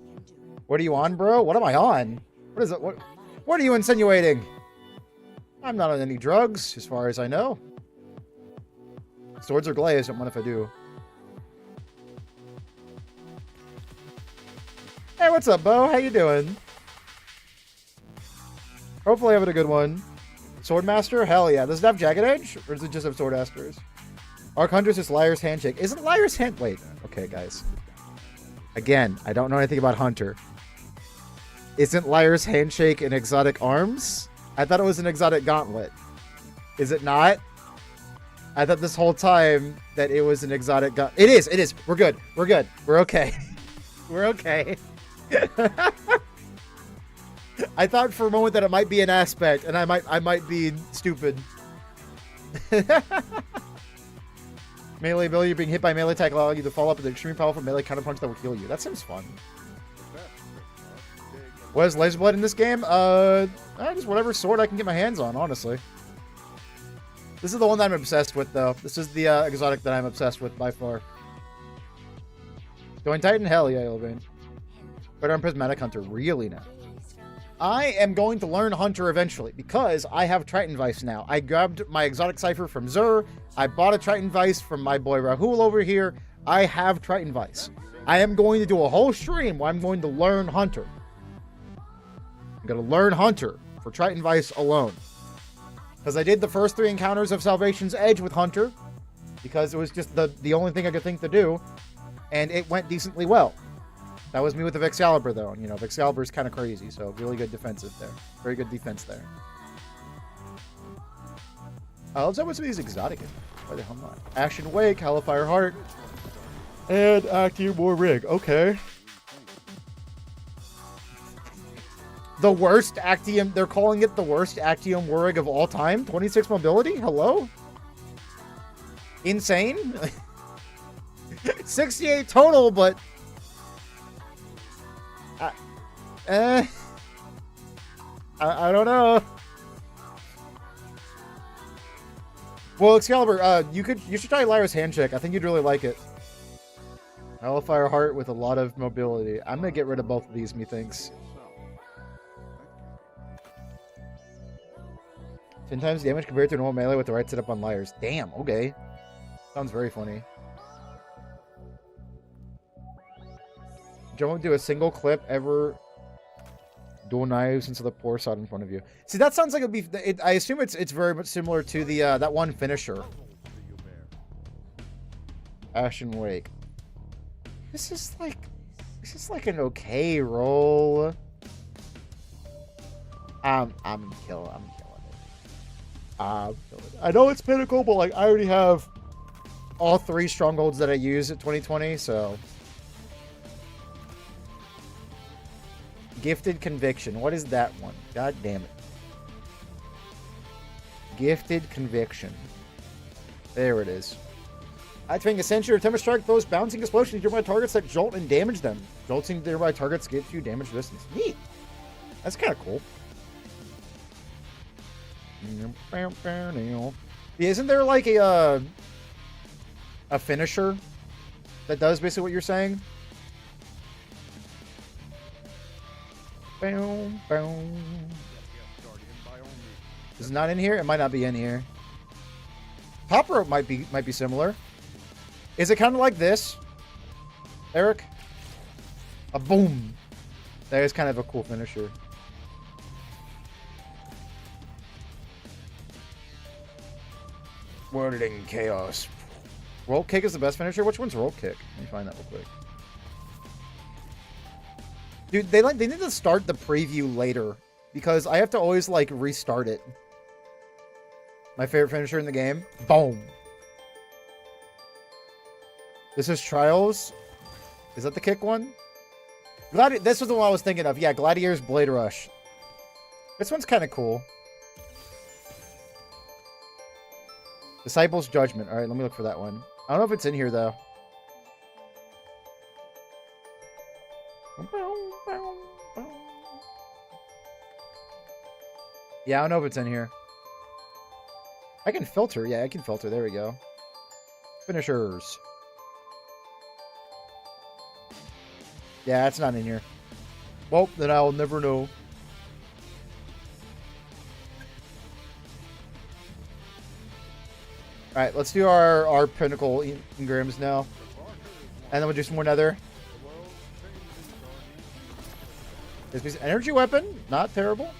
Speaker 1: what are you on, bro? What am I on? What is it? What are you insinuating? I'm not on any drugs, as far as I know. Swords are glazed. I don't mind if I do. Hey, what's up, Bo? How you doing? Hopefully having a good one. Swordmaster? Hell yeah. Does it have Jagged Edge? Or does it just have Sword Asters? Arc Hunter's is Liar's Handshake. Isn't Liar's Hand... Wait. Okay, guys. Again, I don't know anything about Hunter. Isn't Liar's Handshake an exotic arms? I thought it was an exotic gauntlet. Is it not? I thought this whole time that it was an exotic gauntlet. It is. It is. We're good. We're good. We're okay. We're okay. I thought for a moment that it might be an aspect, and I might be stupid. Melee ability, being hit by melee attack allow you to follow up with an extremely powerful melee counterpunch that will heal you. That seems fun. What is Laser Blade in this game? Just whatever sword I can get my hands on, honestly. This is the one that I'm obsessed with, though. This is the exotic that I'm obsessed with by far. Going Titan? Hell yeah, Elvane. But I'm Prismatic Hunter. Really now. I am going to learn Hunter eventually because I have Triton Vice now. I grabbed my exotic cipher from Zur. I bought a Triton Vice from my boy Rahul over here. I have Triton Vice. I am going to do a whole stream where I'm going to learn Hunter. I'm going to learn Hunter for Triton Vice alone. Because I did the first 3 encounters of Salvation's Edge with Hunter. Because it was just the only thing I could think to do. And it went decently well. That was me with the Vexcalibur, though. You know, Vexcalibur is kind of crazy, so really good defensive there. Very good defense there. Let's open some of these exotic. Why the hell not? Ashen Wake, Hellfire Heart, and Actium War Rig. Okay. The worst Actium. They're calling it the worst Actium War Rig of all time. 26 mobility? Hello? Insane? 68 total, but... I don't know. Well, Excalibur, you should try Lyra's Handshake. I think you'd really like it. Hellfire Heart with a lot of mobility. I'm gonna get rid of both of these, methinks. 10 times damage compared to normal melee with the right setup on Liars. Damn, okay. Sounds very funny. Don't do a single clip ever. Dual knives into the poor side in front of you. See, that sounds like it'd be. I assume it's very much similar to the that one finisher. Ashen Wake. This is like an okay roll. I'm killing it. I know it's pinnacle, but like I already have all 3 strongholds that I use at 2020, so. Gifted Conviction. What is that one? God damn it. Gifted Conviction. There it is. I think Ascension or Timber Strike throws bouncing explosions to nearby targets that jolt and damage them. Jolting nearby targets gives you damage distance. Neat. That's kind of cool. Yeah, isn't there like a finisher that does basically what you're saying? Boom, boom. Is it not in here? It might not be in here. Top rope might be similar. Is it kind of like this, Eric? A boom. That is kind of a cool finisher. Whirling Chaos. Roll Kick is the best finisher? Which one's Roll Kick? Let me find that real quick. Dude, they need to start the preview later because I have to always like restart it. My favorite finisher in the game. Boom. This is Trials. Is that the kick one? This was the one I was thinking of. Yeah, Gladiator's Blade Rush. This one's kind of cool. Disciples Judgment. All right, let me look for that one. I don't know if it's in here though. Yeah, I don't know if it's in here. I can filter. Yeah, I can filter. There we go. Finishers. Yeah, it's not in here. Well, then I'll never know. Alright, let's do our pinnacle engrams now. And then we'll do some more nether. This is energy weapon, not terrible.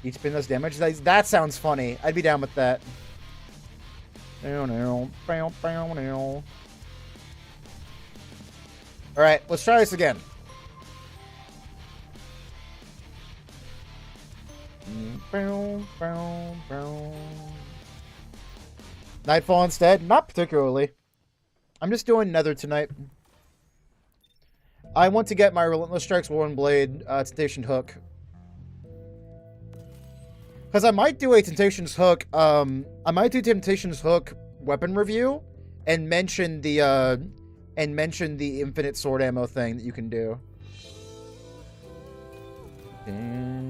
Speaker 1: Each spin does damage. That sounds funny. I'd be down with that. Alright, let's try this again. Nightfall instead? Not particularly. I'm just doing Nether tonight. I want to get my Relentless Strikes Warren Blade Temptation Hook. Because I might do a Temptation's Hook, I might do Temptation's Hook weapon review and mention the infinite sword ammo thing that you can do. Damn.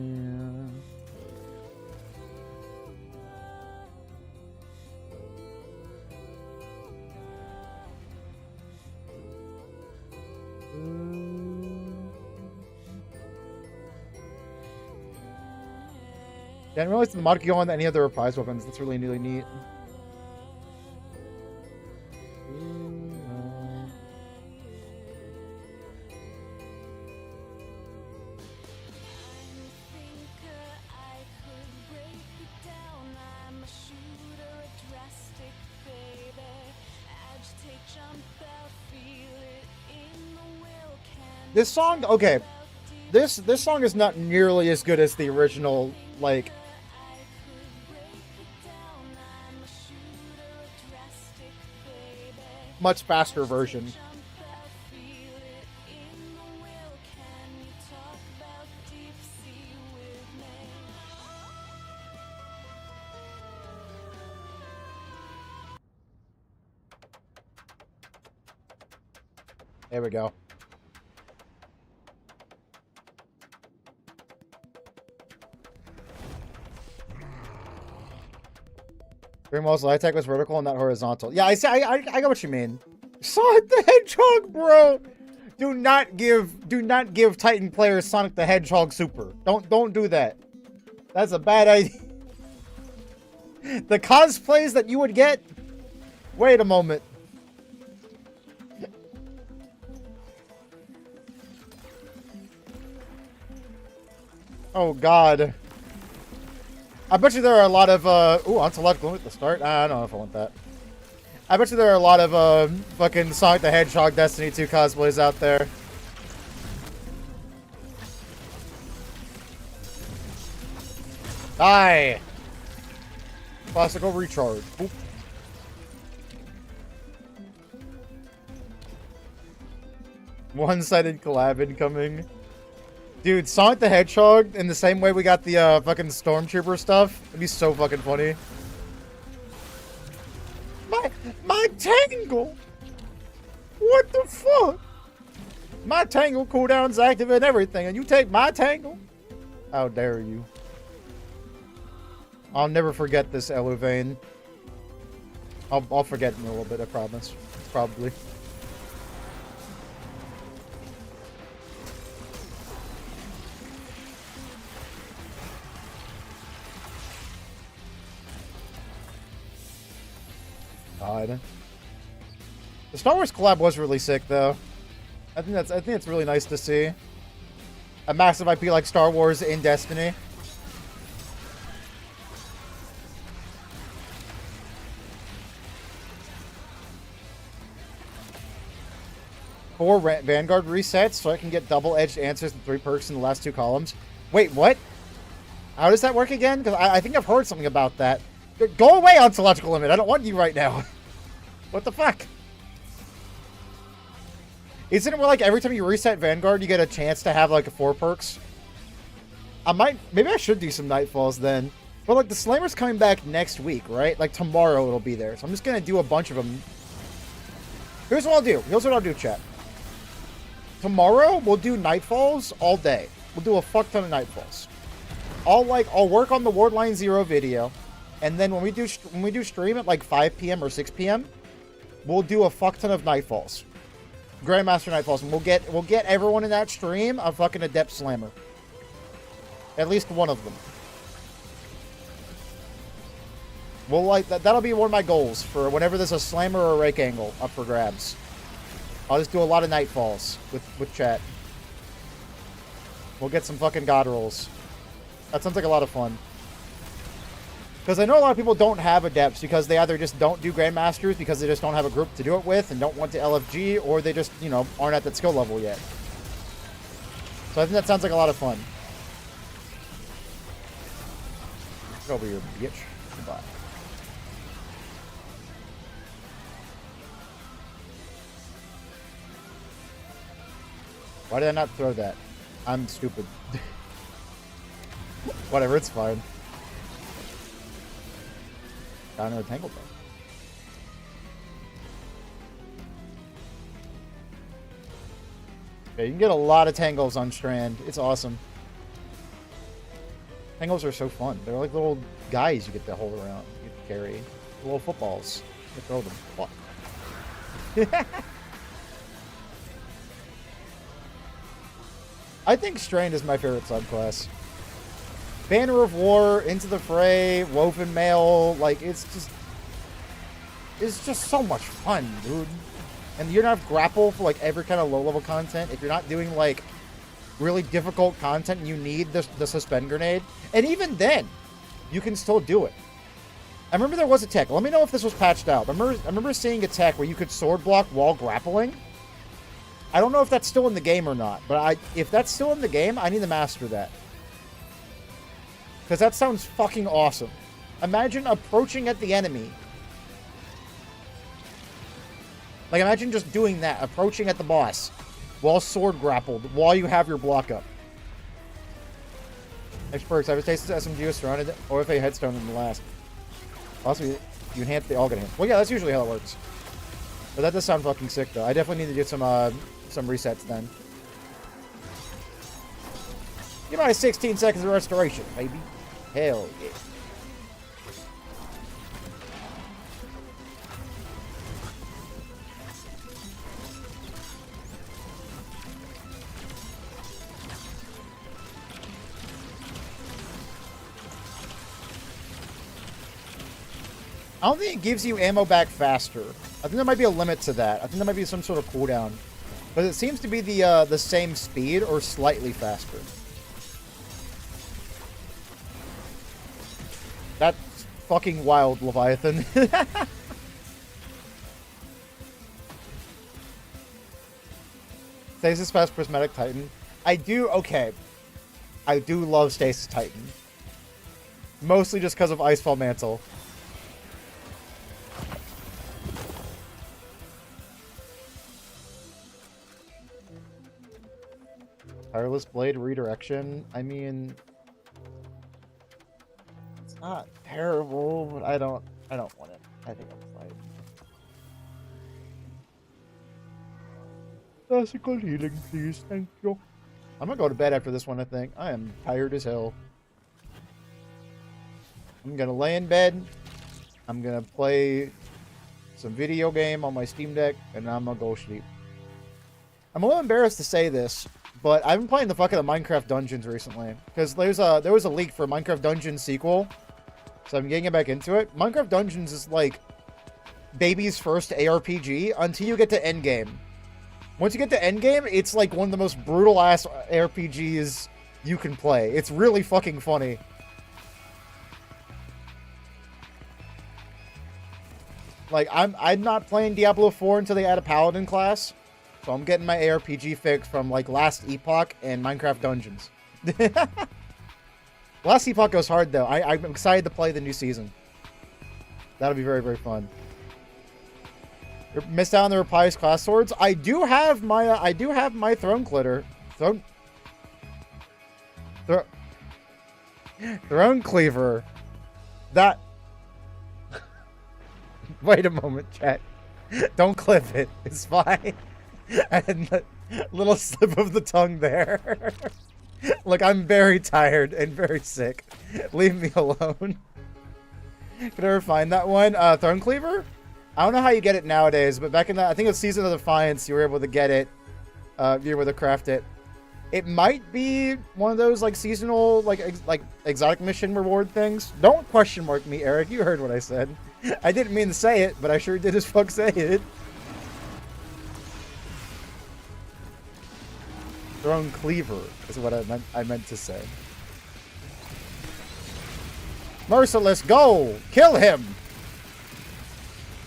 Speaker 1: Yeah, I didn't realize the mod could go on any other reprise weapons. That's really, really neat. This song, okay. This song is not nearly as good as the original, like, much faster version. There we go. Greenwell's light attack was vertical and not horizontal. Yeah, I got what you mean. Sonic the Hedgehog, bro. Do not give Titan players Sonic the Hedgehog Super. Don't do that. That's a bad idea. The cosplays that you would get. Wait a moment. Oh God. I bet you there are a lot of, ooh, ontological at the start. I don't know if I want that. I bet you there are a lot of, fucking Sonic the Hedgehog Destiny 2 cosplays out there. Die! Classical recharge. Oop. One-sided collab incoming. Dude, Sonic the Hedgehog, in the same way we got the fucking Stormtrooper stuff, it'd be so fucking funny. My Tangle! What the fuck? My Tangle cooldown's active and everything, and you take my Tangle? How dare you? I'll never forget this, Eluvane. I'll forget in a little bit, I promise. Probably. God. The Star Wars collab was really sick, though. I think it's really nice to see a massive IP like Star Wars in Destiny. Four Vanguard resets, so I can get double-edged answers and 3 perks in the last 2 columns. Wait, what? How does that work again? Because I think I've heard something about that. Go away, Ontological Limit. I don't want you right now. What the fuck? Isn't it where, like, every time you reset Vanguard, you get a chance to have, like, 4 perks? Maybe I should do some Nightfalls then. But, like, the Slammer's coming back next week, right? Like, tomorrow it'll be there. So I'm just gonna do a bunch of them. Here's what I'll do. Here's what I'll do, chat. Tomorrow, we'll do Nightfalls all day. We'll do a fuck ton of Nightfalls. I'll work on the Wardline 0 video. And then when we do stream at, like, 5 p.m. or 6 p.m., we'll do a fuck ton of Nightfalls. Grandmaster Nightfalls. And we'll get everyone in that stream a fucking Adept Slammer. At least one of them. We'll, like, that'll be one of my goals for whenever there's a Slammer or a Rake Angle up for grabs. I'll just do a lot of nightfalls with chat. We'll get some fucking god rolls. That sounds like a lot of fun. Because I know a lot of people don't have adepts because they either just don't do grandmasters because they just don't have a group to do it with and don't want to LFG, or they just, you know, aren't at that skill level yet. So I think that sounds like a lot of fun. Get over here, bitch. Goodbye. Why did I not throw that? I'm stupid. Whatever, it's fine. Got another tangle though. Yeah, you can get a lot of tangles on Strand. It's awesome. Tangles are so fun. They're like little guys you get to hold around. You get to carry. Little footballs. You throw them. Fuck. I think Strand is my favorite subclass. Banner of War, Into the Fray, Woven Mail, like, it's just so much fun, dude. And you're not grapple for, like, every kind of low-level content. If you're not doing, like, really difficult content, you need the Suspend Grenade. And even then, you can still do it. I remember there was a tech. Let me know if this was patched out. I remember seeing a tech where you could sword block while grappling. I don't know if that's still in the game or not, but if that's still in the game, I need to master that. Because that sounds fucking awesome. Imagine approaching at the enemy. Like, imagine just doing that. Approaching at the boss. While sword grappled. While you have your block up. Next perks. I've tasted SMG was surrounded. Or if a headstone in the last. Also, you enhance the all get enhanced. Well, yeah, that's usually how it works. But that does sound fucking sick, though. I definitely need to do some resets then. Give me 16 seconds of restoration, baby. Hell yeah. I don't think it gives you ammo back faster. I think there might be a limit to that. I think there might be some sort of cooldown. But it seems to be the same speed or slightly faster. That's fucking wild, Leviathan. Stasis Fast Prismatic Titan. I do love Stasis Titan. Mostly just because of Icefall Mantle. Tireless Blade Redirection. I mean, it's not terrible, but I don't want it. I think I'm fine. Classical healing, please. Thank you. I'm gonna go to bed after this one, I think. I am tired as hell. I'm gonna lay in bed. I'm gonna play some video game on my Steam Deck, and I'm gonna go sleep. I'm a little embarrassed to say this, but I've been playing the fuck out of Minecraft Dungeons recently. Because there was a leak for Minecraft Dungeons sequel. So I'm getting back into it. Minecraft Dungeons is like baby's first ARPG until you get to endgame. Once you get to endgame, it's like one of the most brutal ass RPGs you can play. It's really fucking funny. Like, I'm not playing Diablo 4 until they add a Paladin class. So I'm getting my ARPG fix from, like, Last Epoch and Minecraft Dungeons. Last Epoch goes hard, though. I'm excited to play the new season. That'll be very, very fun. You missed out on the Reprise class swords. I do have my Throne Clitter. Throne Cleaver. That... Wait a moment, chat. Don't clip it. It's fine. And the little slip of the tongue there. Look, I'm very tired and very sick. Leave me alone. Could I ever find that one? Throne Cleaver? I don't know how you get it nowadays, but back in the, I think it was Season of Defiance, you were able to get it. You were able to craft it. It might be one of those, like, seasonal, like exotic mission reward things. Don't question mark me, Eric. You heard what I said. I didn't mean to say it, but I sure did as fuck say it. Throne Cleaver is what I meant to say. Merciless, go! Kill him!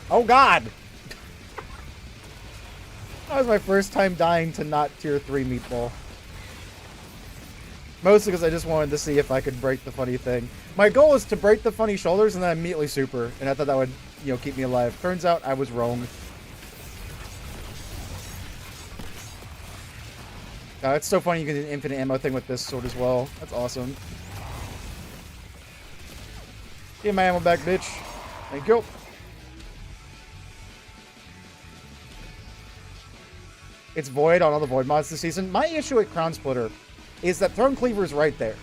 Speaker 1: Oh god! That was my first time dying to not tier 3 meatball. Mostly because I just wanted to see if I could break the funny thing. My goal is to break the funny shoulders and then immediately super. And I thought that would, you know, keep me alive. Turns out I was wrong. It's so funny you can do an infinite ammo thing with this sword as well. That's awesome. Get my ammo back, bitch. Thank you. It's Void on all the Void mods this season. My issue with Crown Splitter is that Throne Cleaver is right there.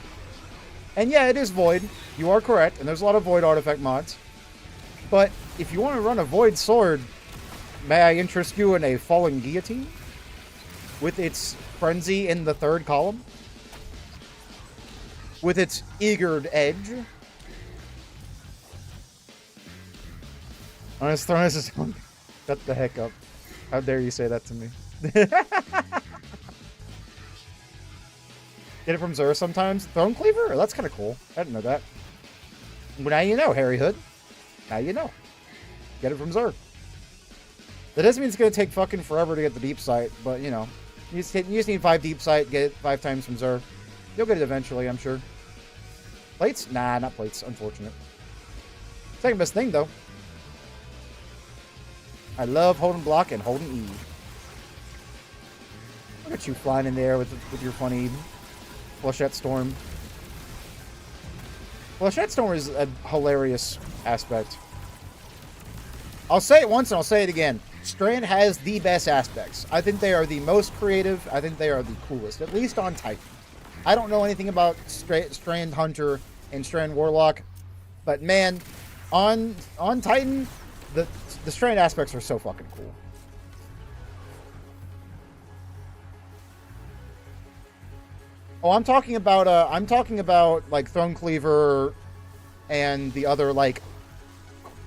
Speaker 1: And yeah, it is Void. You are correct. And there's a lot of Void artifact mods. But if you want to run a Void sword, may I interest you in a Falling Guillotine? With its Frenzy in the 3rd column? With its Eagered Edge? Honest Thrones is... Shut the heck up. How dare you say that to me? Get it from Xur sometimes. Throne Cleaver? That's kind of cool. I didn't know that. Well, now you know, Harry Hood. Now you know. Get it from Xur. That doesn't mean it's going to take fucking forever to get the deep sight, but, you know. You just need 5 deep sight, get it 5 times from Xur. You'll get it eventually, I'm sure. Plates? Nah, not plates. Unfortunate. Second best thing, though. I love holding block and holding E. Look at you flying in there with your funny Flechette Storm. Flechette Storm is a hilarious aspect. I'll say it once and I'll say it again. Strand has the best aspects. I think they are the most creative. I think they are the coolest, at least on Titan. I don't know anything about Strand Hunter and Strand Warlock, but man, on Titan, the Strand aspects are so fucking cool. Oh, I'm talking about like Throne Cleaver and the other like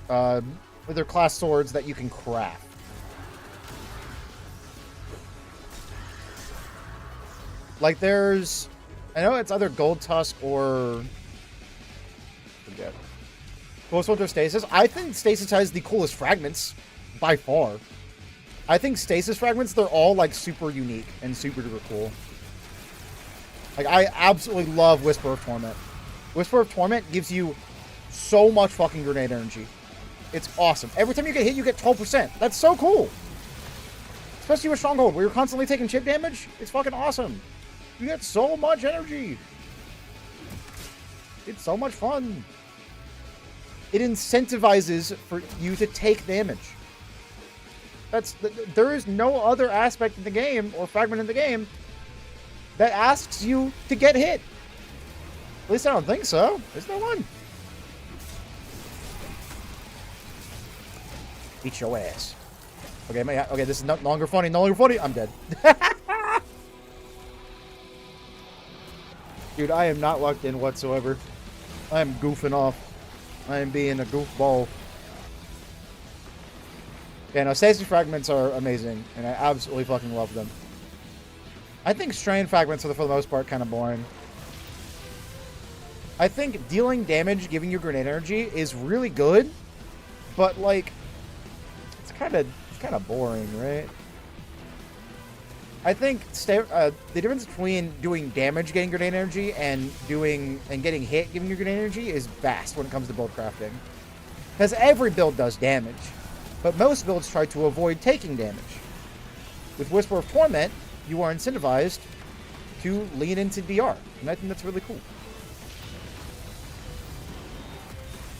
Speaker 1: other class swords that you can craft. Like there's, I know it's either Gold Tusk or forget. Ghost Winter Stasis. I think Stasis has the coolest fragments by far. I think Stasis fragments, they're all like super unique and super duper cool. Like I absolutely love Whisper of Torment. Whisper of Torment gives you so much fucking grenade energy. It's awesome. Every time you get hit, you get 12%. That's so cool. Especially with Stronghold, where you're constantly taking chip damage. It's fucking awesome. You get so much energy. It's so much fun. It incentivizes for you to take damage. There is no other aspect in the game or fragment in the game that asks you to get hit. At least I don't think so. There's no one. Eat your ass. Okay, okay, this is no longer funny. No longer funny. I'm dead. Dude, I am not locked in whatsoever. I am goofing off. I am being a goofball. Yeah, no, Stasis fragments are amazing, and I absolutely fucking love them. I think strain fragments are, for the most part, kind of boring. I think dealing damage, giving you grenade energy, is really good, but like, it's kind of boring, right? I think the difference between doing damage, getting grenade energy, and getting hit, giving you grenade energy, is vast when it comes to build crafting. Because every build does damage, but most builds try to avoid taking damage. With Whisper of Torment, you are incentivized to lean into DR, and I think that's really cool.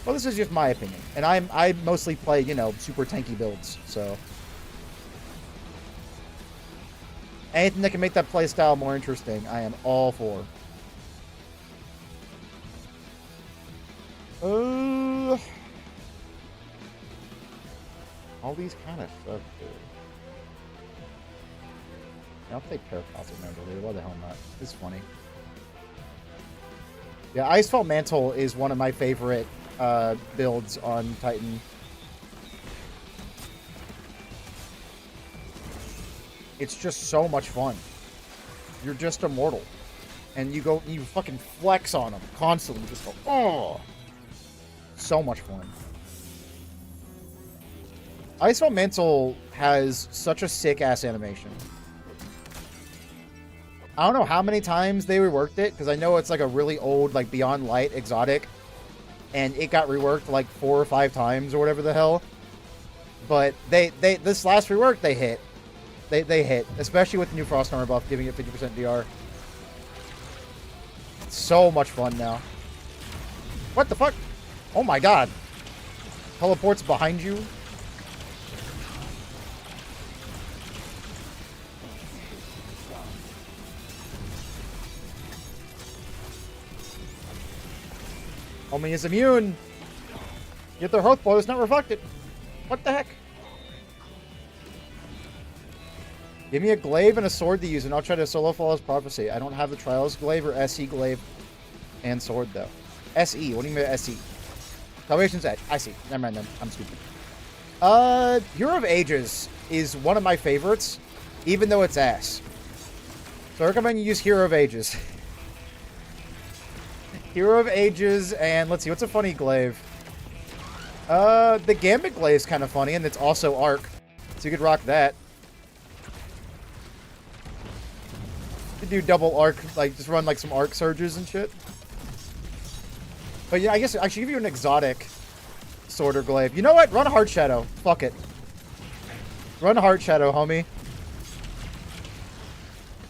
Speaker 1: Well, this is just my opinion, and I mostly play, you know, super tanky builds, so anything that can make that playstyle more interesting, I am all for. All these kind of stuff, dude. I'll take Paracosmic Member. Why the hell not? It's funny. Yeah, Icefall Mantle is one of my favorite builds on Titan. It's just so much fun. you're just immortal. And you go, you fucking flex on them constantly. You just go, oh. So much fun. Ice Elemental has such a sick-ass animation. I don't know how many times they reworked it, because I know it's like a really old, like, Beyond Light exotic. And it got reworked like 4 or 5 times or whatever the hell. But this last rework, they hit. They hit. Especially with the new Frost Armor buff, giving it 50% DR. It's so much fun now. What the fuck? Oh my god. Teleports behind you. Homie is immune. Yet their health blow is not reflected. What the heck? Give me a glaive and a sword to use, and I'll try to solo Flawless Prophecy. I don't have the Trials glaive or SE glaive and sword, though. SE. What do you mean by SE? Salvation's Edge. I see. Never mind, then. I'm stupid. Hero of Ages is one of my favorites, even though it's ass. So I recommend you use Hero of Ages. Hero of Ages, and let's see, what's a funny glaive? The Gambit glaive is kind of funny, and it's also arc, so you could rock that. You could do double arc, like just run like some arc surges and shit. But yeah, I guess I should give you an exotic sword or glaive. You know what? Run Heart Shadow. Fuck it. Run Heart Shadow, homie.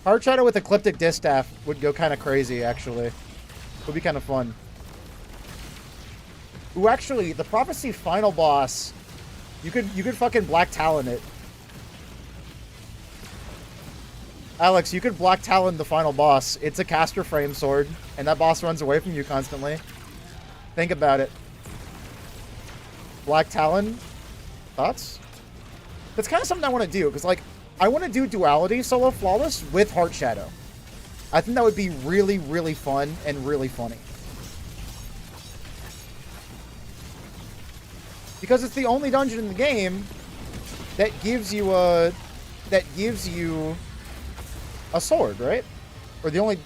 Speaker 1: Heart Shadow with Ecliptic Distaff would go kind of crazy, actually. Would be kind of fun. Ooh, actually, the Prophecy final boss, you could fucking Black Talon it. Alex, you could Black Talon the final boss. It's a caster frame sword, and that boss runs away from you constantly. Think about it. Black Talon? Thoughts? That's kind of something I want to do, because, like, I want to do Duality solo Flawless with Heart Shadow. I think that would be really, really fun and really funny. Because it's the only dungeon in the game that gives you a sword, right? Or the only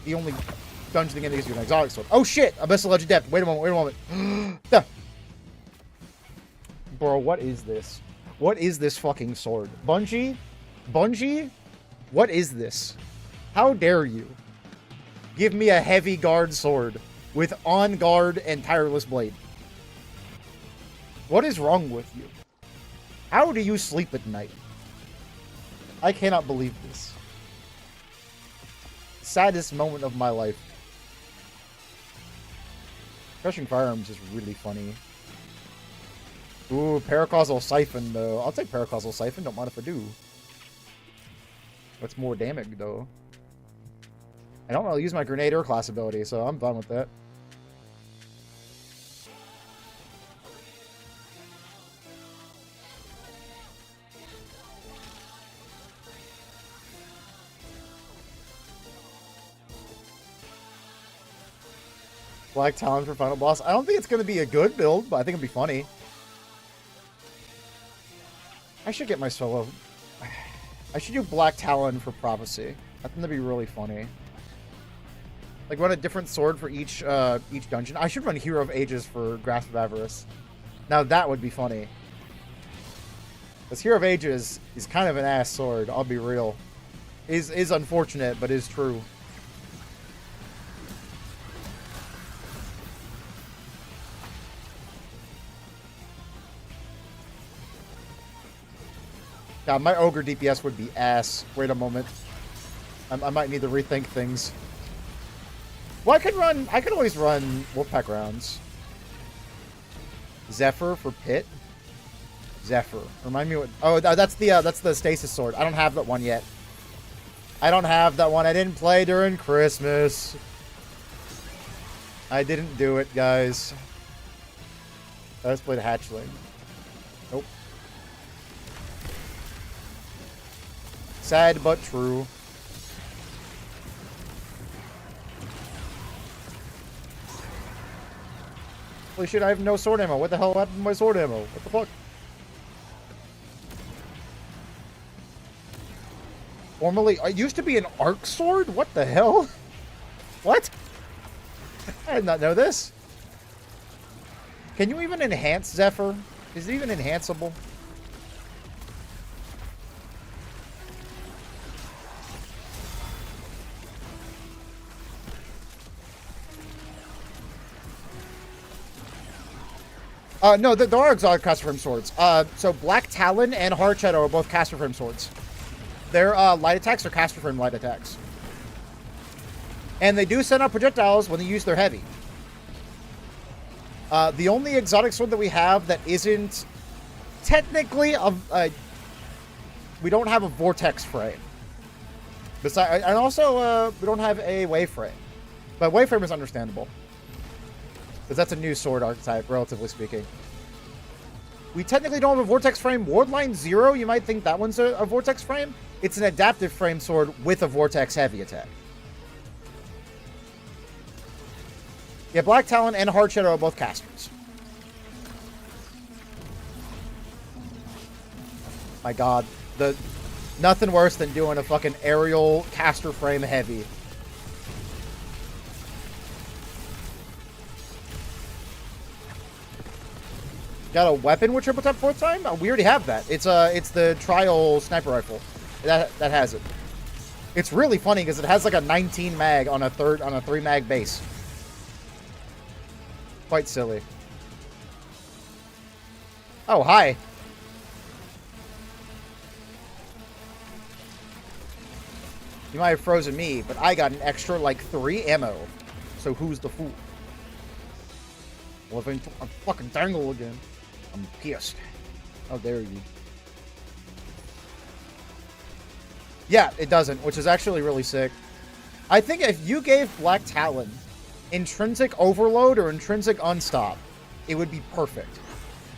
Speaker 1: dungeon in the game that gives you an exotic sword. Oh shit! Abyssal Ledge of Depth. Wait a moment. Bro, what is this? What is this fucking sword? Bungie? What is this? How dare you give me a heavy guard sword with on guard and tireless blade? What is wrong with you? How do you sleep at night? I cannot believe this. Saddest moment of my life. Crushing Firearms is really funny. Ooh, Paracausal Siphon, though. I'll take Paracausal Siphon, don't mind if I do. What's more damage, though? I don't really use my Grenadier class ability, so I'm fine with that. Black Talon for final boss. I don't think it's going to be a good build, but I think it'll be funny. I should get my solo. I should do Black Talon for Prophecy. I think that'd be really funny. Like, run a different sword for each dungeon. I should run Hero of Ages for Grasp of Avarice. Now that would be funny. Because Hero of Ages is kind of an ass sword, I'll be real. Is unfortunate, but is true. God, my Ogre DPS would be ass. Wait a moment. I might need to rethink things. Well, I could always run Wolfpack rounds. Zephyr for Pit. Zephyr. Remind me what... Oh, that's the Stasis Sword. I don't have that one yet. I don't have that one. I didn't play during Christmas. I didn't do it, guys. I just played Hatchling. Nope. Sad but true. Holy shit, I have no sword ammo. What the hell happened to my sword ammo? What the fuck? Formerly, it used to be an arc sword? What the hell? What? I did not know this. Can you even enhance Zephyr? Is it even enhanceable? No, there are exotic caster frame swords. So Black Talon and Hard Shadow are both caster frame swords. Their light attacks are caster frame light attacks. And they do send out projectiles when they use their heavy. The only exotic sword that we have that isn't technically we don't have a vortex frame. Besides, and also we don't have a wave frame. But wave frame is understandable. Because that's a new sword archetype, relatively speaking. We technically don't have a vortex frame. Wardline 0, you might think that one's a vortex frame. It's an adaptive frame sword with a vortex heavy attack. Yeah, Black Talon and Hard Shadow are both casters. My god. Nothing worse than doing a fucking aerial caster frame heavy. Got a weapon with triple tap fourth time? Oh, we already have that. It's the trial sniper rifle. That has it. It's really funny because it has like a 19 mag on a 3 mag base. Quite silly. Oh, hi. You might have frozen me, but I got an extra like 3 ammo. So who's the fool? Well, if I'm fucking dangle again. I'm pissed. How dare you? Yeah, it doesn't, which is actually really sick. I think if you gave Black Talon intrinsic overload or intrinsic unstop, it would be perfect.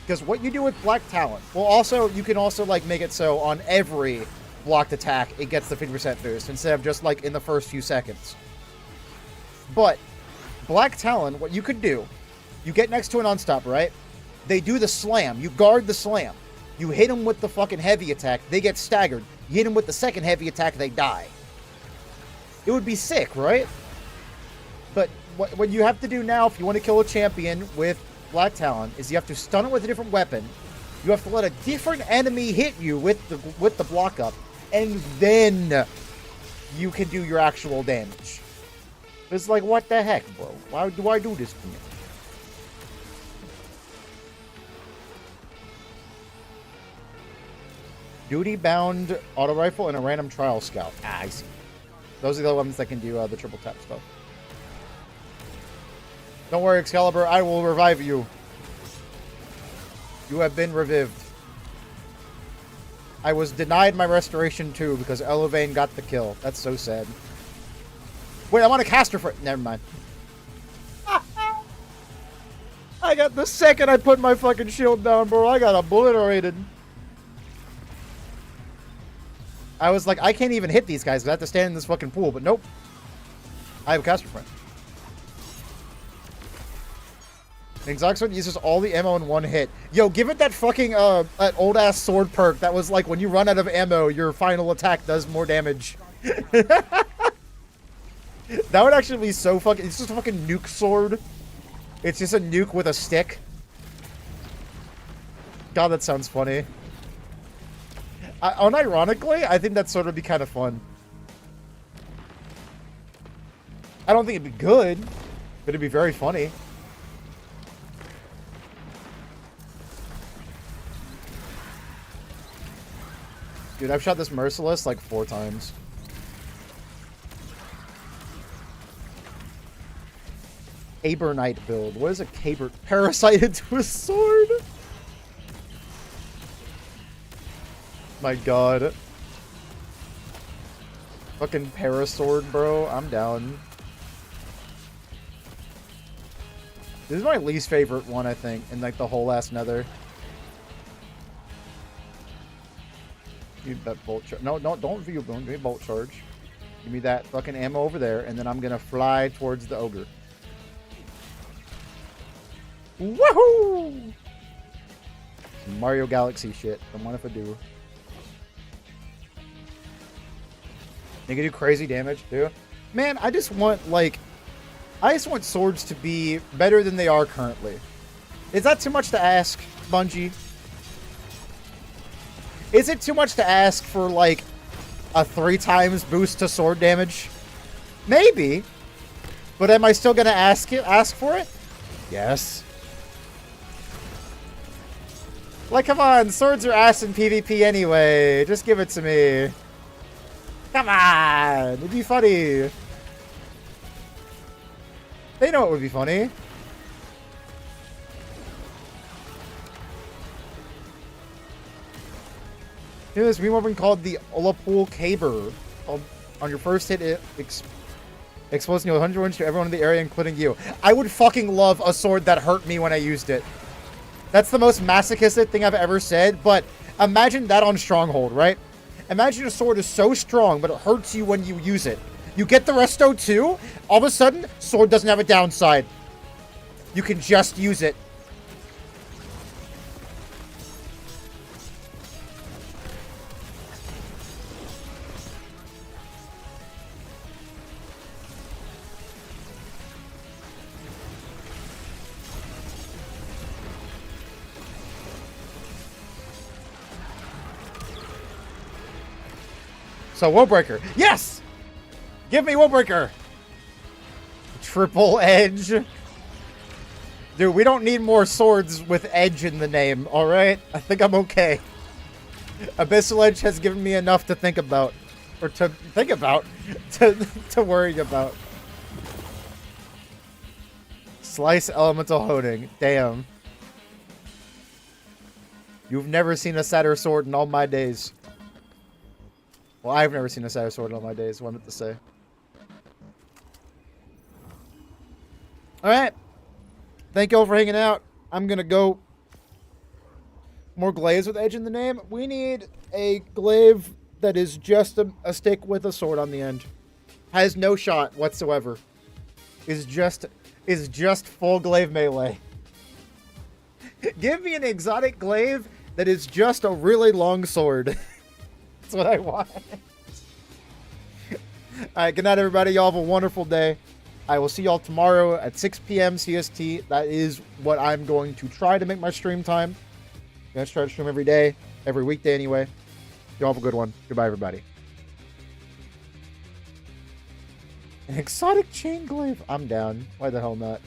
Speaker 1: Because what you do with Black Talon, well, also, you can also, like, make it so on every blocked attack, it gets the 50% boost, instead of just, like, in the first few seconds. But, Black Talon, what you could do, you get next to an unstop, right? They do the slam. You guard the slam. You hit them with the fucking heavy attack. They get staggered. You hit them with the second heavy attack. They die. It would be sick, right? But what you have to do now if you want to kill a champion with Black Talon is you have to stun it with a different weapon. You have to let a different enemy hit you with the block up. And then you can do your actual damage. It's like, what the heck, bro? Why do I do this to me? Duty-bound auto rifle and a random trial scout. Ah, I see. Those are the ones that can do the triple tap stuff. Don't worry, Excalibur. I will revive you. You have been revived. I was denied my restoration too because Elevane got the kill. That's so sad. Wait, I'm on a caster for... Never mind. I got the second I put my fucking shield down, bro. I got obliterated. I was like, I can't even hit these guys because I have to stand in this fucking pool, but nope. I have a caster friend. Exotic sword uses all the ammo in one hit. Yo, give it that fucking, that old-ass sword perk that was like, when you run out of ammo, your final attack does more damage. That would actually be so fucking... It's just a fucking nuke sword. It's just a nuke with a stick. God, that sounds funny. Unironically, I think that sort of be kind of fun. I don't think it'd be good, but it'd be very funny. Dude, I've shot this Merciless like 4 times. Caber Knight build. What is a Caber? Parasite into a sword? My god. Fucking Parasword, bro. I'm down. This is my least favorite one, I think, in like the whole ass nether. Give that bolt charge. No, don't view boom. Give me bolt charge. Give me that fucking ammo over there, and then I'm gonna fly towards the ogre. Woohoo! Mario Galaxy shit. Don't mind if I do. They can do crazy damage too. Man, I just want swords to be better than they are currently. Is that too much to ask, Bungie? Is it too much to ask for like a 3 times boost to sword damage? Maybe. But am I still gonna ask for it? Yes. Like, come on, swords are ass in PvP anyway. Just give it to me. Come on, it'd be funny. They know it would be funny. There's this remover called the Olapul Caber. On your first hit, it explodes nearly 100 wounds to everyone in the area, including you. I would fucking love a sword that hurt me when I used it. That's the most masochistic thing I've ever said, but imagine that on Stronghold, right? Imagine a sword is so strong, but it hurts you when you use it. You get the resto too, all of a sudden, sword doesn't have a downside. You can just use it. So, Willbreaker. Yes! Give me Willbreaker! Triple Edge. Dude, we don't need more swords with Edge in the name, alright? I think I'm okay. Abyssal Edge has given me enough to think about. Or to think about. To worry about. Slice Elemental Honing. Damn. You've never seen a sadder sword in all my days. Well, I've never seen a sadder sword in all my days, what I meant to say. Alright. Thank you all for hanging out. I'm gonna go. More glaives with edge in the name. We need a glaive that is just a stick with a sword on the end. Has no shot whatsoever. Is just full glaive melee. Give me an exotic glaive that is just a really long sword. That's what I want. Alright, good night, everybody. Y'all have a wonderful day. I will see y'all tomorrow at 6 p.m. CST. That is what I'm going to try to make my stream time. I'm going to try to stream every day, every weekday anyway. Y'all have a good one. Goodbye, everybody. An exotic chain glaive? I'm down. Why the hell not?